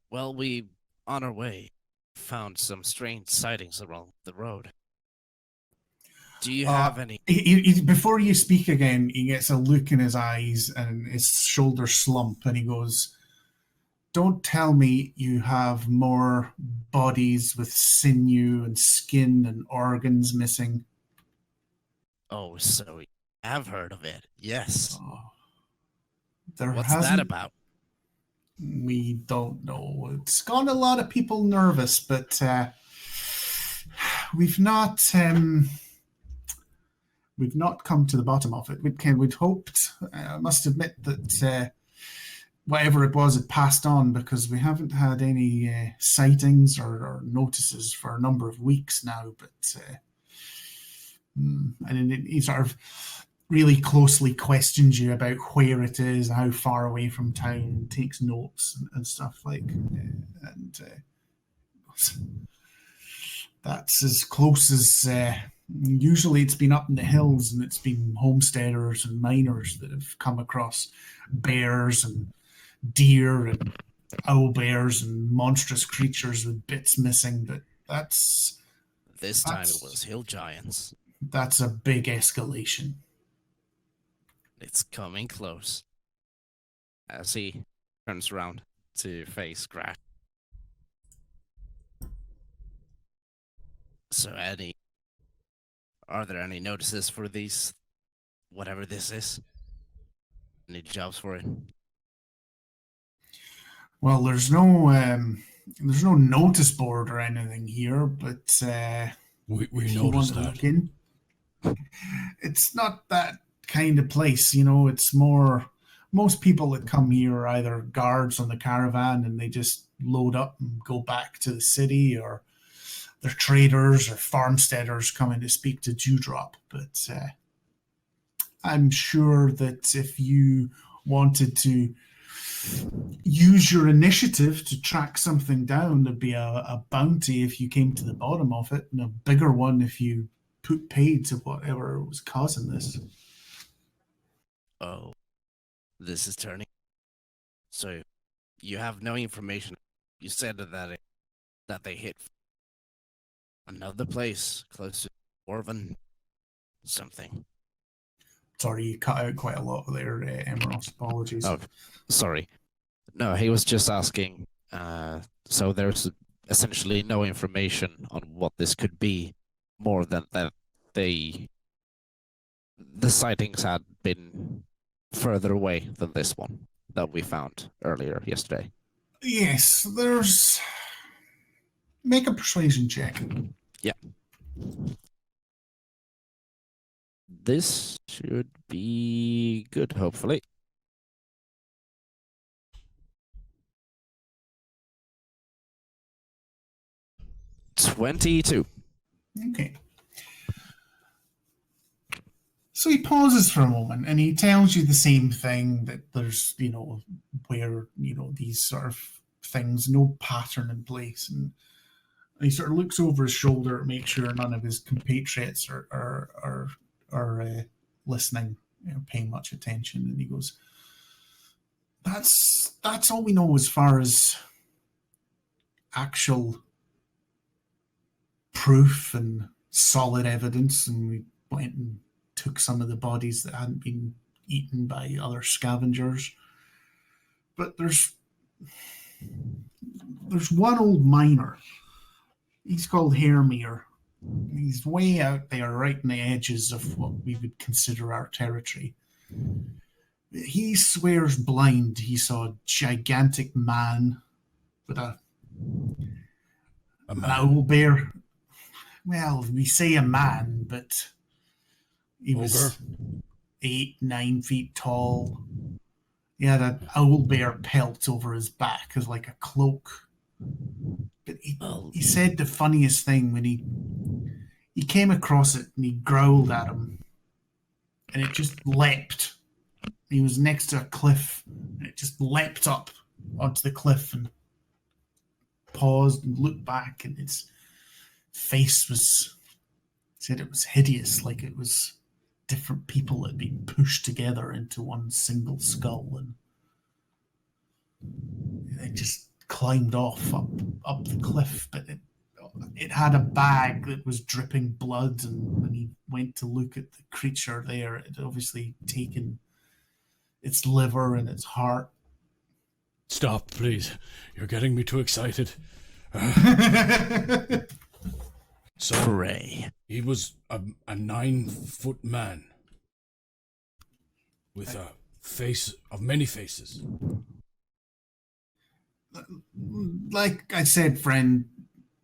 Well, we on our way found some strange sightings along the road. Do you have any? Before you speak again, he gets a look in his eyes and his shoulders slump, and he goes, "Don't tell me you have more bodies with sinew and skin and organs missing." Oh, so you have heard of it? Yes. What's that about? We don't know. It's got a lot of people nervous, but we've not come to the bottom of it. We'd hoped. I must admit that whatever it was, it passed on, because we haven't had any sightings or notices for a number of weeks now. But and he sort of really closely questions you about where it is, how far away from town, takes notes and stuff like, and that's as close as. Usually it's been up in the hills, and it's been homesteaders and miners that have come across bears and deer and owl bears and monstrous creatures with bits missing. But this time it was hill giants. That's a big escalation. It's coming close. As he turns around to face Grash. So, are there any notices for these, whatever this is? Any jobs for it? Well, there's no notice board or anything here, but we noticed that. It's not that kind of place, it's more, most people that come here are either guards on the caravan and they just load up and go back to the city, or they're traders or farmsteaders coming to speak to Dewdrop. But I'm sure that if you wanted to use your initiative to track something down, there'd be a bounty if you came to the bottom of it, and a bigger one if you put paid to whatever was causing this. Oh, this is turning. So, you have no information. You said that they hit another place close to Orvan something. Sorry, you cut out quite a lot there, Emeros. Apologies. Oh, sorry. No, he was just asking. So there's essentially no information on what this could be, more than that the sightings had been further away than this one that we found earlier yesterday. Yes, there's... Make a persuasion check. Yeah. This should be good, hopefully. $22. Okay. So he pauses for a moment and he tells you the same thing, that there's, where, these sort of things, no pattern in place. And he sort of looks over his shoulder to make sure none of his compatriots are listening, paying much attention. And he goes, that's all we know as far as actual proof and solid evidence. And we went and took some of the bodies that hadn't been eaten by other scavengers. But there's one old miner. He's called Hermir. He's way out there, right in the edges of what we would consider our territory. He swears blind he saw a gigantic man with an owl bear. Well, we say a man, but he was 8-9 feet tall. He had an owl bear pelt over his back as like a cloak. But he said the funniest thing when he came across it and he growled at him. And it just leapt. He was next to a cliff and it just leapt up onto the cliff and paused and looked back, and its face said it was hideous, like it was different people that had been pushed together into one single skull, and it just climbed off up the cliff. But it had a bag that was dripping blood, and when he went to look at the creature there, it had obviously taken its liver and its heart. Stop, please. You're getting me too excited. So, Pray. he was a 9-foot man with a face of many faces. Like I said, friend,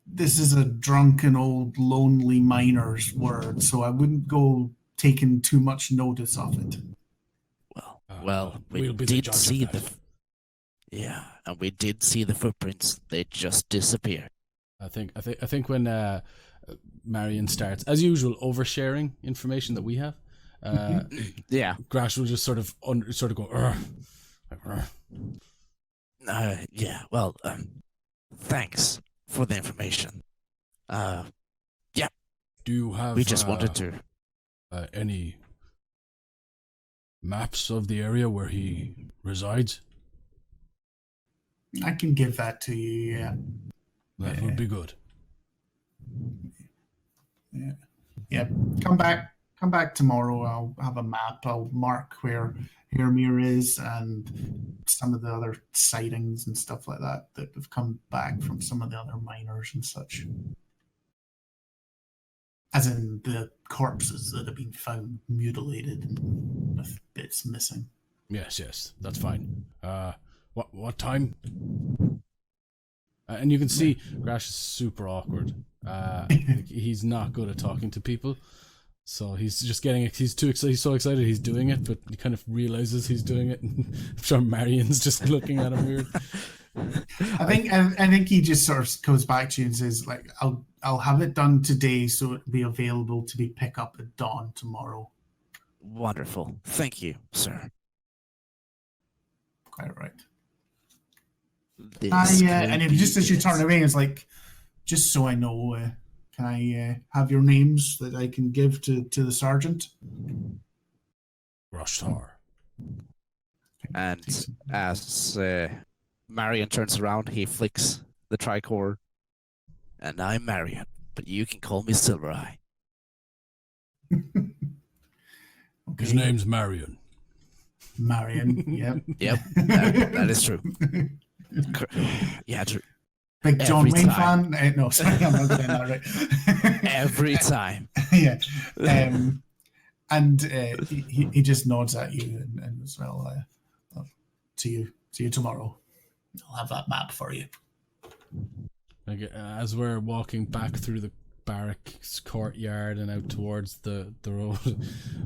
this is a drunken old lonely miner's word, so I wouldn't go taking too much notice of it. Well, we we'll be the did judge see of that. Yeah, and we did see the footprints. They just disappeared. I think when Marion starts, as usual, oversharing information that we have, Yeah. Grash will just sort of go, "Urgh." Yeah, well, thanks for the information. Do you have? We just wanted to. Any maps of the area where he resides? I can give that to you, yeah. That would be good. Yeah. Come back tomorrow. I'll have a map. I'll mark where Hermir is and some of the other sightings and stuff like that have come back from some of the other miners and such. As in the corpses that have been found mutilated and with bits missing. Yes, that's fine. What time? And you can see Grash is super awkward. He's not good at talking to people, so he's just he's too excited. He's so excited he's doing it, but he kind of realizes he's doing it. And I'm sure Marion's just looking at him weird. I think he just sort of goes back to you and says, like, I'll have it done today, so it'll be available to be picked up at dawn tomorrow. Wonderful. Thank you, sir. Quite right. This And if just as you turn away, it's like, just so I know, can I have your names that I can give to the sergeant? Grashtar. And as Marion turns around, he flicks the tricorder. And I'm Marion, but you can call me Silver Eye. His name's Marion. Marion, yep. Yep, that is true. Yeah, true. Big John Every Wayne time. fan? No, sorry, I'm not getting that right. Every time. Yeah. And he just nods at you and as well, see you tomorrow. I'll have that map for you. Like as we're walking back through the barracks courtyard and out towards the road,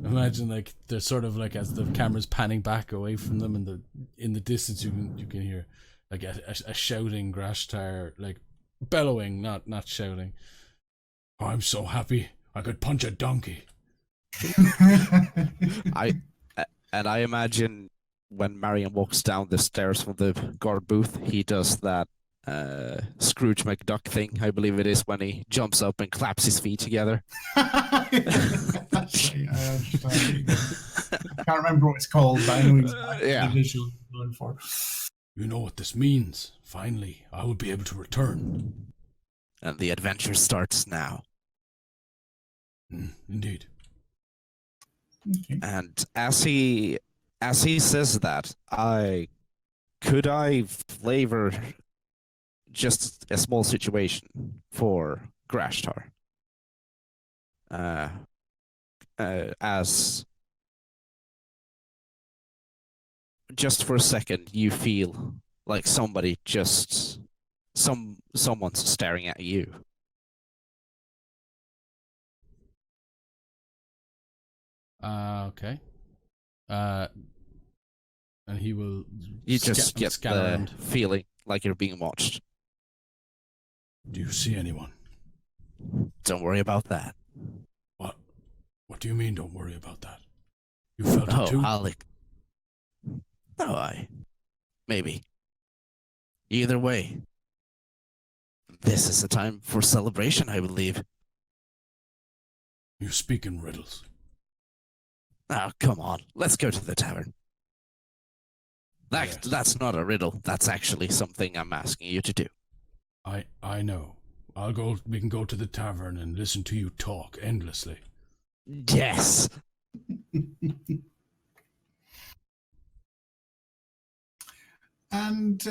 imagine like there's sort of like as the camera's panning back away from them, and in the distance you can hear like a shouting Grashtar, like bellowing, not shouting. I'm so happy I could punch a donkey. I imagine when Marion walks down the stairs from the guard booth, he does that Scrooge McDuck thing, I believe it is, when he jumps up and claps his feet together. That's right, I can't remember what it's called, but I know exactly Yeah. the visual I'm going for. You know what this means. Finally, I will be able to return. And the adventure starts now. Indeed. Okay. And as he says that, I flavor just a small situation for Grashtar. As just for a second you feel like someone's staring at you. Okay. And he will. You just get scan the around. feeling like you're being watched. Do you see anyone? Don't worry about that. What? What do you mean, don't worry about that? You felt it Oh, too? Alec. No, maybe. Either way, this is a time for celebration, I believe. You speak in riddles. Oh, come on. Let's go to the tavern. Yes. That's not a riddle. That's actually something I'm asking you to do. I know. I'll go. We can go to the tavern and listen to you talk endlessly. Yes. And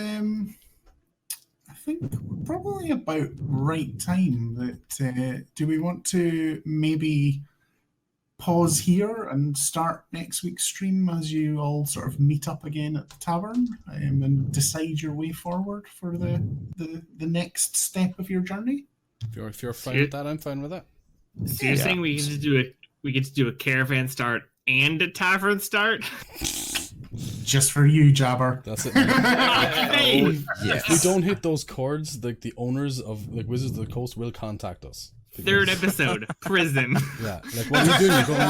I think we're probably about right time that do we want to maybe pause here and start next week's stream as you all sort of meet up again at the tavern and decide your way forward for the next step of your journey? If you're fine with that, I'm fine with that. So you're saying we get to do a caravan start and a tavern start? Just for you, Jabber. That's it. Hey! If we don't hit those chords, like the owners of like Wizards of the Coast will contact us. Third episode, prison. Yeah, like what are you doing? You're going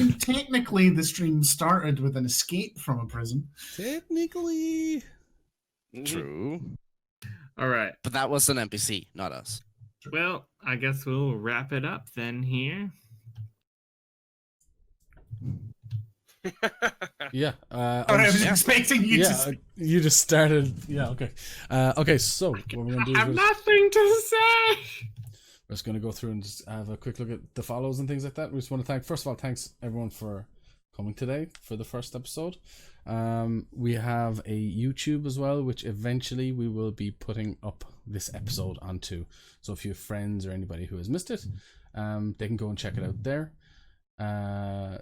off. Technically, the stream started with an escape from a prison. Technically. True. All right. But that was an NPC, not us. Well, I guess we'll wrap it up then here. Yeah. I was expecting you to. You just started. Yeah. Okay. Okay. So what we're gonna do I have is nothing to say. we're just gonna go through and just have a quick look at the follows and things like that. We just want to first of all, thanks everyone for coming today for the first episode. We have a YouTube as well, which eventually we will be putting up this episode onto. So if you have friends or anybody who has missed it, they can go and check it out there. I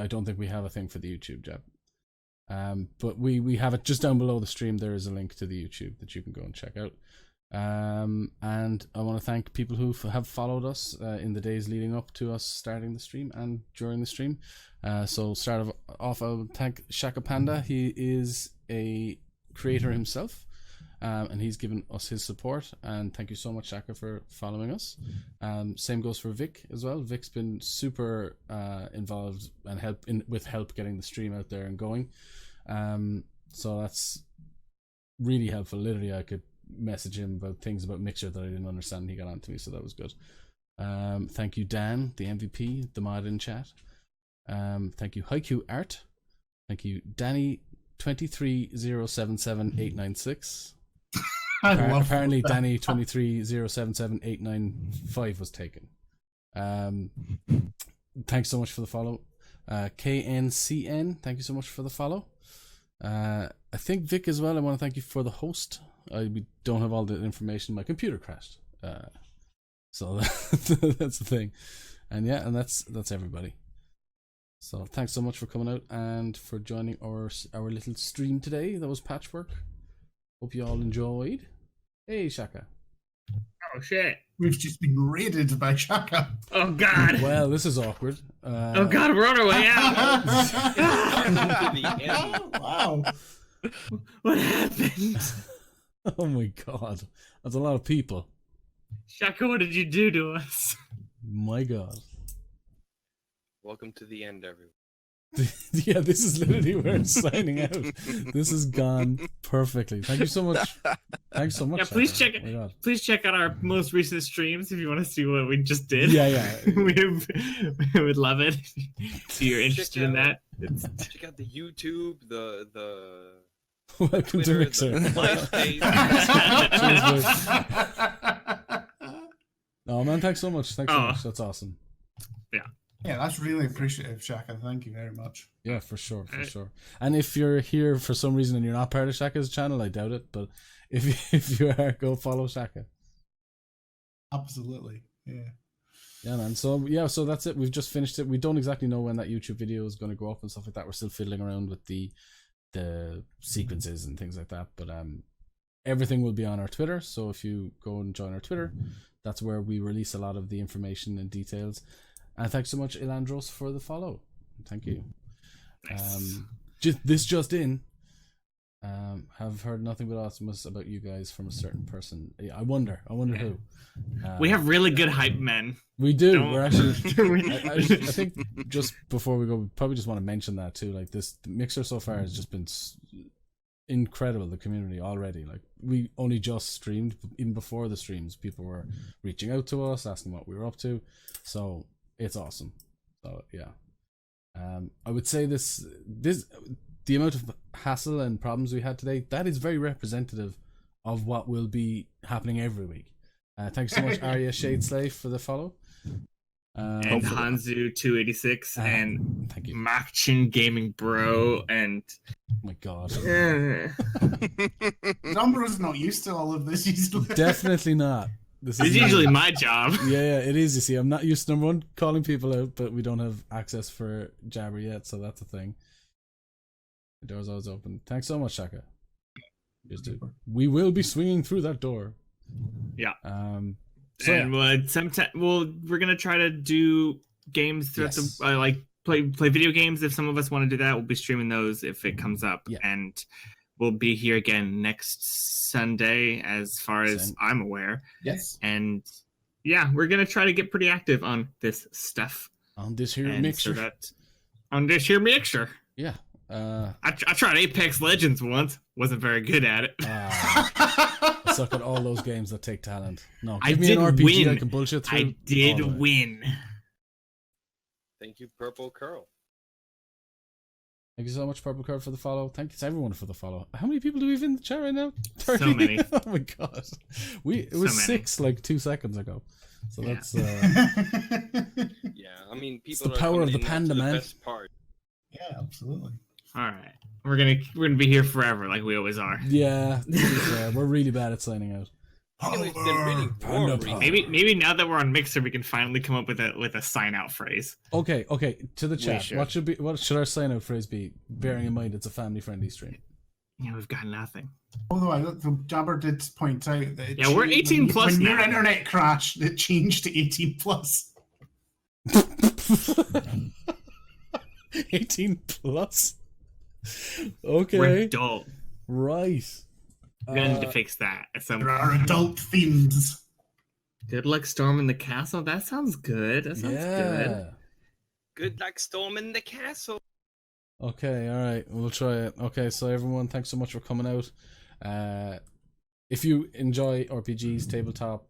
don't think we have a thing for the YouTube, Jeb. But we have it just down below the stream. There is a link to the YouTube that you can go and check out. And I want to thank people who have followed us in the days leading up to us starting the stream and during the stream. So start off, I will thank Shaka Panda. He is a creator himself. and he's given us his support. And thank you so much, Shaka, for following us. Same goes for Vic as well. Vic's been super involved and help getting the stream out there and going. So that's really helpful. Literally, I could message him about things about Mixer that I didn't understand. He got on to me, so that was good. Thank you, Dan, the MVP, the mod in chat. Thank you, Haiku Art. Thank you, Danny 23077 Apparently, that. Danny 23077 was taken. Thanks so much for the follow. KNCN, thank you so much for the follow. I think Vic as well. I want to thank you for the host. We don't have all the information. My computer crashed, so that's the thing. And yeah, and that's everybody. So thanks so much for coming out and for joining our little stream today. That was Patchwork. Hope you all enjoyed. Hey, Shaka. Oh shit! We've just been raided by Shaka. Oh god! Well, this is awkward. Oh god, we're on our way out. Wow. What happened? Oh my god, that's a lot of people. Shaka, what did you do to us? My god. Welcome to the end, everyone. Yeah, this is literally where it's signing out. This has gone perfectly. Thank you so much. Thanks so much. Yeah, please Shaka. check Oh my god. Please check out our most recent streams if you want to see what we just did. Yeah. we would love it if you're interested in that. Check out the YouTube, the Welcome Twitter, to Mixer. the MySpace. Oh man, thanks so much. Thanks so Oh. much. That's awesome. Yeah, that's really appreciative, Shaka. Thank you very much. Yeah, for sure. And if you're here for some reason and you're not part of Shaka's channel, I doubt it, but if you are, go follow Shaka. Absolutely. Yeah. Yeah, man. So that's it. We've just finished it. We don't exactly know when that YouTube video is going to go up and stuff like that. We're still fiddling around with the sequences and things like that. But everything will be on our Twitter. So if you go and join our Twitter, that's where we release a lot of the information and details. And thanks so much, Ilandros, for the follow. Thank you. Nice. Just in. Have heard nothing but awesomeness about you guys from a certain person. I wonder who. We have really good hype men. We do. Don't- We're actually. I think just before we go, we probably just want to mention that too. Like this Mixer so far has just been incredible. The community already. Like we only just streamed. Even before the streams, people were reaching out to us, asking what we were up to. So it's awesome. So yeah. I would say this the amount of hassle and problems we had today, that is very representative of what will be happening every week. Thanks so much, Arya Shadeslave, for the follow. And Hopefully- Hanzu 286 and thank you. Machin Gaming Bro and Oh my god. Numbers not used to all of this easily. Definitely not. This it's is usually my job. Yeah, it is. You see, I'm not used to number one calling people out, but we don't have access for Jabber yet, so that's a thing. The door's always open. Thanks so much, Shaka. We will be swinging through that door. Yeah. So And we're gonna try to do games throughout Yes. the play video games. If some of us want to do that, we'll be streaming those if it comes up. Yeah. And we'll be here again next Sunday, as far as I'm aware. Yes. And yeah, we're gonna try to get pretty active on this stuff. on this here And mixture. on this here mixture. Yeah. I tried Apex Legends once. Wasn't very good at it. I suck at all those games that take talent. No, I give me an did RPG I win. can bullshit through. I did all the way. win. Thank you, Purple Curl. Thank you so much, Purple Curve, for the follow. Thank you to everyone for the follow. How many people do we have in the chat right now? 30? So many. Oh my god. It was So many. 6 like 2 seconds ago. So Yeah. that's Yeah, I mean, people the are power of coming the in panda, to the man. best part. Yeah, absolutely. All right, we're gonna be here forever, like we always are. yeah, to be fair, we're really bad at signing out. Anyway, it's been really warm Panda recently. Maybe now that we're on Mixer, we can finally come up with a sign out phrase. Okay, to the chat. should. What should our sign out phrase be? Bearing in mind it's a family friendly stream. Yeah, we've got nothing. Although the Jabber did point out that Yeah, we're 18 plus when your now. internet crashed, it changed to 18 plus. 18 plus. Okay. We're adult. Right. We're gonna need to fix that at some There are adult themes. Good luck storming the castle. That sounds good. That sounds good. Good luck storming the castle. Okay, all right, we'll try it. Okay, so everyone, thanks so much for coming out. If you enjoy RPGs, tabletop,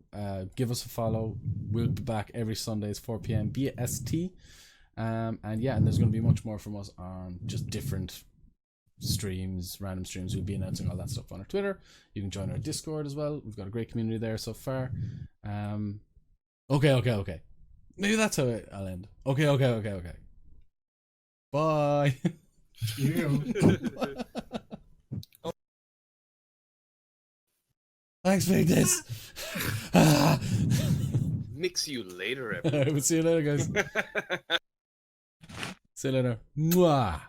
give us a follow. We'll be back every Sundays 4 p.m. BST. And there's going to be much more from us on just different streams, random streams. We'll be announcing all that stuff on our Twitter. You can join our Discord as well. We've got a great community there so far. Okay. Maybe that's how I'll end. Okay. Bye. Thanks for this. Mix you later, We'll see you later, guys. See you later. Mwah.